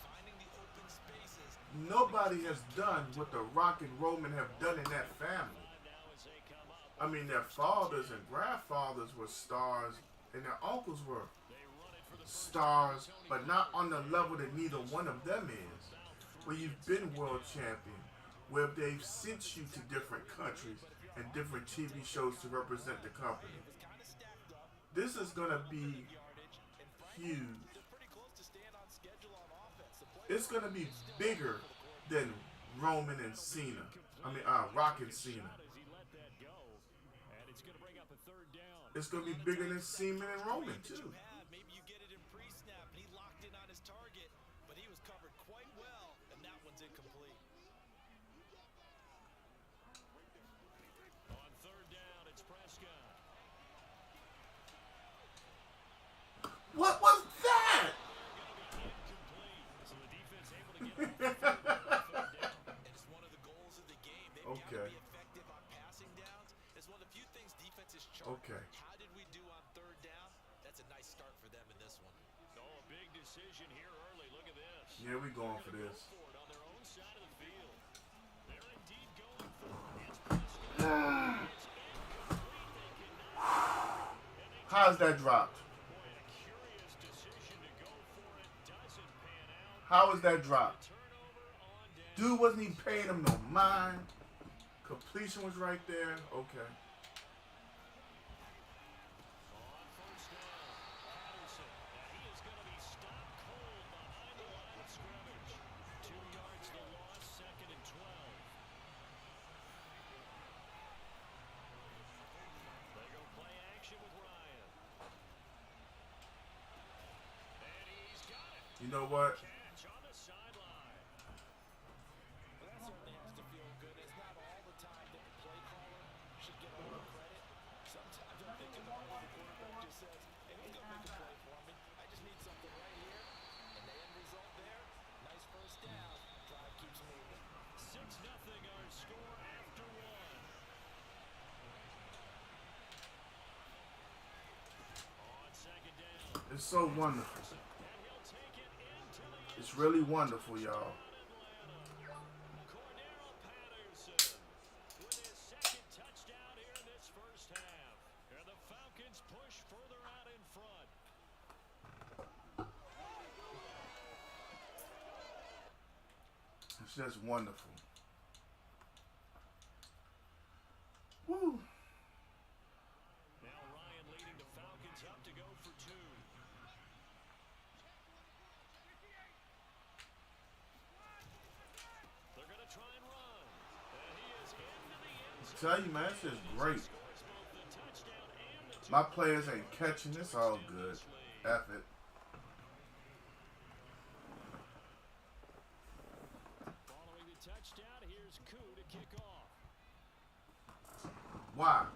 nobody has done what The Rock and Roman have done in that family. I mean, their fathers and grandfathers were stars, and their uncles were stars, but not on the level that neither one of them is. Where you've been world champion, where they've sent you to different countries and different TV shows to represent the company. This is going to be huge. It's going to be bigger than Roman and Cena. Rock and Cena. It's going to be bigger than Cena and Roman, too. Maybe you get it in pre-snap, and he locked in on his target, but he was covered quite well, and that one's incomplete. On 3rd down, it's Prescott. What was that? So the defense able to get him on 3rd down. It's one of the goals of the game. They've got to be effective on passing downs. It's one of the few things defenses chart. Okay. How did we do on 3rd down? That's a nice start for them in this one. Oh, a big decision here early. Look at this. Yeah, we going for this. On their own side of the field. They're How's that dropped? How is that dropped? Dude wasn't even paying him no mind. Completion was right there. Okay. You know what? That certainly has to feel good. It's not all the time that the play caller should get all the credit. Sometimes I'm thinking about when the quarterback just says, hey, who's going to make a play for me? I just need something right here. And the end result there, nice first down. Drive keeps moving. 6-0 our score after one. On second down. It's so wonderful. It's really wonderful, y'all. With his second touchdown here in this first half. And the Falcons push further out in front. It's just wonderful. Woo. Now Ryan leading the Falcons up to go for two. They're going to try and run. And he is into the end I zone. tell you, man, it's just great. Scores both the touchdown and the My players ain't catching. It's all good. F it. Following the touchdown, here's Koo to kick off. Why?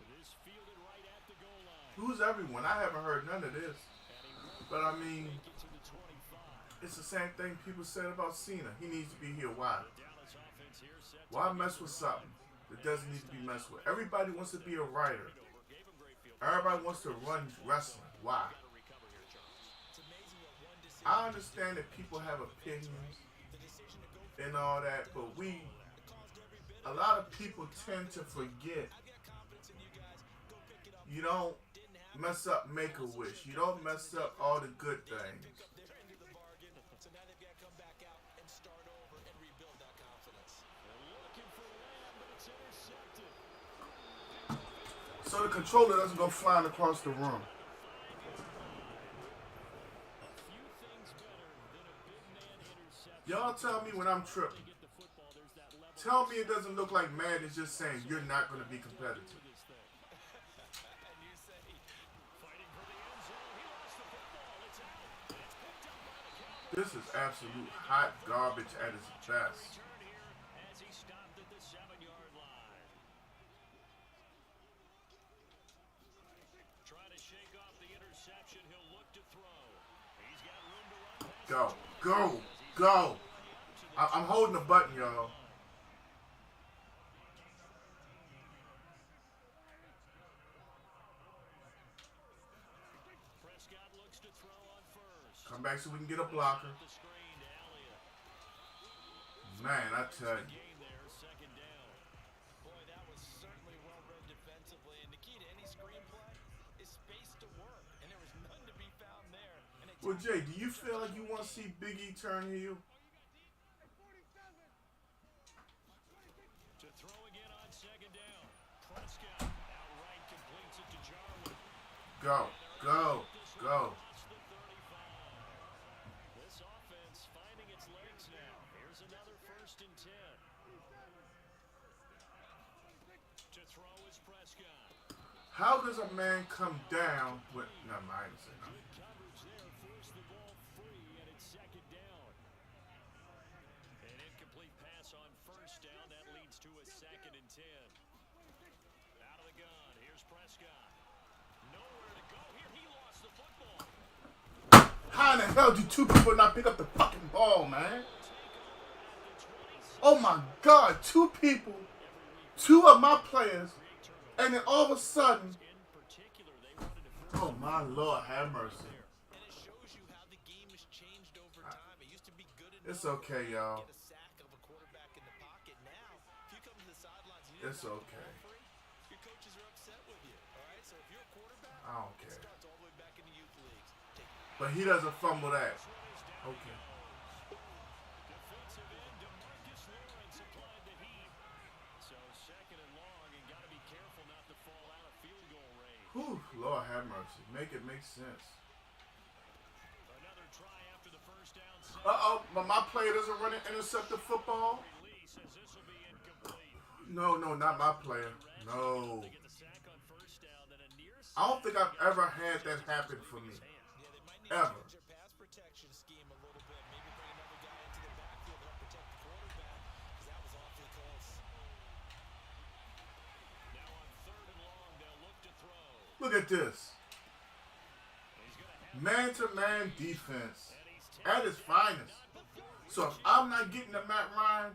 It is fielded right at the goal line. Who's everyone? I haven't heard none of this. And he will But I mean, make it to the 25. it's the same thing people said about Cena. He needs to be here. Why? Dallas offense here set to Why begin mess the with run. something that doesn't need to be messed with? Everybody wants to be a writer. Gave him great field. Everybody wants to run wrestling. Why? Gotta recover here, Charles. It's amazing what one decision I understand that people have opinions the decision to go for and all that, but caused every bit a lot of people tend to forget. I've got confidence in you guys. Go pick it up. You don't Didn't happen. mess up Make-A-Wish. You don't mess up all the good things. Pick up their end of the bargain. So now they've got to come back out and start over and rebuild that confidence. They're looking for Lamb, but it's intercepted. So the controller doesn't go flying across the room. Few things better than a big man interception. Y'all tell me when I'm tripping. Get the football, there's that level Tell me it doesn't look like Madden is just saying you're not going to be competitive. to this thing. And you say, Fighting for the end zone. He lost the football. It's out. And it's picked up by the Cowboys. This is absolute hot garbage at its best. Return here as he stopped at the 7-yard line. Trying to shake off the interception. He'll look to throw. He's got room to run past Go, the go, go. I'm holding the button, y'all. Prescott looks to throw on first. Come back so we can get a blocker. The screen to Elliott. Man, I tell you. Gain there, second down. boy, that was certainly well read defensively. And the key to any screenplay is space to work. And there was none to be found there. And it Well, Jay, do you feel like you want to see Big E turn heel? To throw again on second down. Prescott outright completes it to Jarwin. Go, go, go. Across the 35. This offense finding its legs now. Here's another 1st and 10. To throw is Prescott. How does a man come down with... Never mind, I didn't say nothing. Good coverage there. Force the ball free, and it's second down. An incomplete pass on 1st down. That leads to a 2nd and 10. Out of the gun. Here's Prescott. Nowhere to go here. He lost the football. How in the hell do two people not pick up the fucking ball, man? Oh my God, two people, two of my players, and then all of a sudden, In particular, they wanted to oh my Lord, have mercy. And it shows you how the game has changed over time. It used to be good enough It's okay, y'all. to get a sack of a quarterback in the pocket. Now, if you come to the sidelines and It's okay. Your coaches are upset with you. All right, so if you're a quarterback, I don't it care. starts all the way back in the youth leagues. But he doesn't fumble that. Okay. Defensive end DeMarcus Lawrence applied the heat. So second and long, and got to be careful not to fall out of field goal range. Whew, Lord have mercy. Make it make sense. Another try after the first down. But my player doesn't run and intercept the football. Lee says this will be incomplete. No, not my player. No. They get the sack on first down, then a near I don't think I've ever had that happen for me. Yeah, they might need Ever. to change their pass protection scheme a little bit. Maybe bring another guy into the backfield to help protect the quarterback, because that was awfully close. Now on third and long, they'll look to throw. Look at this. Man-to-man defense at its finest. So if I'm not getting the Matt Ryan,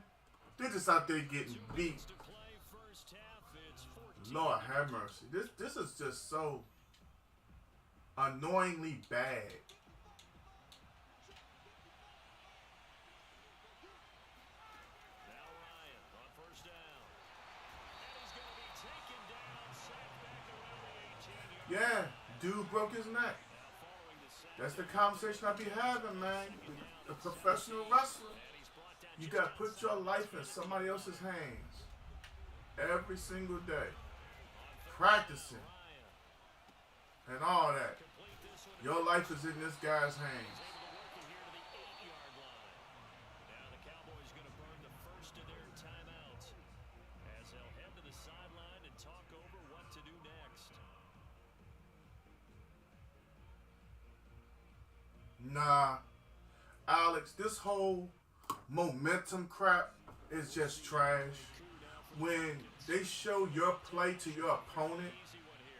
they're just out there getting beat. To play first half, it's 14. Lord have mercy. This is just so annoyingly bad. Now Ryan on first down. And he's going to be taken down, sacked back around the 18-yard. Yeah, dude broke his neck. Following the sack, That's the conversation I be having, man. A professional wrestler, he's brought down you got to put your life in somebody else's hands every single day. Practicing and all that. complete this one. Your life is in this guy's hands. Able to work it here to the 8-yard line. Now the Cowboys going to burn the first of their timeouts as they'll head to the sideline and talk over what to do next. Nah, Alex, this whole momentum crap is just trash. When they show your play to your opponent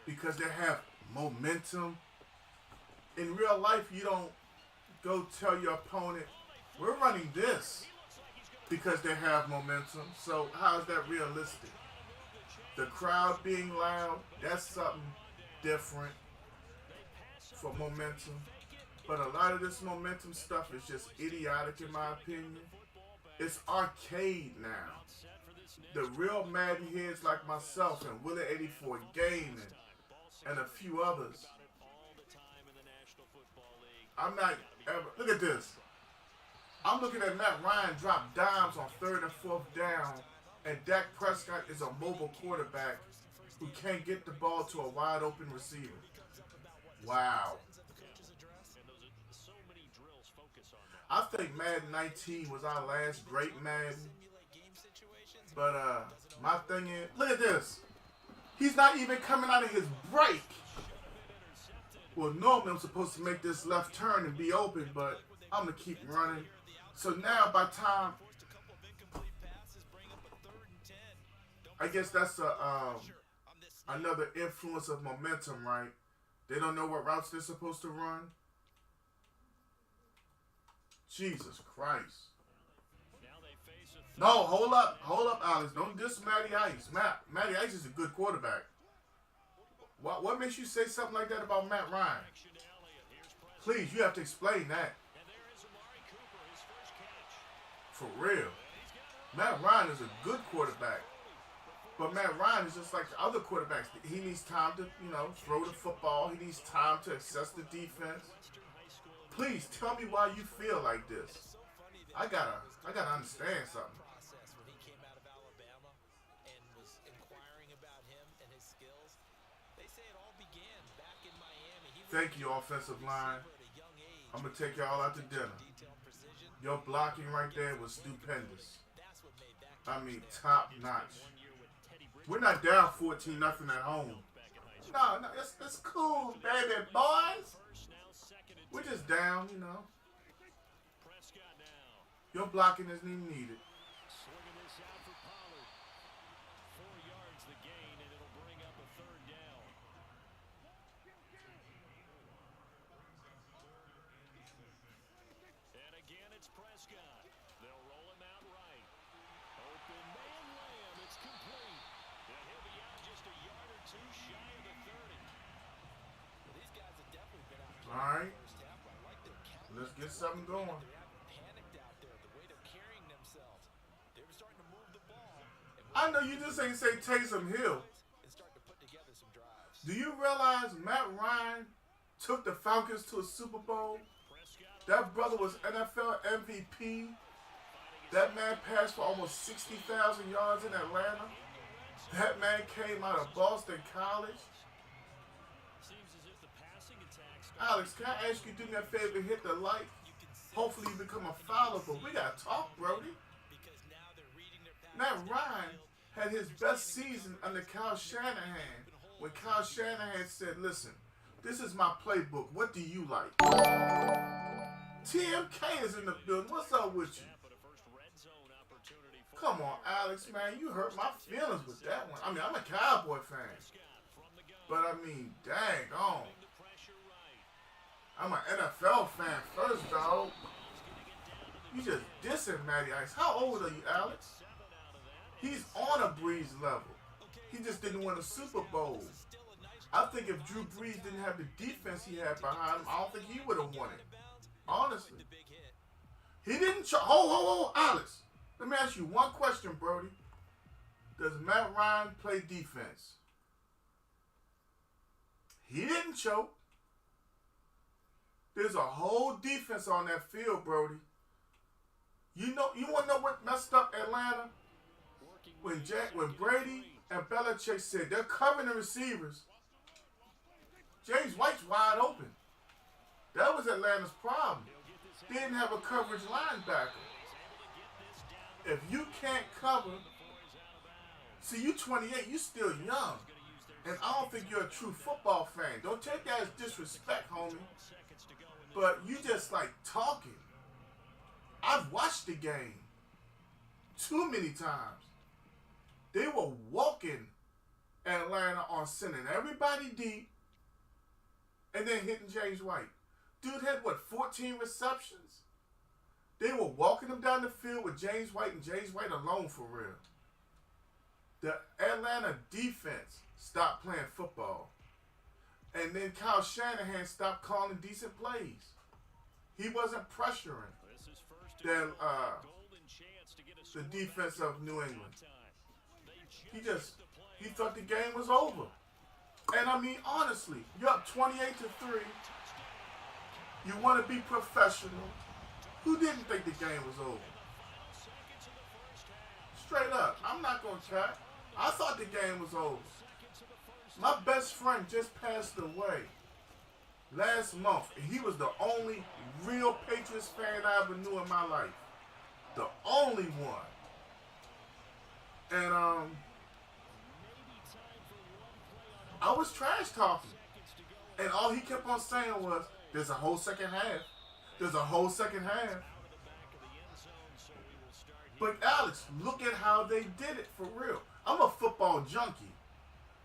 because they have momentum, in real life you don't go tell your opponent, we're running this because they have momentum. So how is that realistic? The crowd being loud, that's something different for momentum. But a lot of this momentum stuff is just idiotic in my opinion. It's arcade now. The real Madden heads like myself and Willie 84 Gaming and a few others, I'm not ever, look at this. I'm looking at Matt Ryan drop dimes on third and fourth down, and Dak Prescott is a mobile quarterback who can't get the ball to a wide open receiver. Wow. I think Madden 19 was our last great Madden. But my thing is, look at this. He's not even coming out of his break. Well, normally I'm supposed to make this left turn and be open, but I'm going to keep running. So now by time, I guess that's another influence of momentum, right? They don't know what routes they're supposed to run. Jesus Christ. No, hold up, Alex. Don't diss Matty Ice. Matty Ice is a good quarterback. What makes you say something like that about Matt Ryan? Please, you have to explain that. For real. Matt Ryan is a good quarterback. But Matt Ryan is just like the other quarterbacks. He needs time to, throw the football. He needs time to assess the defense. Please tell me why you feel like this. I gotta understand something. When he came out of Alabama and was inquiring about him and his skills, they say it all began back in Miami. Thank you, offensive line. I'm gonna take y'all out to dinner. Your blocking right there was stupendous. I mean, top notch. We're not down 14-0 at home. No, it's cool, baby boys. We're just down, Your blocking isn't even needed. Swinging this out for Pollard. 4 yards the gain, and it'll bring up a third down. And again, it's Prescott. They'll roll him out right. Open man Lamb. It's complete. And he'll be out just a yard or two shy of the 30. Well, these guys have definitely been out All right. first half. I like their count. Let's get something going. They haven't panicked out there. The way they're carrying themselves, they were starting to move the ball. And I know you just ain't say Taysom Hill. and start to put together some drives. Do you realize Matt Ryan took the Falcons to a Super Bowl? That brother was NFL MVP. That man passed for almost 60,000 yards in Atlanta. That man came out of Boston College. Alex, can I ask you to do me a favor, hit the like? Hopefully you become a follower, but we got to talk, Brody. Matt Ryan had his best season under Kyle Shanahan when Kyle Shanahan said, listen, this is my playbook. What do you like? TMK is in the building. What's up with you? Come on, Alex, man. You hurt my feelings with that one. I mean, I'm a Cowboy fan. But, I mean, dang on. I'm an NFL fan first, dog. You just dissing Matty Ice. How old are you, Alex? He's on a Breeze level. He just didn't win a Super Bowl. I think if Drew Brees didn't have the defense he had behind him, I don't think he would have won it. Honestly. He didn't choke. Hold, Alex. Let me ask you one question, Brody. Does Matt Ryan play defense? He didn't choke. There's a whole defense on that field, Brody. You want to know what messed up Atlanta? When Brady and Belichick said they're covering the receivers, James White's wide open. That was Atlanta's problem. They didn't have a coverage linebacker. If you can't cover, see, you 28, you still young. And I don't think you're a true football fan. Don't take that as disrespect, homie. But you just like talking. I've watched the game too many times. They were walking Atlanta on sending everybody deep and then hitting James White. Dude had, 14 receptions? They were walking him down the field with James White and James White alone for real. The Atlanta defense stopped playing football. And then Kyle Shanahan stopped calling decent plays. He wasn't pressuring the defense of New England. He thought the game was over. And I mean, honestly, you're up 28-3. You want to be professional. Who didn't think the game was over? Straight up, I'm not going to chat. I thought the game was over. My best friend just passed away last month, and he was the only real Patriots fan I ever knew in my life. The only one. And I was trash talking. And all he kept on saying was, there's a whole second half. There's a whole second half. But Alex, look at how they did it for real. I'm a football junkie.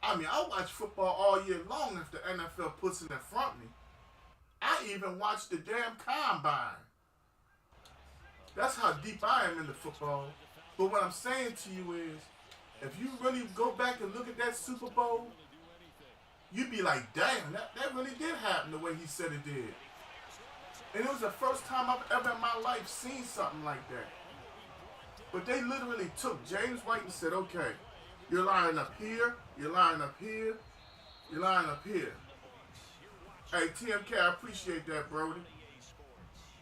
I mean, I watch football all year long if the NFL puts it in front of me. I even watch the damn combine. That's how deep I am into football. But what I'm saying to you is, if you really go back and look at that Super Bowl, you'd be like, damn, that really did happen the way he said it did. And it was the first time I've ever in my life seen something like that. But they literally took James White and said, okay, you're lining up here, you're lining up here, you're lining up here. Hey, TMK, I appreciate that, Brody.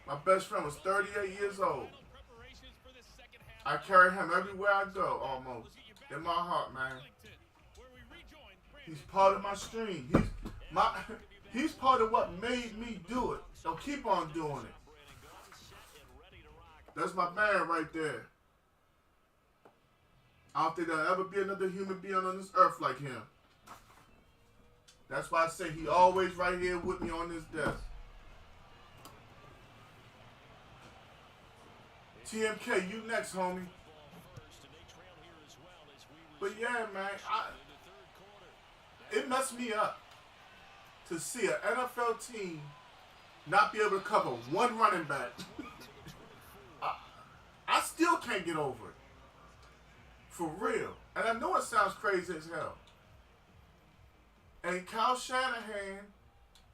My best friend was 38 years old. I carry him everywhere I go, almost. In my heart, man. He's part of my stream. He's part of what made me do it. So keep on doing it. That's my man right there. I don't think there'll ever be another human being on this earth like him. That's why I say he always right here with me on this desk. TMK, you next, homie. But yeah, man, it messed me up to see an NFL team not be able to cover one running back. I still can't get over it. For real. And I know it sounds crazy as hell. And Kyle Shanahan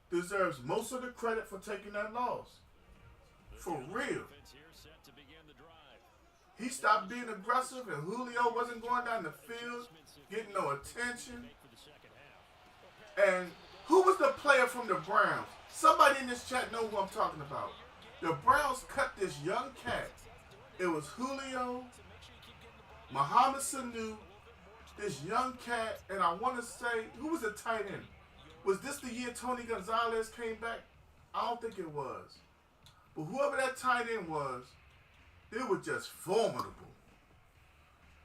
deserves most of the credit for taking that loss. For real. he stopped being aggressive, and Julio wasn't going down the field, getting no attention. And who was the player from the Browns? Somebody in this chat know who I'm talking about. The Browns cut this young cat. It was Julio, Mohamed Sanu, this young cat, and I want to say, who was the tight end? Was this the year Tony Gonzalez came back? I don't think it was. But whoever that tight end was, they were just formidable.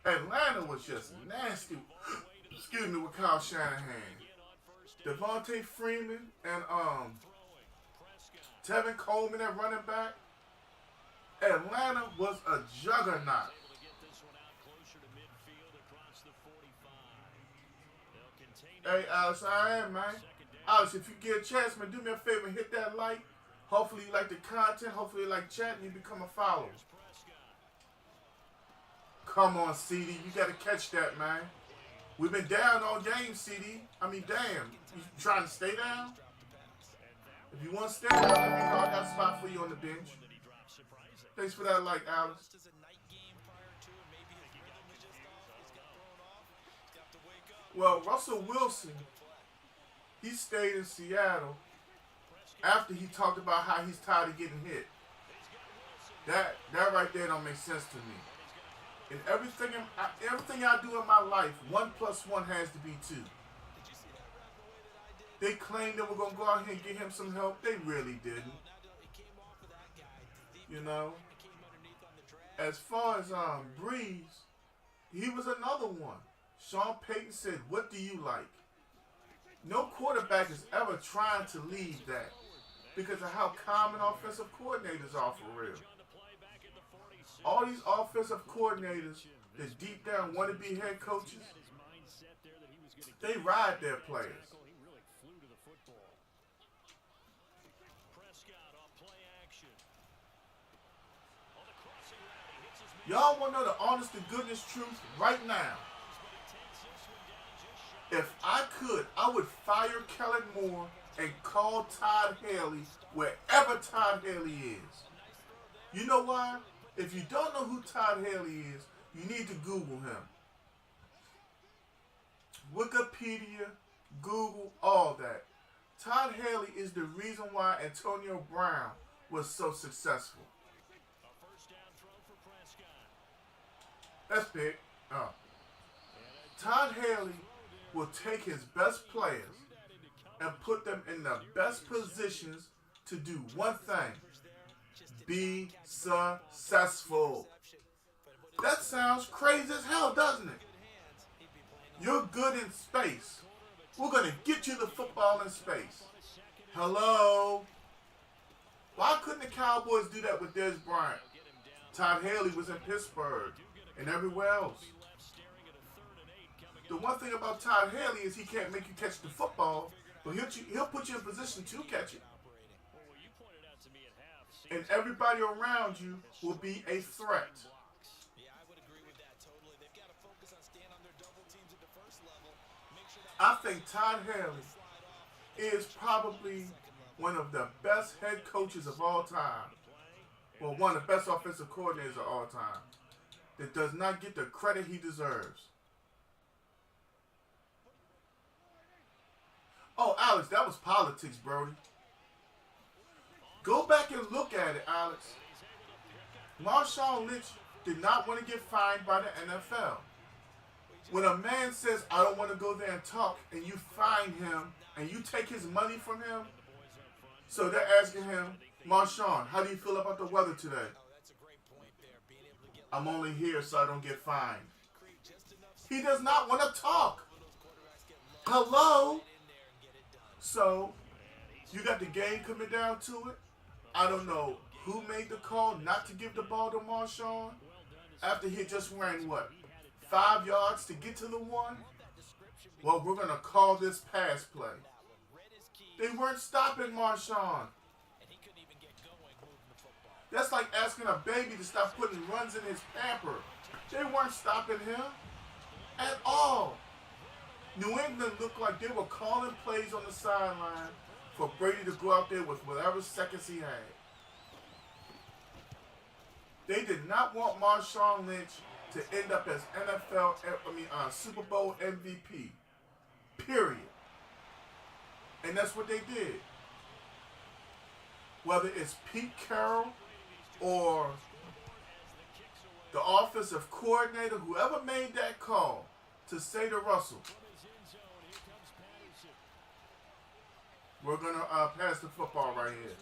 Atlanta was just nasty. Excuse me, with Kyle Shanahan. Devontae Freeman and Tevin Coleman at running back. Atlanta was a juggernaut. Hey, Alex, I am, man. Alex, if you get a chance, man, do me a favor and hit that like. Hopefully you like the content. Hopefully you like chat and you become a follower. Come on, CD. You got to catch that, man. We've been down all game, CD. I mean, damn. You trying to stay down? If you want to stay down, let me know. I got a spot for you on the bench. Thanks for that like, Alex. Well, Russell Wilson, he stayed in Seattle after he talked about how he's tired of getting hit. That right there don't make sense to me. And everything I do in my life, 1 + 1 has to be 2. They claimed they were going to go out here and get him some help. They really didn't. You know? As far as Breeze, he was another one. Sean Payton said, "What do you like?" No quarterback is ever trying to leave that because of how common offensive coordinators are for real. All these offensive coordinators that deep down want to be head coaches, they ride their players. Y'all want to know the honest to goodness truth right now? If I could, I would fire Kellen Moore and call Todd Haley wherever Todd Haley is. You know why? If you don't know who Todd Haley is, you need to Google him. Wikipedia, Google, all that. Todd Haley is the reason why Antonio Brown was so successful. That's big. Todd Haley will take his best players and put them in the best positions to do one thing: be successful. That sounds crazy as hell, doesn't it? You're good in space. We're going to get you the football in space. Hello? Why couldn't the Cowboys do that with Dez Bryant? Todd Haley was in Pittsburgh and everywhere else. The one thing about Todd Haley is he can't make you catch the football, but he'll put you in position to catch it. And everybody around you will be a threat. I think Todd Haley is probably one of the best head coaches of all time. Well, one of the best offensive coordinators of all time. That does not get the credit he deserves. Oh, Alex, that was politics, Brody. Go back and look at it, Alex. Marshawn Lynch did not want to get fined by the NFL. When a man says, "I don't want to go there and talk," and you fine him, and you take his money from him, so they're asking him, "Marshawn, how do you feel about the weather today?" "I'm only here so I don't get fined." He does not want to talk. Hello? So, you got the game coming down to it. I don't know who made the call not to give the ball to Marshawn after he just ran, 5 yards to get to the 1? Well, we're going to call this pass play. They weren't stopping Marshawn. That's like asking a baby to stop putting runs in his pamper. They weren't stopping him at all. New England looked like they were calling plays on the sideline for Brady to go out there with whatever seconds he had. They did not want Marshawn Lynch to end up as Super Bowl MVP. Period. And that's what they did. Whether it's Pete Carroll or the offensive coordinator, whoever made that call to say to Russell, we're going to pass the football right here.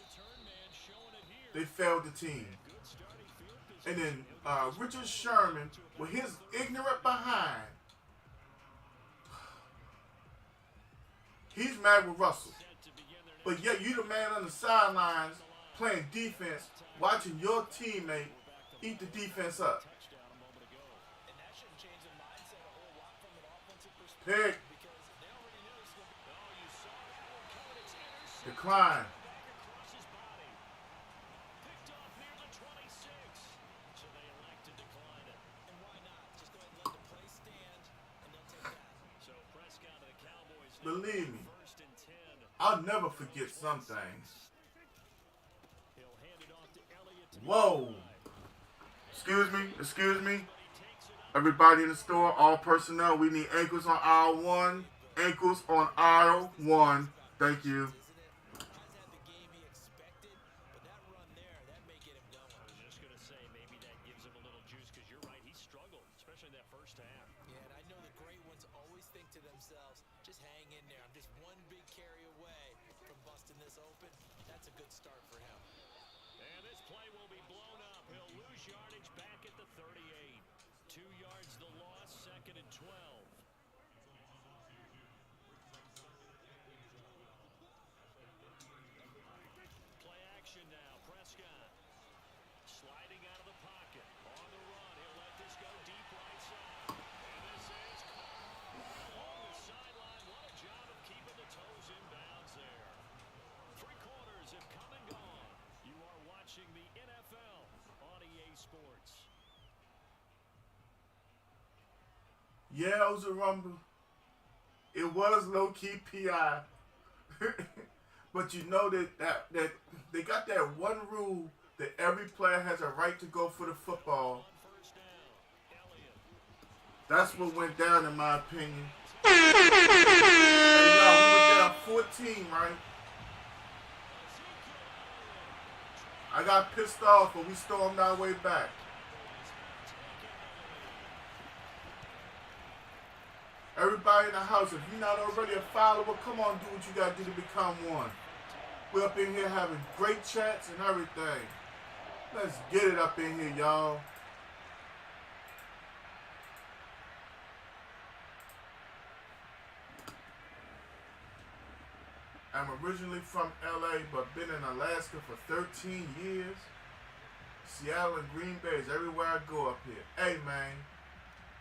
They failed the team. And then Richard Sherman, with his ignorant behind, he's mad with Russell. But yet you the man on the sidelines playing defense, watching your teammate eat the defense up. Pick. Decline. Believe me, I'll never forget some things. Whoa. Excuse me. Everybody in the store, all personnel, we need ankles on aisle 1. Ankles on aisle 1. Thank you. The NFL on EA Sports. Yeah, it was a rumble. It was low-key PI. But you know that they got that one rule that every player has a right to go for the football. That's what went down in my opinion. Hey, y'all, we were down 14, right? I got pissed off, but we stormed our way back. Everybody in the house, if you're not already a follower, come on, do what you got to do to become one. We're up in here having great chats and everything. Let's get it up in here, y'all. I'm originally from LA, but been in Alaska for 13 years. Seattle and Green Bay is everywhere I go up here. Hey, man.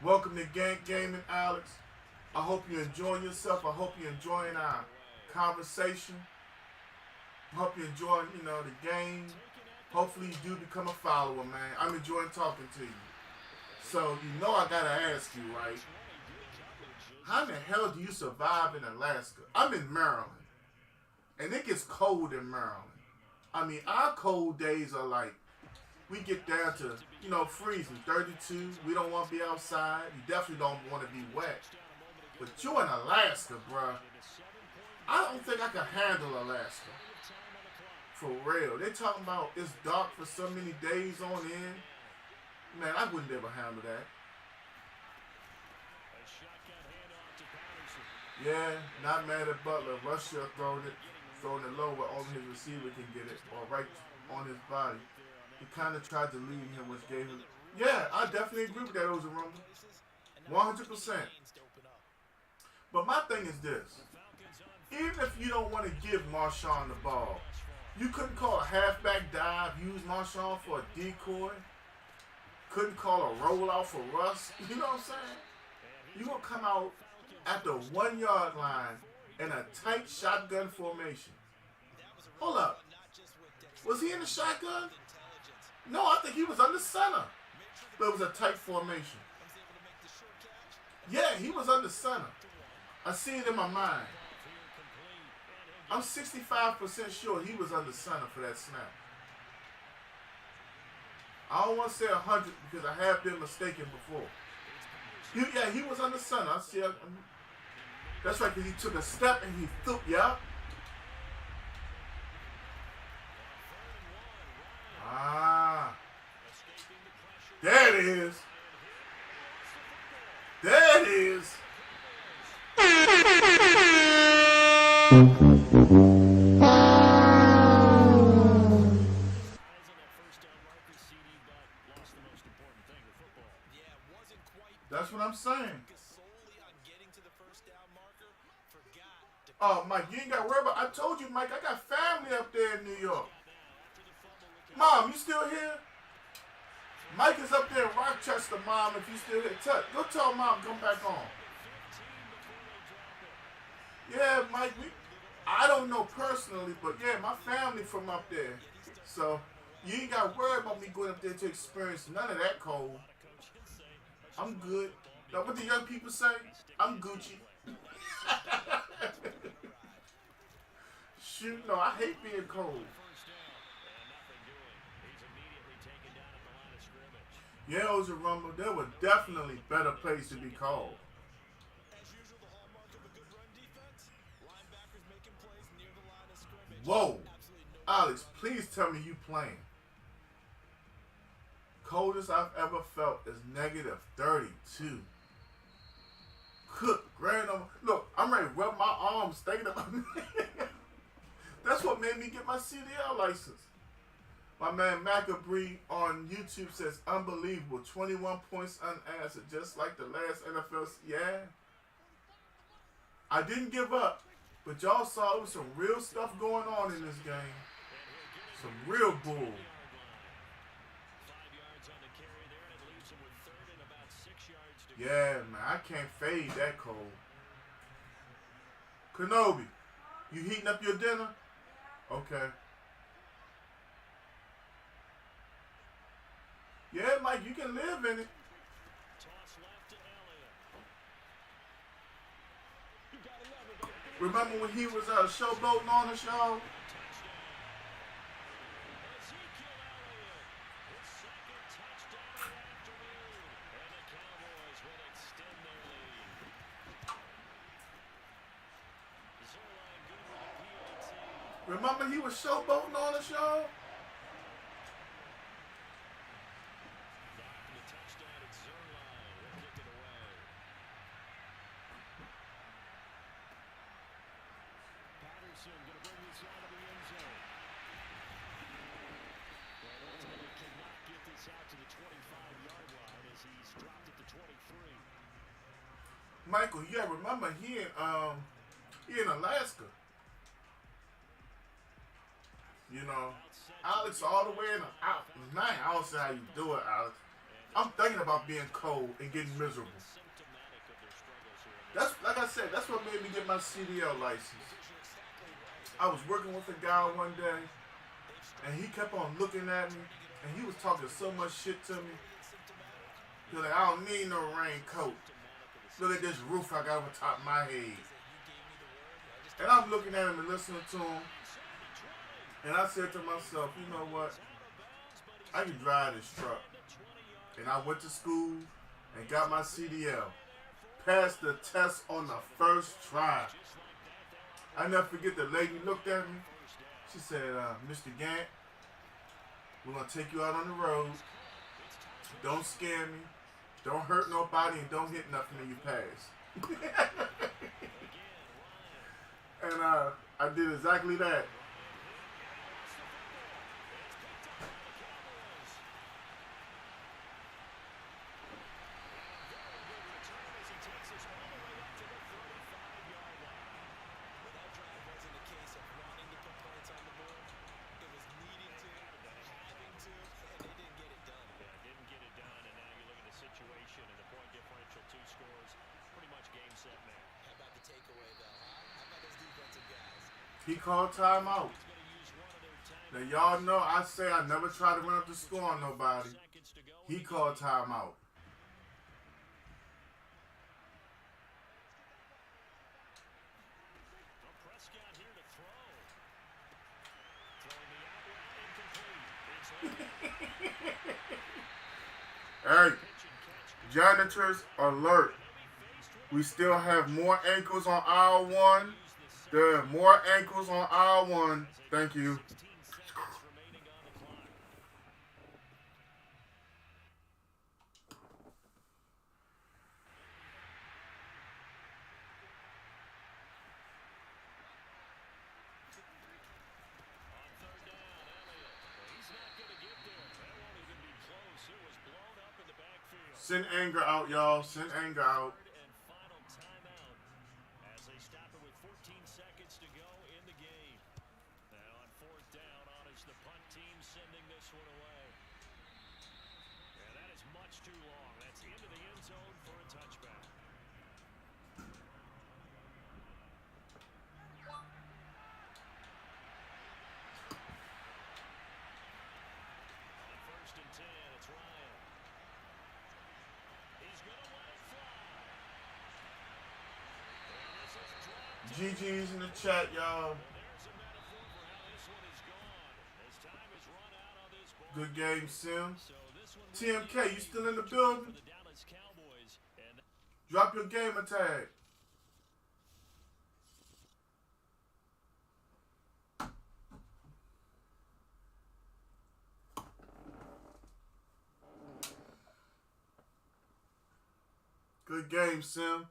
Welcome to Gank Gaming, Alex. I hope you're enjoying yourself. I hope you're enjoying our conversation. I hope you're enjoying, the game. Hopefully you do become a follower, man. I'm enjoying talking to you. So, I got to ask you, right? How in the hell do you survive in Alaska? I'm in Maryland. And it gets cold in Maryland. I mean, our cold days are like, we get down to, freezing, 32. We don't want to be outside. You definitely don't want to be wet. But you're in Alaska, bruh. I don't think I can handle Alaska. For real. They talking about it's dark for so many days on end. Man, I wouldn't be able to handle that. Yeah, not mad at Butler. Rush should have thrown it low where only his receiver can get it, or right on his body. He kind of tried to lead him, which gave him... Yeah, I definitely agree with that, Oza Rumble. 100%. But my thing is this. Even if you don't want to give Marshawn the ball, you couldn't call a halfback dive, use Marshawn for a decoy. Couldn't call a rollout for Russ. You know what I'm saying? You're going to come out at the 1 yard line in a tight shotgun formation. Hold up. Was he in the shotgun? No, I think he was under center. But it was a tight formation. Yeah, he was under center. I see it in my mind. I'm 65% sure he was under center for that snap. I don't want to say 100 because I have been mistaken before. He was under center. I see. That's right, because he took a step and he threw. Yeah. Ah. There it is. There it is. That's what I'm saying. Oh, Mike, you ain't got to worry about. I told you, Mike, I got family up there in New York. Mom, you still here? Mike is up there in Rochester, Mom, if you still here. Go tell Mom, come back on. Yeah, Mike, I don't know personally, but yeah, my family from up there. So, you ain't got to worry about me going up there to experience none of that cold. I'm good. Now, what the young people say? I'm Gucci. Shoot, no, I hate being cold. Yeah, it was a rumble. There were definitely better places to be called. Whoa. Alex, please tell me you playing. Coldest I've ever felt is negative 32. Good grand. Look, I'm ready to rub my arms thinking about it. That's what made me get my CDL license. My man Macabre on YouTube says, unbelievable. 21 points unanswered, just like the last NFL. Yeah. I didn't give up, but y'all saw there was some real stuff going on in this game. Some real bull. Yeah, man, I can't fade that cold. Kenobi, you heating up your dinner? Okay. Yeah, Mike, you can live in it. Remember when he was showboating on the show? Remember he was showboating on the show? Michael, yeah, remember he in Alaska. You know, Alex all the way in the out. Man, I don't see how you do it, Alex. I'm thinking about being cold and getting miserable. That's like I said, that's what made me get my CDL license. I was working with a guy one day, and he kept on looking at me, and he was talking so much shit to me. He was like, I don't need no raincoat. Look at this roof I got over top of my head. And I'm looking at him and listening to him. And I said to myself, you know what? I can drive this truck. And I went to school and got my CDL. Passed the test on the first try. I never forget the lady looked at me. She said, Mr. Gant, we're going to take you out on the road. Don't scare me. Don't hurt nobody and don't hit nothing when you pass. And I did exactly that. He called timeout. Now y'all know I say I never try to run up the score on nobody. He called timeout. Hey, janitors alert. We still have more ankles on aisle 1. There are more ankles on aisle 1. Thank you. Send anger out, y'all. Send anger out. And final timeout as they stop it with 14 seconds to go in the game. Now on 4th down, on is the punt team sending this one away. And that is much too long. That's into the end zone for a touchback. On 1st and 10, it's Ryan. He's going to let it fly. And this is dropped. GG's in the chat, y'all. There's a metaphor for how this one is gone. As time is run out on this ball. Good game, Sim. So this one will TMK, be you still in the for building? the Dallas Cowboys. And Drop your gamer tag. Good game, Sim.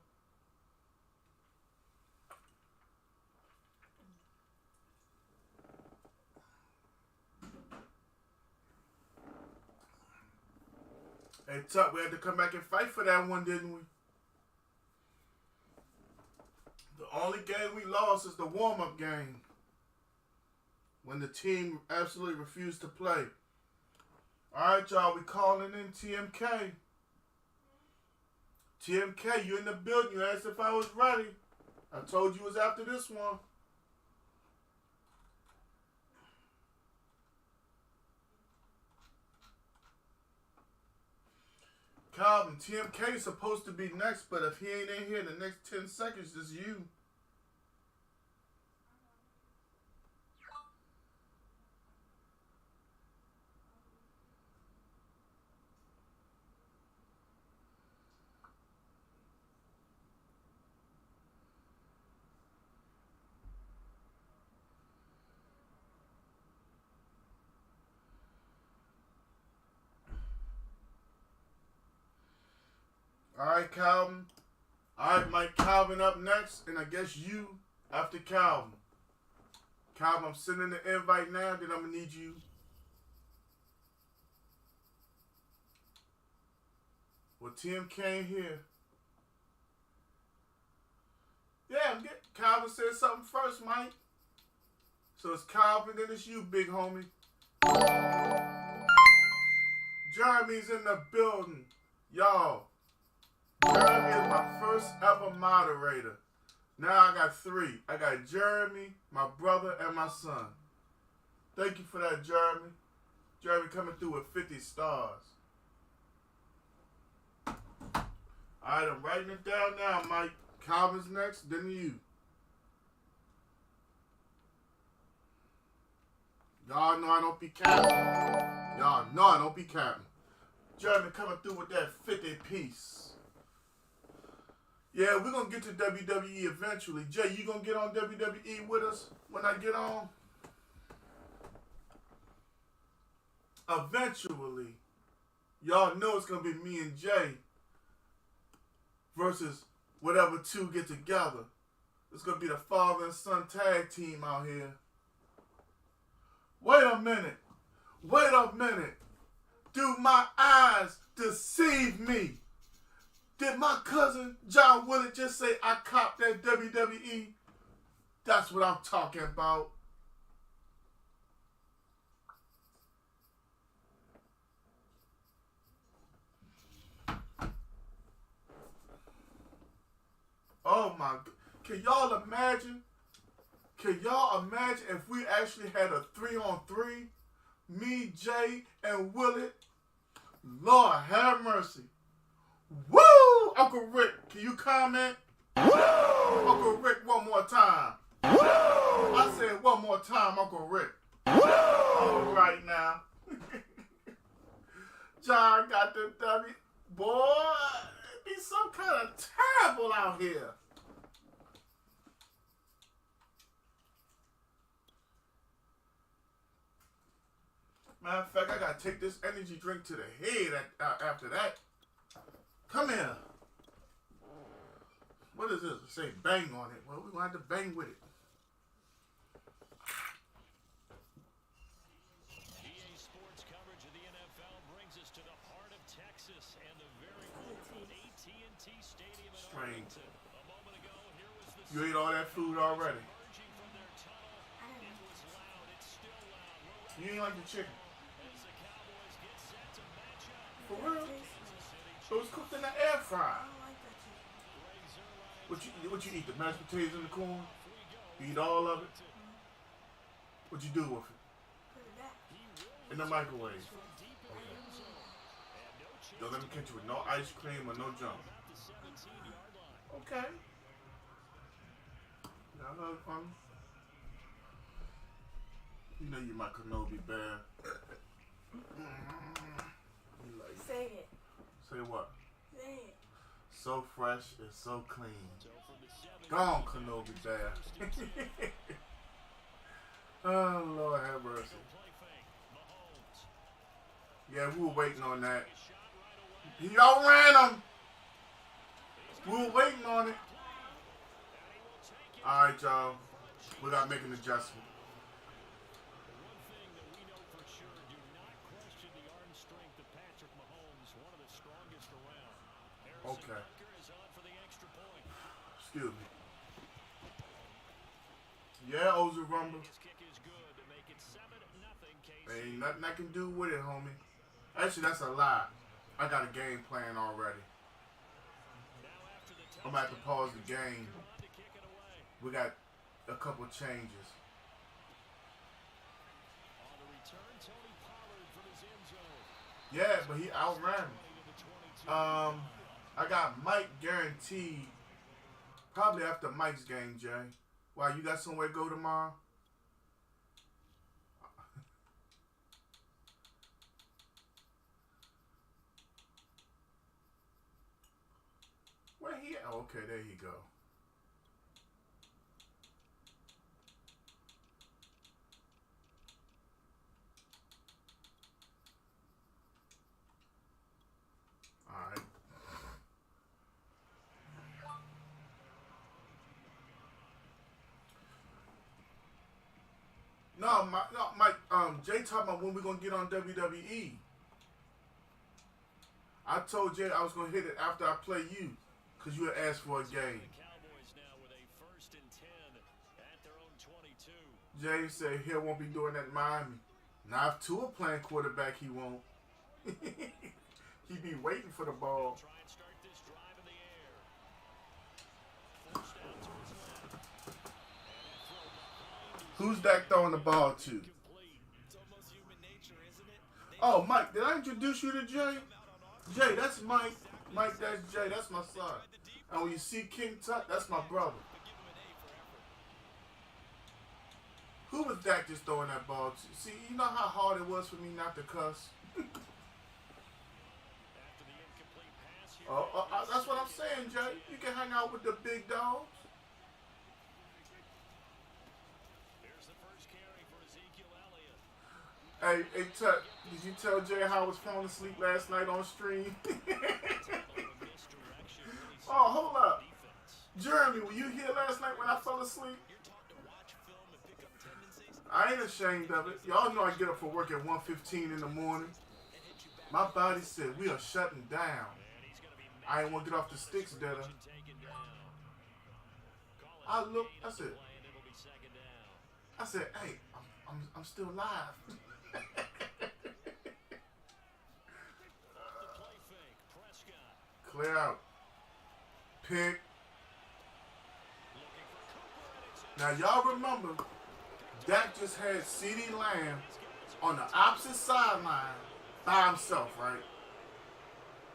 Hey, Tuck, we had to come back and fight for that one, didn't we? The only game we lost is the warm-up game, when the team absolutely refused to play. All right, y'all, we calling in TMK. TMK, you in the building. You asked if I was ready. I told you it was after this one. Calvin, TMK is supposed to be next, but if he ain't in here in the next 10 seconds, it's you. All right, Calvin. All right, Mike Calvin up next, and I guess you after Calvin. Calvin, I'm sending the invite now, then I'm going to need you. Well, Tim came here. Yeah, Calvin said something first, Mike. So it's Calvin, then it's you, big homie. Jeremy's in the building. Y'all. Jeremy is my first ever moderator. Now I got 3. I got Jeremy, my brother, and my son. Thank you for that, Jeremy. Jeremy coming through with 50 stars. All right, I'm writing it down now, Mike. Calvin's next, then you. Y'all know I don't be capping. Y'all know I don't be capping. Jeremy coming through with that 50 piece. Yeah, we're going to get to WWE eventually. Jay, you going to get on WWE with us when I get on? Eventually. Y'all know it's going to be me and Jay versus whatever 2 get together. It's going to be the father and son tag team out here. Wait a minute. Wait a minute. Do my eyes deceive me? Did my cousin John Willett just say I copped that WWE? That's what I'm talking about. Oh my, can y'all imagine? Can y'all imagine if we actually had a 3-on-3? Me, Jay, and Willett? Lord have mercy. Woo! Uncle Rick, can you comment? Woo! Uncle Rick, one more time. Woo! I said one more time, Uncle Rick. Woo! All right now. John got the W. Boy, it be so kind of terrible out here. Matter of fact, I gotta take this energy drink to the head after that. Come here. What is this? It say bang on it. Well, we're gonna have to bang with it. EA Sports coverage of the NFL brings us to the heart of Texas and the very cool AT&T Stadium in Strange. Arlington. A moment ago, here was the You ate all that food already. emerging from their tunnel. It was loud. It's still loud. You ain't like the chicken. As the Cowboys get set to match up. For real? Kansas City It was cooked in the air fryer. Greg Zuerlein. What you eat? The mashed potatoes and the corn? You eat all of it? What you do with it? In the microwave. Okay. Don't let me catch you with no ice cream or no junk. Okay. Y'all know it's fun. You know you my Kenobi bear. You like it. Say it. Say what? Say it. So fresh and so clean. Gone, Kenobi bear. Oh, Lord have mercy. Yeah, we were waiting on that. He outran him. We were waiting on it. All right, y'all. We got to make an adjustment. One thing that we know for sure, do not question the arm strength of Patrick Mahomes, one of the strongest around. Harrison Okay. Butker is on for the extra point. Excuse me. Yeah, Ozzy Rumble. His kick is good to make it 7-0 KC. There ain't nothing I can do with it, homie. Actually, that's a lie. I got a game plan already. Now after the I'm about to pause the game. run to kick it away. We got a couple changes. On the return, Tony Pollard from his end zone. Yeah, but he outran me. To the 22. I got Mike guaranteed. Probably after Mike's game, Jay. Why, you got somewhere to go tomorrow? Where he at? Oh, okay, there you go. Alright. No, Mike, Jay talking about when we're gonna get on WWE. I told Jay I was gonna hit it after I play you, cause you had asked for a game. The Cowboys now with a 1st and 10 at their own 22. Jay said he won't be doing that in Miami. Now if Tua playing quarterback, he won't. He be waiting for the ball. Try and start this drive in the air. First down to his left. Who's that throwing the ball to? Complete. It's almost human nature, isn't it? Oh, Mike, did I introduce you to Jay? Jay, that's Mike. Mike, that's Jay. That's my son. And when you see King Tut, that's my brother. Who was that just throwing that ball to? See, you know how hard it was for me not to cuss? After the incomplete pass here. That's what I'm saying, Jay. You can hang out with the big dogs. Here's the first carry for Ezekiel Elliott. Hey, Tut, did you tell Jay how I was falling asleep last night on stream? Misdirection really Oh, hold up. defense. Jeremy, were you here last night when I fell asleep? You're taught to watch film and pick up tendencies I ain't ashamed of it. Y'all know I get up for work at 1:15 in the morning. and hit you back. My body said we are shutting down. And he's going to be I ain't want to get off the sticks, did I? taken down. Call it I look. gain I on the said. play, and it'll be 2nd down. I said, hey, I'm still live. The play fake. Prescott Clear out. Pick. looking for Cooper, and it's Now y'all remember, Dak just had CeeDee Lamb on the opposite sideline by himself, right?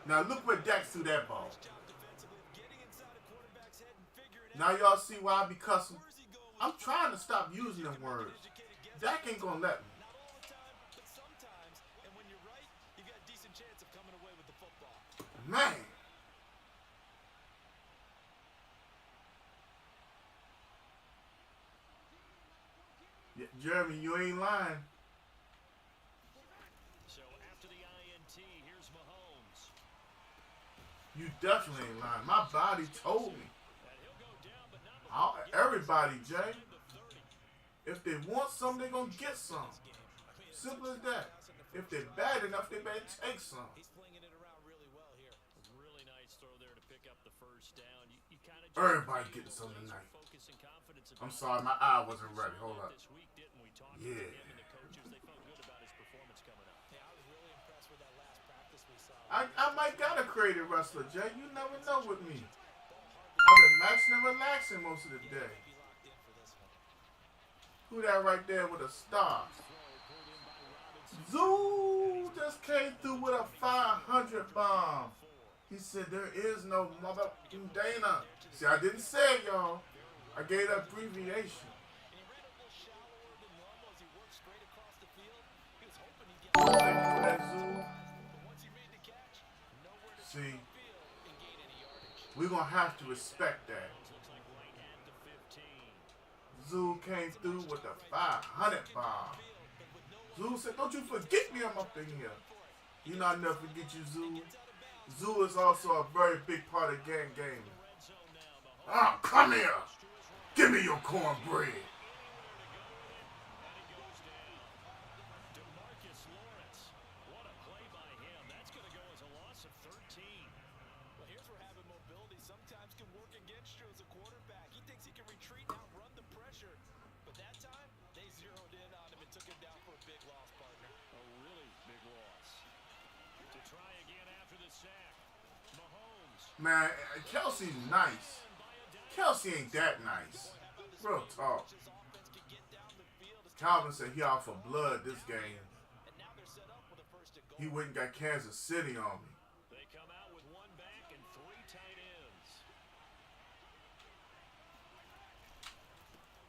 Now look where Dak threw that ball. Job defensively of getting inside a quarterback's head and figuring out Now y'all see why I be cussing. where's he going. I'm trying to stop using them words. Educated guess. Dak ain't gonna let me. Not all the time, but sometimes. And when you're right, you've got a decent chance of Man. Yeah, Jeremy, you ain't lying. So after the INT, here's Mahomes. You definitely ain't lying. My body told me. And he'll go down, but not before Everybody, Jay. getting to the 30. If they want some, they're going to get some. Simple as that. If they're bad enough, they better take some. He's flinging it around really well here. Really nice throw there to pick up the first down. You kind of Everybody getting some tonight. I'm sorry, my eye wasn't ready. Hold up. This week, didn't we? Talked Yeah. to him and the coaches. They felt good about his performance coming up. Yeah, I was really impressed with that last practice we saw. I might got a creative wrestler, Jay. You never know with me. I've been maxing and relaxing most of the day. Be locked in for this one. Who that right there with a star? Zoo just came through with a 500 bomb. He said there is no motherfucking Dana. See, I didn't say it, y'all. I gave that abbreviation. And he ran a little shallower than normal as he worked straight across the field. He was hoping he'd get Thank you for that, Zoo. but once he made the catch, nowhere to See, turn the field and gain any yardage. we're going to have to respect that. Looks like right at the 15. Zoo came through with a 500 bomb. Zoo said, don't you forget me, I'm up in here. You know I never forget you, Zoo. Zoo is also a very big part of gang gaming. Ah, come here. Give me your cornbread. DeMarcus Lawrence. What a play by him. That's going to go as a loss of 13. Well, here's where having mobility sometimes can work against you as a quarterback. He thinks he can retreat and outrun the pressure. But that time, they zeroed in on him and took him down for a big loss, partner. A really big loss. To try again after the sack. Mahomes. Man, Kelsey's nice. Kelsey ain't that nice. Real talk. His offense can get down the field. As Calvin said he out for blood this game. and now they're set up with a first and goal. He went and got Kansas City on me. They come out with one back and three tight ends.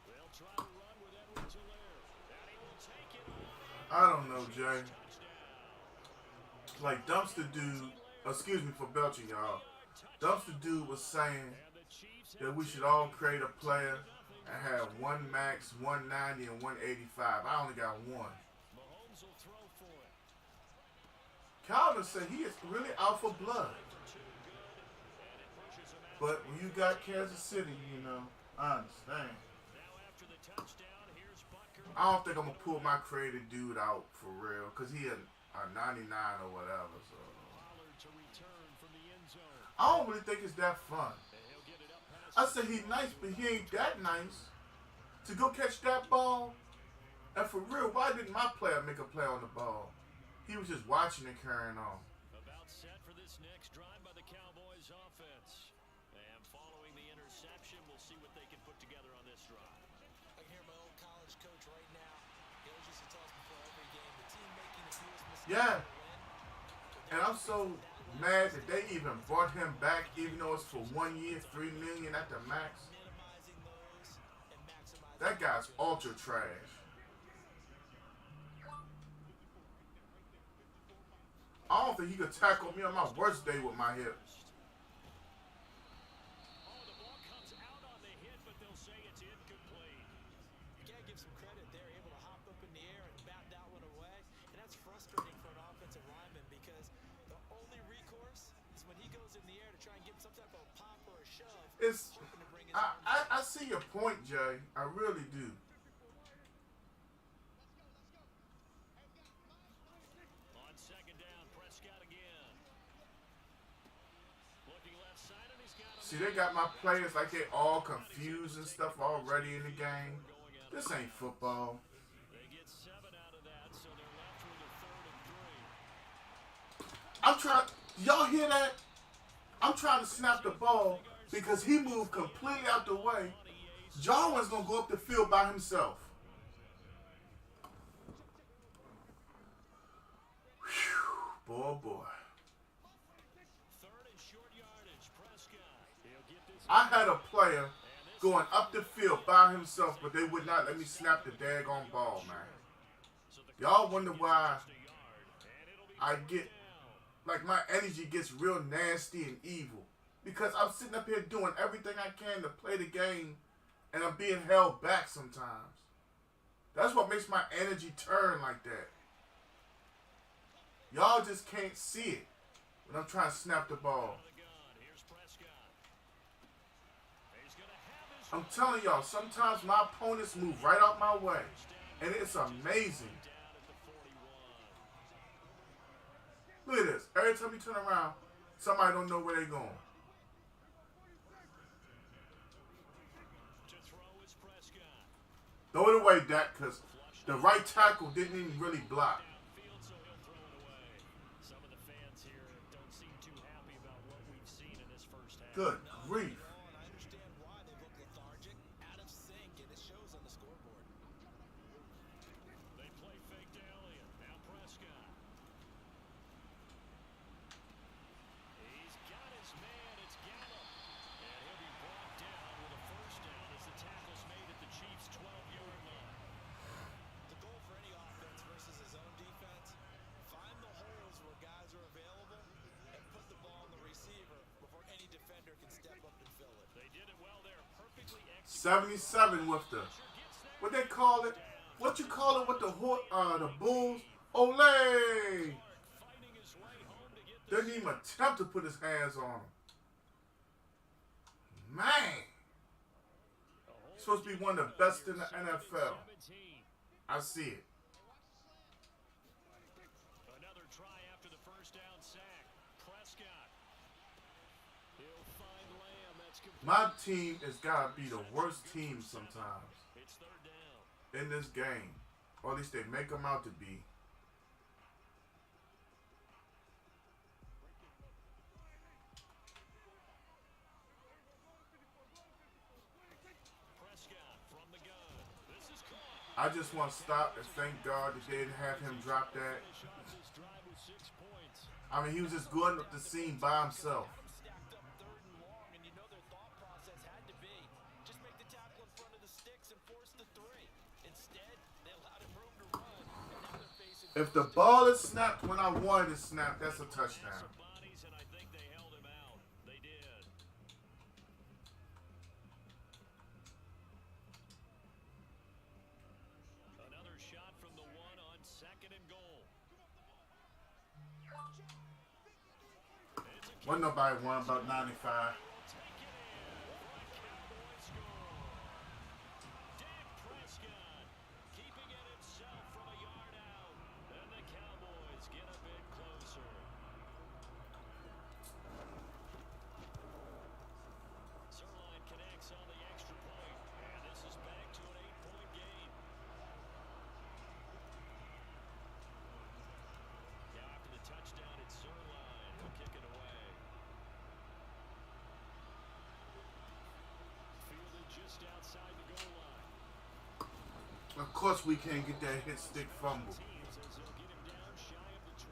They'll try to run with Edwards Helaire. And he will take it on. I don't know, Jay. Like Dumpster Dude, excuse me for belching, y'all. Dumpster Dude was saying that we should all create a player and have one max, 190, and 185. I only got one. Mahomes will throw for it. Calvin said he is really out for blood. But when you got Kansas City, you know, I understand. Now after the touchdown, here's Butker. I don't think I'm going to pull my creative dude out for real because he a 99 or whatever. So Pollard to return from the end zone. I don't really think it's that fun. And he'll get it up past I said he's nice, but he ain't that nice to go catch that ball. And for real, why didn't my player make a play on the ball? He was just watching it carrying on. about set for this next drive by the Cowboys offense. And following the interception, we'll see what they can put together on this drive. I can hear my old college coach right now. He always used to tell us before every game, the team making the fewest mistakes Yeah. will win. And I'm so mad that they even brought him back, even though it's for 1 year, $3 million at the max. Minimizing those and maximizing That guy's ultra trash. I don't think he could tackle me on my worst day with my hip. Oh, the ball comes out on the hit, but they'll say it's incomplete. You gotta give some credit. They're able to hop up in the air and bat that one away. And that's frustrating for an offensive lineman because the only recourse is when he goes in the air to try and get some type of pop or a shove. It's Hoping to bring his arms I see your point, Jay. I really do. On second down, Prescott again. Looking left side, and he's got him. See, they got my players like they all confused and stuff already in the game. This ain't football. They get 7 out of that, so they're left with a 3rd and 3. I'm trying. Y'all hear that? I'm trying to snap the ball because he moved completely out the way. Jarwin's gonna go up the field by himself. Whew, boy, boy. 3rd and short yardage, Prescott. He'll get this. I had a player going up the field by himself, but they would not let me snap the daggone ball, man. Y'all wonder why I get like my energy gets real nasty and evil. Because I'm sitting up here doing everything I can to play the game, and I'm being held back sometimes. That's what makes my energy turn like that. Y'all just can't see it when I'm trying to snap the ball. I'm telling y'all, sometimes my opponents move right out my way, and it's amazing. Look at this. Every time you turn around, somebody don't know where they're going. Throw it away, Dak, because the right tackle didn't even really block. Good grief. I understand why they look lethargic, out of sync, and it shows on the scoreboard. They play fake to Elliott. Now Prescott. He's got his man. It's Gallup. And he'll be brought down with a first down as the tackle's made at the Chiefs' 12-yard line. The goal for any offense versus his own defense, find the holes where guys are available and put the ball on the receiver before any defender can step up and fill it. They did it well there. Perfectly executed. 77 with the, what they call it? What you call it with the Bulls? Ole! Fighting his way home to get the Didn't even attempt to put his hands on him. Man! He's supposed to be one of the best in the NFL. 17. I see it. Another try after the first down sack. Prescott. He'll find Lamb. That's complete. My team has got to be the worst team sometimes It's third down. in this game. Or at least they make them out to be. Prescott from the gun. This is caught. I just want to stop and thank God that they didn't have him drop that. Finish off this drive with 6 points. I mean, he was just going up the scene by himself. Stacked up third and long, and you know their thought process had to be just make the tackle in front of the sticks and force the three. Instead, they allowed him room to run, and now they're facing If the ball is snapped when I wanted it snapped, that's a touchdown. Some bodies, and I think they held him out. They did. Another shot from the one on second and goal. It's a Wasn't nobody worrying about 95. take it in for a Cowboy score. Dak Prescott keeping it himself from a yard out. And the Cowboys get a bit closer. Zerline connects on the extra point. And this is back to an 8-point game. Now after the touchdown, it's Zerline. He'll kick it away. Fielded just outside the goal line. Of course we can't get that hit stick fumble. Teams as they'll get him down shy of the 20.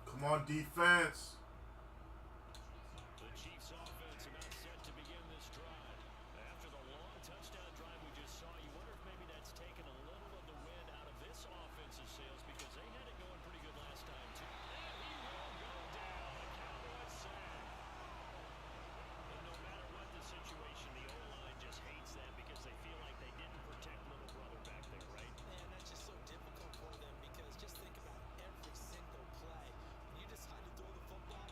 Come on, defense. The Chiefs offense about set to begin this drive. After the long touchdown drive we just saw, you wonder if maybe that's taken a little of the wind out of this offensive sails because they had it going pretty good last time too. And he will go down. A Cowboy sack. And no matter what the situation, the O-line just hates that because they feel like they didn't protect little brother back there, right? Man, that's just so difficult for them because just think about every single play. When you decide to throw the football,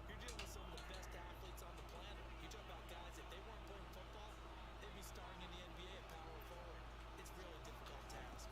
you're dealing with some of the best athletes on the planet. You talk about guys, if they weren't playing football, they'd be starring in the NBA at power forward. It's really a difficult task.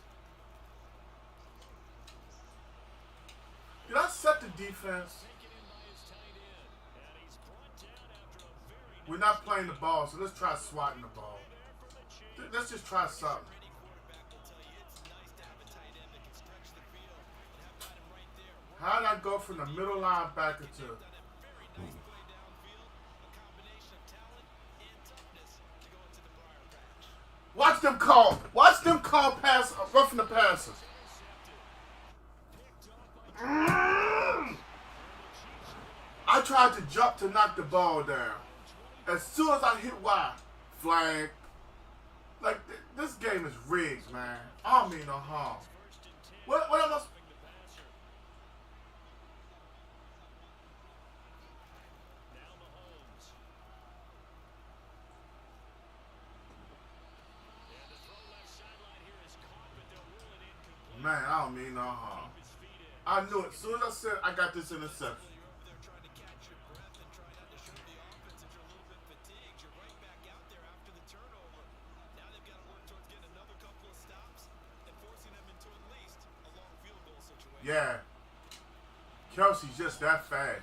Did I set the defense? Taken in by his tight end. And he's brought down after a very We're not playing the ball, so let's try swatting the ball. there from the Chiefs. Let's just try something. Any quarterback will tell you it's nice to have a tight end that can stretch the field. And have got him right there. How'd I go from the middle linebacker to... Done a very nice play downfield. A combination of talent and toughness to go into the briar patch. Watch them call. Watch them call pass, roughing the passes. I tried to jump to knock the ball down. As soon as I hit Y, flag. Like, this game is rigged, man. I don't mean no harm. What am I... Man, I don't mean no harm. I knew it. As soon as I said I got this interception. Yeah. Kelsey's just that fast.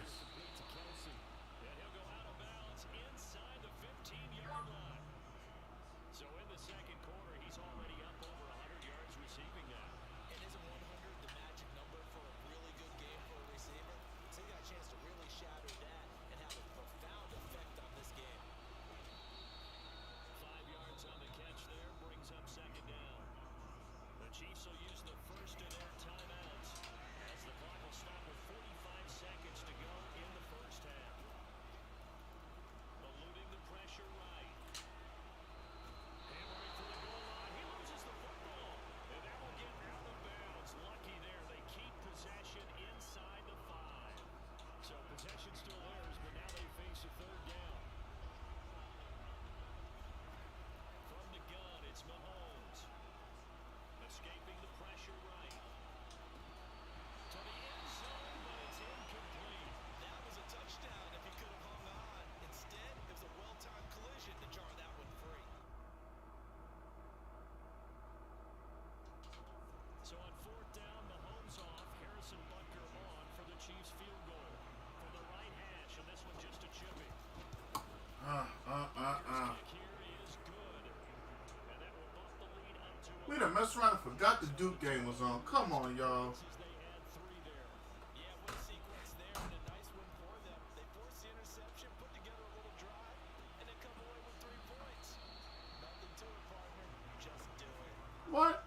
We done messed around and forgot the Duke game was on. Come on, y'all. What?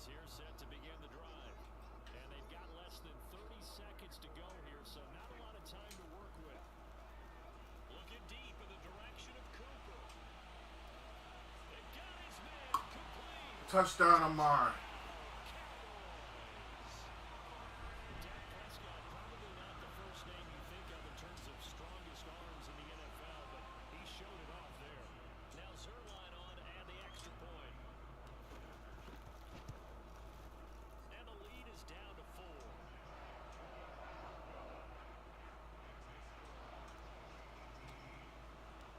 Here set to begin the drive. And they've got less than 30 seconds to go here, so not a lot of time to work with. Looking deep in the direction of Cooper. They got his man complete. Touchdown, Amari. Dak Prescott, probably not the first name you think of in terms of strongest arms in the NFL, but he showed it off there. Now Zerline on and the extra point. Down to 4.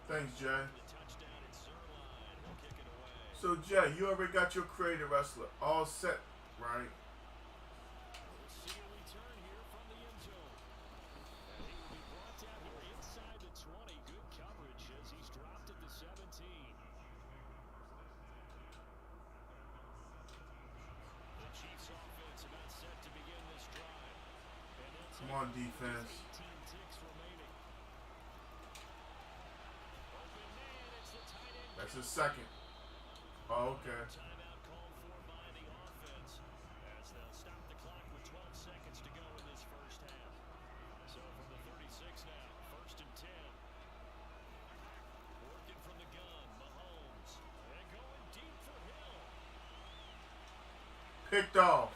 Thanks, Jay. So, Jay, you already got your creative wrestler all set, right? We'll see a return here from the end zone. And he will be brought down here inside the 20. Good coverage as he's dropped at the 17. The Chiefs offense about set to begin this drive. Come on, defense. 18 ticks remaining. Open man, it's the tight end. That's his second. Oh, okay. Timeout called for by the offense as they'll stop the clock with 12 seconds to go in this first half. So from the 36 now, first and 10. Working from the gun, Mahomes. And going deep for Hill. Picked off.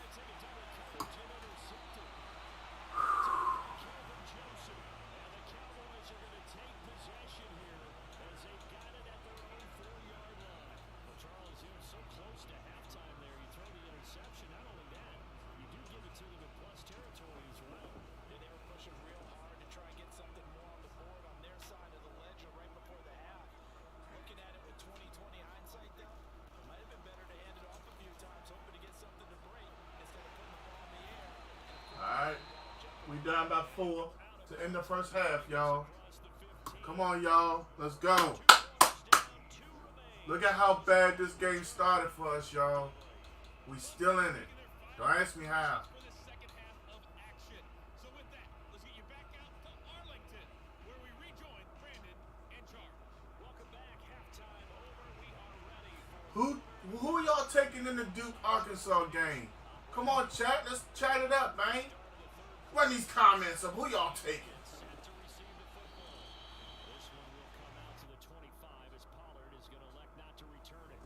We down by 4 to end the first half, y'all. Come on, y'all. Let's go. Look at how bad this game started for us, y'all. We still in it. Don't ask me how. So with that, let's get you back out to Arlington, where we rejoin taking in the Duke Arkansas game? Come on, chat. Let's chat it up, man. Run these comments up. Who y'all taking? Set to receive the football. This one will come out to the 25 as Pollard is going to elect not to return it.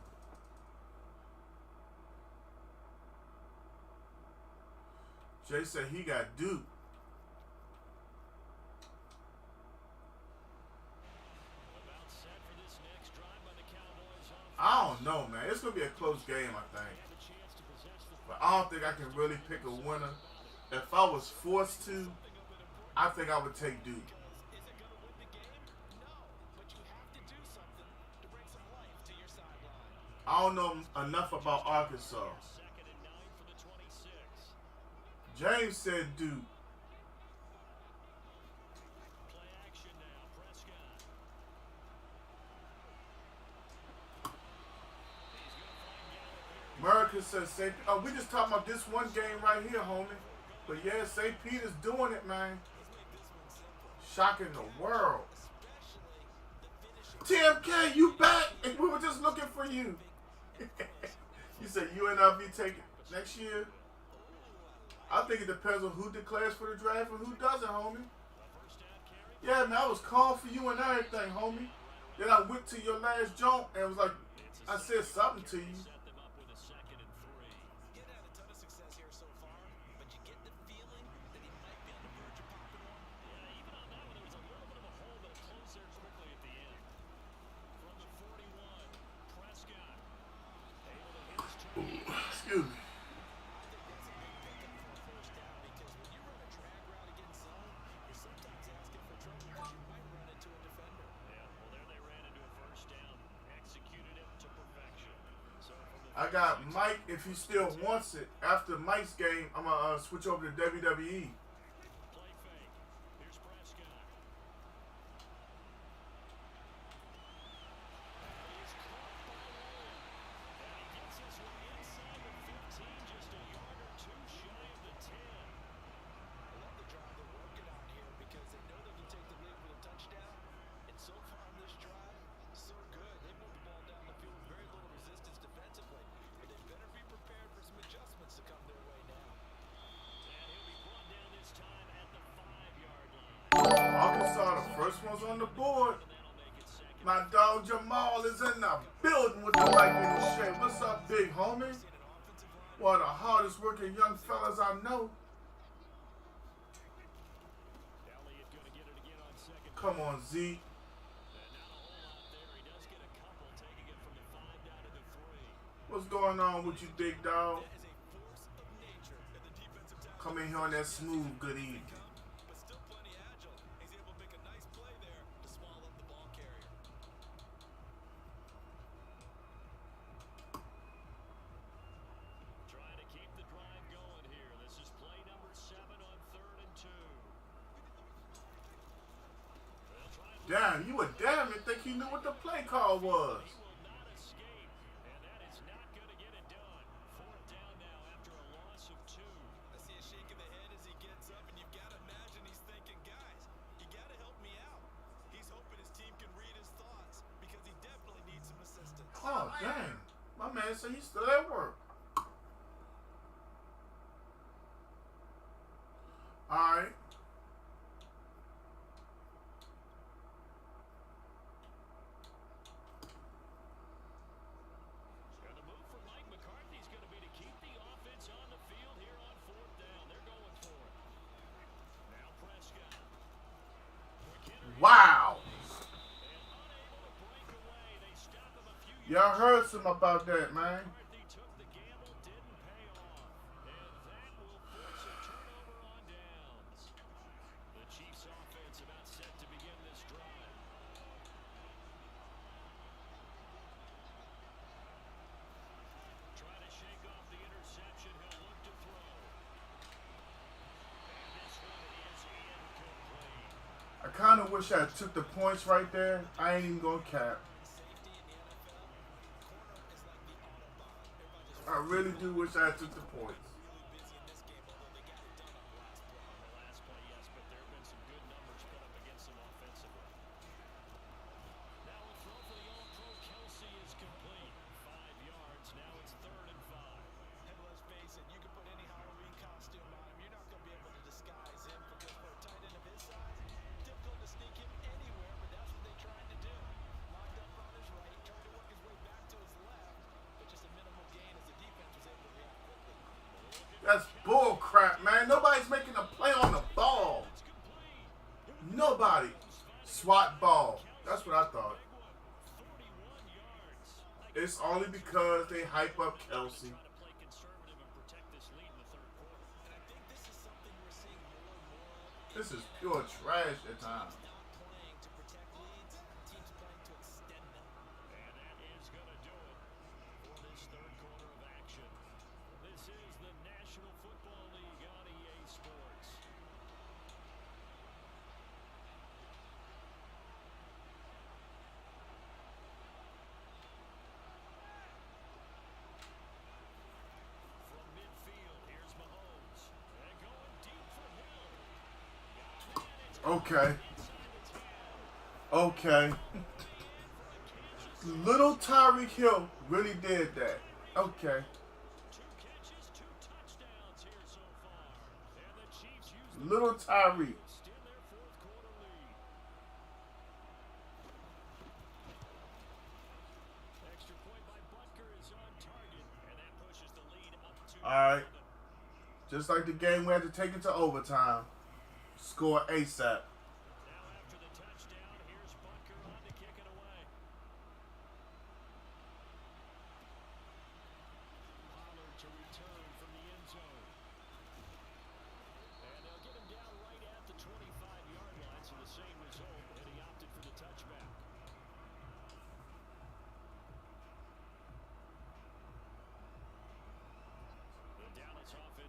Jay said he got Duke. About set for this next drive by the Cowboys. I don't know, man. It's going to be a close game, I think. Have a chance to possess the But I don't think I can really pick a winner. If I was forced to, I think I would take Duke. Is it going to win the game? No, but you have to do something to bring some life to your sideline. I don't know enough about Arkansas. second and 9 for the 26. James said Duke. Play action now. Prescott. America says St. Oh, we just talking about this one game right here, homie. But yeah, St. Peter's doing it, man. Shocking the world. TMK, you back? And we were just looking for you. You said UNLV take it next year? I think it depends on who declares for the draft and who doesn't, homie. Yeah, man, I was calling for you and everything, homie. Then I went to your last jump and was like, I said something to you. Set them up with a second and 3. He's had a ton of success here so far, but you get the feeling that he might be on the verge of popping one. Yeah, even on that one, there was a little bit of a hole, but it closed there quickly at the end. From the 41, Prescott. Able to hit his turn. Excuse me. First down, because when you run a drag route against zone, you're sometimes asking for trouble because you might run into a defender. Yeah, well, there they ran into a first down. Executed it to perfection. So from the I got Mike if he still wants it. After Mike's game, I'm going to switch over to WWE. play fake. Here's Prescott. He's caught by one. And he gets his way inside the 15, just a yard or two shy of the 10. I love the drive they're working on here because they know they can take the lead with a touchdown. And so far on this drive, so good. They moved the ball down the field with very little resistance defensively. But they better be prepared for some adjustments to come their way now. And he'll be brought down this time at the 5-yard line. Arkansas, the first one's on the board. And that'll make it second. My dog Jamal is in the building with the lightning shit. What's up, big homie? One of the hardest working young fellas I know. Elliott gonna get it again on second. Come on, Z. And not a whole lot there. He does get a couple, taking it from the 5 down to the 3. What's going on with you, big dog? That is a force of nature at the defensive tackle. Come in here on that smooth good evening. But still plenty agile. He's able to make a nice play there to swallow up the ball carrier. Trying to keep the drive going here. This is play number 7 on 3rd and 2. They'll try and Damn, you were damn it think he knew what the play call was. he will not escape, and that is not going to get it done. 4th down now after a loss of 2. I see a shake of the head as he gets up, and you've got to imagine he's thinking, guys, you got to help me out. He's hoping his team can read his thoughts because he definitely needs some assistance. Oh, damn. My man said he's still at work. All right. And the move from Mike McCarthy is going to be to keep the offense on the field here on 4th down. They're going for it. Now Prescott. Quick hitter Wow. and unable to break away. They stop him a few Y'all heard some about that, man. McCarthy took the gamble, didn't pay off. And that will force a turnover on downs. The Chiefs offense about set to begin this drive. Trying to shake off the interception. He'll look to throw. And this one is incomplete. I kind of wish I took the points right there. I ain't even going to cap. Safety in the NFL, corner is like the Autobahn. Everybody just I really do wish I took the points. really busy in this game, although they got it done on the last play. On the last play, yes, but there have been some good numbers put up against them offensively. Now a throw for the All-Pro Kelsey is complete. 5 yards. Now it's 3rd That's bull crap, man. Nobody's making a play on the ball. Nobody. SWAT ball. That's what I thought. It's only because they hype up Kelsey. This is pure trash at times. Okay. Okay. Little Tyreek Hill really did that. Okay. Little Tyreek. Alright. Just like the game we had to take it to overtime. Score ASAP.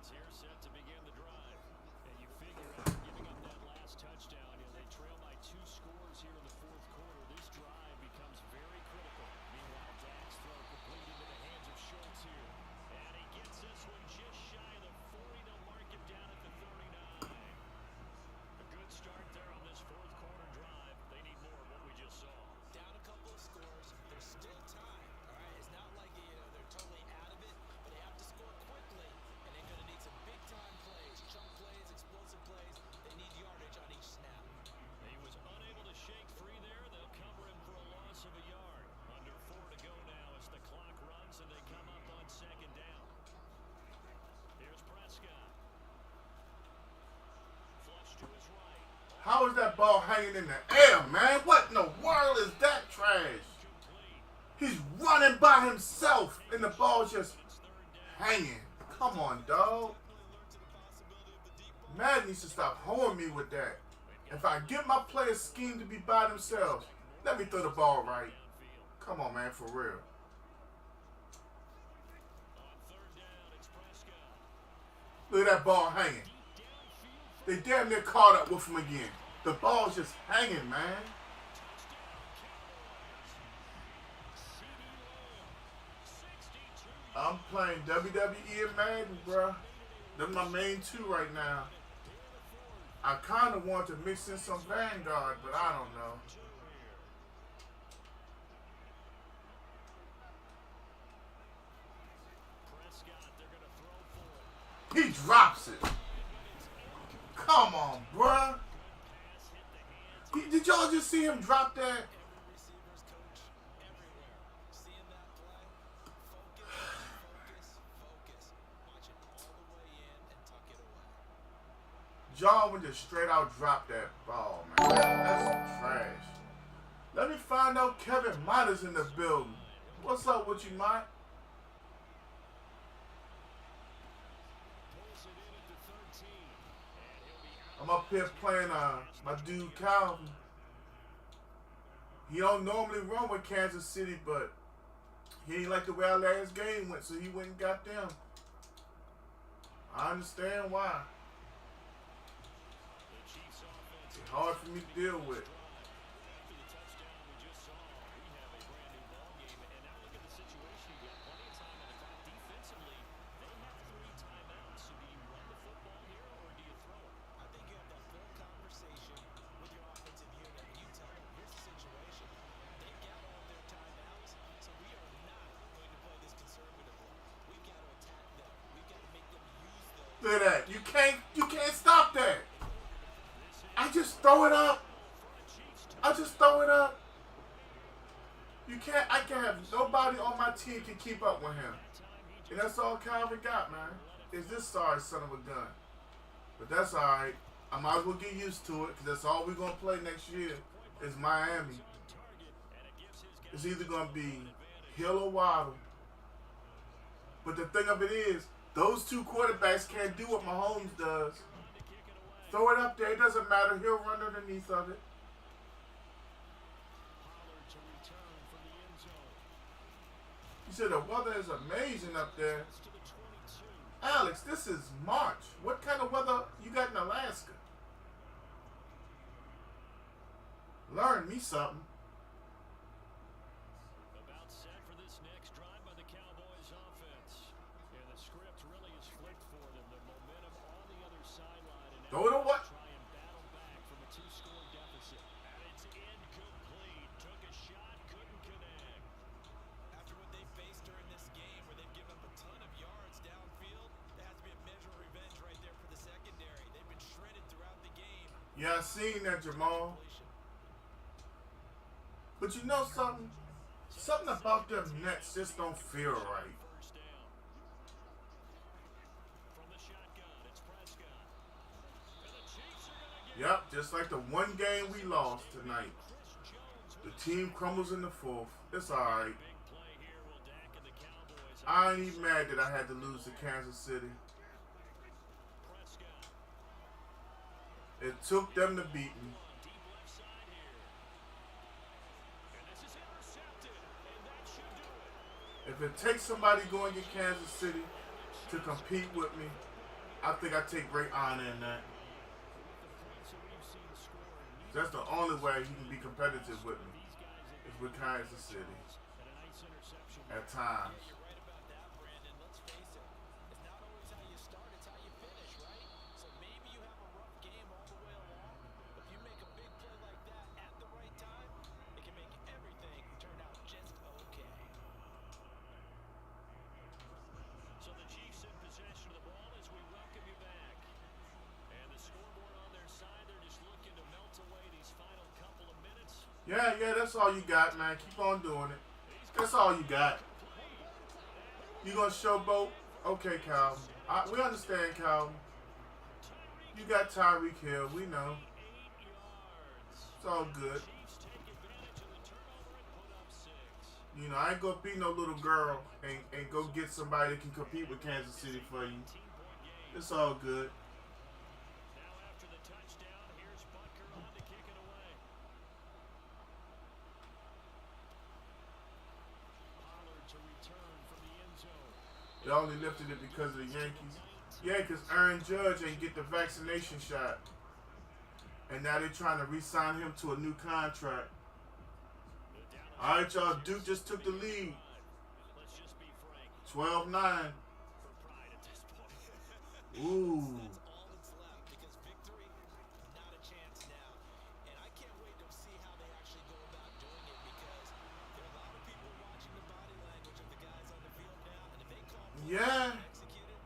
Here set to begin the drive. And you figure out giving up that last touchdown, they trail by 2 scores here in the fourth quarter. This drive becomes very critical. Meanwhile, Dak's throw complete into the hands of Schultz here. And he gets this one just shy of the 40. They'll mark him down at the 39. A good start there on this fourth quarter drive. They need more of what we just saw. Down a couple of scores. There's still time. All right, it's not like they're totally out of it, but they have to score quickly. And they're going to need some big-time plays, chunk plays, explosive plays. They need yardage on each snap. He was unable to shake free there. They'll cover him for a loss of a yard. Under 4 to go now as the clock runs and they come up on second down. Here's Prescott. Flush to his right. How is that ball hanging in the air, man? What in the world is that trash? He's running by himself and the ball's just hanging. Come on, dog. Madden needs to stop holding me with that. If I get my players scheme to be by themselves, let me throw the ball right. Come on, man, for real. Look at that ball hanging. They damn near caught up with him again. The ball's just hanging, man. I'm playing WWE and Madden, bruh. They're my main 2 right now. I kind of want to mix in some Vanguard, but I don't know. He drops it. Come on, bruh. Did y'all just see him drop that? Receivers coach everywhere. Seeing that play, focus. Watch it all the way in and tuck it away. John would just straight out drop that ball, man. That's trash. Let me find out Kevin Mott is in the building. What's up with you, Mott? I'm up here playing my dude Calvin. He don't normally run with Kansas City, but he ain't like the way our last game went, so he went and got them. I understand why. It's hard for me to deal with. Look at that. You can't stop that. I just throw it up. I can't have nobody on my team can keep up with him. And that's all Calvin got, man. is this sorry son of a gun. But that's alright. I might as well get used to it, because that's all we're going to play next year is Miami. It's either going to be Hill or Waddle. But the thing of it is, those two quarterbacks can't do what Mahomes does. Throw it up there. It doesn't matter. He'll run underneath of it. You said the weather is amazing up there. Alex, this is March. What kind of weather you got in Alaska? Learn me something. About set for this next drive by the Cowboys offense. And the script really is flipped for them. The momentum on the other sideline. And Throw it away. try and battle back from a 2-score deficit. And it's incomplete. Took a shot, couldn't connect. After what they faced during this game, where they've given up a ton of yards downfield, there has to be a measure of revenge right there for the secondary. They've been shredded throughout the game. Yeah, I seen that, Jamal. But you know something? Something about them Nets just don't feel right. First down. From the shotgun, it's Prescott. And the Chiefs are going to get Yep, just like the one game we lost tonight. Chris Jones. The team crumbles in the fourth. It's alright. Big play here will Dak and the Cowboys. I ain't even mad that I had to lose to Kansas City. Prescott. It took them to beat me. Deep left side here. And this is intercepted. And that should do it. If it takes somebody going to Kansas City to compete with me, I think I take great honor in that. So we've seen scoring. That's the only way he can be competitive with me, is with Kansas City And a nice interception. at times. You're right about that, Brandon. Let's face it. It's not always how you start, it's how you finish, right? So maybe you have a rough game all the way along, but if you make a big play like that at the right time, it can make everything turn out just okay. So the Chiefs in possession of the ball as we welcome you back. And the scoreboard on their side, they're just looking to melt away these final couple of minutes. Yeah, that's all you got, man. Keep on doing it. That's all you got. You gonna showboat? Okay, Calvin. We understand, Calvin. You got Tyreek Hill. We know. 8 yards. It's all good. Chiefs take advantage of the turnover and put up 6. You know, I ain't gonna be no little girl and go get somebody that can compete with Kansas City for you. 18-point game. It's all good. Now after the touchdown, here's Butker on to kick it away. Pollard to return from the end zone. They only lifted it because of the Yankees. Yeah, because Aaron Judge ain't get the vaccination shot. And now they're trying to re-sign him to a new contract. All right, y'all. Duke just took the lead. Let's just be frank. 12-9. For pride at this point. Ooh. That's all that's left because victory, not a chance now. And I can't wait to see how they actually go about doing it because there are a lot of people watching the body language of the guys on the field now. And if they call plays Yeah. and execute it,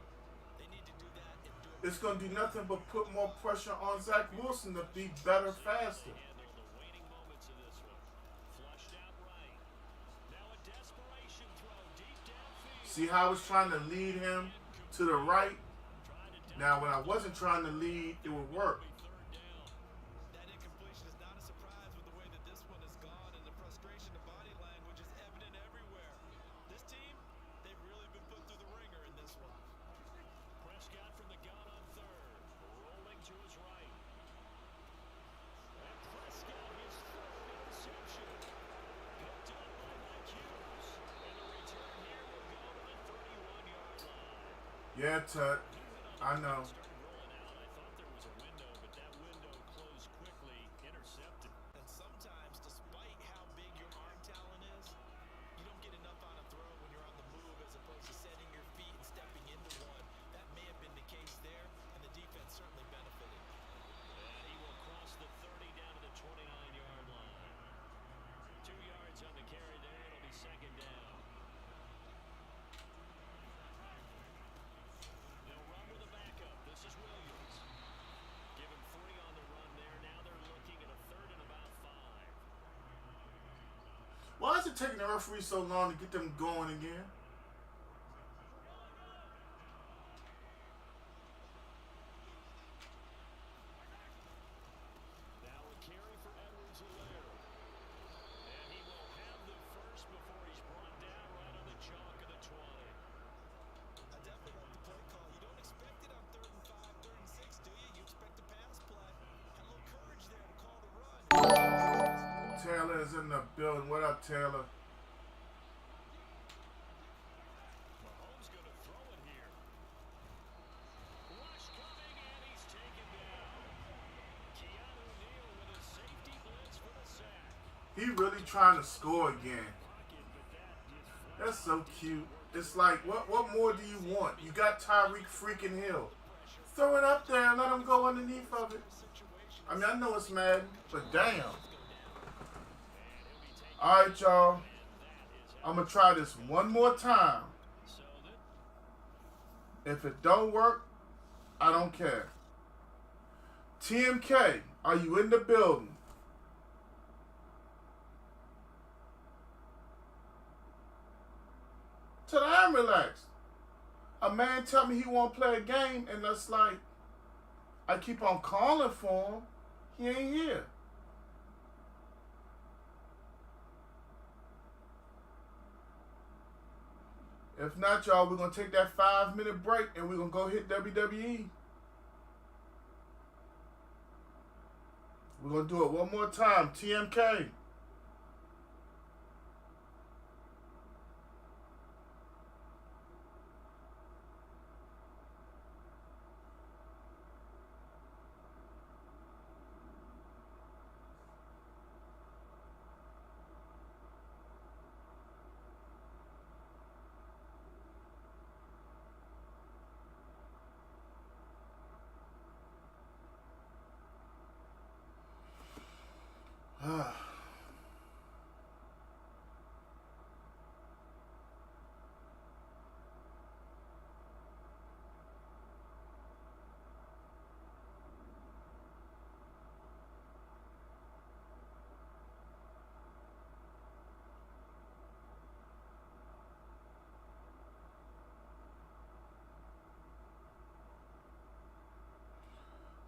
they need to do that and do it. It's going to do nothing but put more pressure on Zach Wilson to be better faster. Handle the waning moments of this one. Flushed out right. Now a desperation throw deep downfield. See how I was trying to lead him to the right? Trying to Now, when I wasn't trying to lead, it would work. third down. That incompletion is not a surprise with the way that this one has gone, and the frustration of body language is evident everywhere. This team, they've really been put through the ringer in this one. Prescott from the gun on third. Rolling to his right. And Prescott, his third interception. Picked up by Mike Hughes. And the return here will go to the 31-yard line. Yeah, Tut. I know. Started rolling out. I thought there was a window, but that window closed quickly. Intercepted. And sometimes, despite how big your arm talent is, you don't get enough on a throw when you're on the move as opposed to setting your feet and stepping into one. That may have been the case there, and the defense certainly benefited. And he will cross the 30 down to the 29-yard line. 2 yards on the carry there. It'll be second down. They'll run with a backup. This is Williams. Give him 3 on the run there. Now they're looking at a third and about 5. Why is it taking the referee so long to get them going again? in the building. What up, Taylor? Mahomes going to throw it here. Rush coming, and he's taken down. Keanu Neal with a safety blitz for the sack. He really trying to score again. Pocket, but that is That's so cute. It's like, what more do you want? You got Tyreek freaking Hill. Throw it up there and let him go underneath of it. I mean, I know it's Madden, but damn. All right, y'all. I'm going to try this one more time. If it don't work, I don't care. TMK, are you in the building? Till I am relaxed. A man tell me he won't play a game, and that's like, I keep on calling for him. He ain't here. If not, y'all, we're going to take that 5-minute break, and we're going to go hit WWE. We're going to do it one more time. TMK.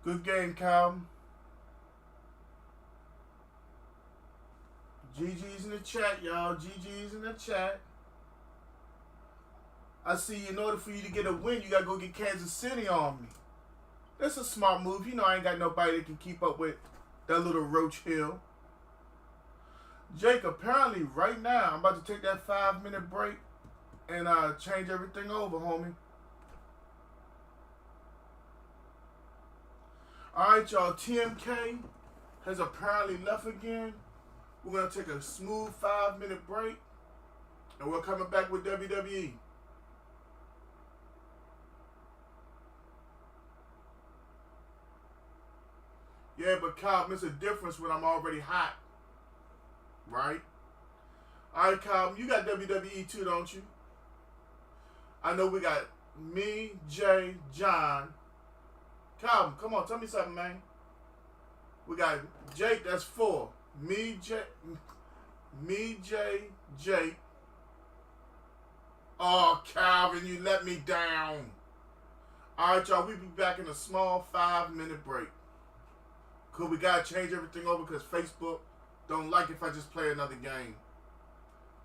Good game, Cal. GG's in the chat, y'all. GG's in the chat. I see in order for you to get a win, you got to go get Kansas City on me. That's a smart move. You know I ain't got nobody that can keep up with that little Roach Hill. Jake, apparently right now, I'm about to take that 5-minute break and change everything over, homie. Alright, y'all. TMK has apparently left again. We're going to take a smooth 5-minute break. And we're coming back with WWE. Yeah, but Kyle, it's a difference when I'm already hot. Right? Alright, Kyle, you got WWE too, don't you? I know we got me, Jay, John. Calvin, come on, tell me something, man. We got Jake, that's 4. Me, Jay, Jake. Oh, Calvin, you let me down. All right, y'all, we'll be back in a small 5-minute break. Because we got to change everything over because Facebook don't like if I just play another game.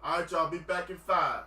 All right, y'all, be back in 5.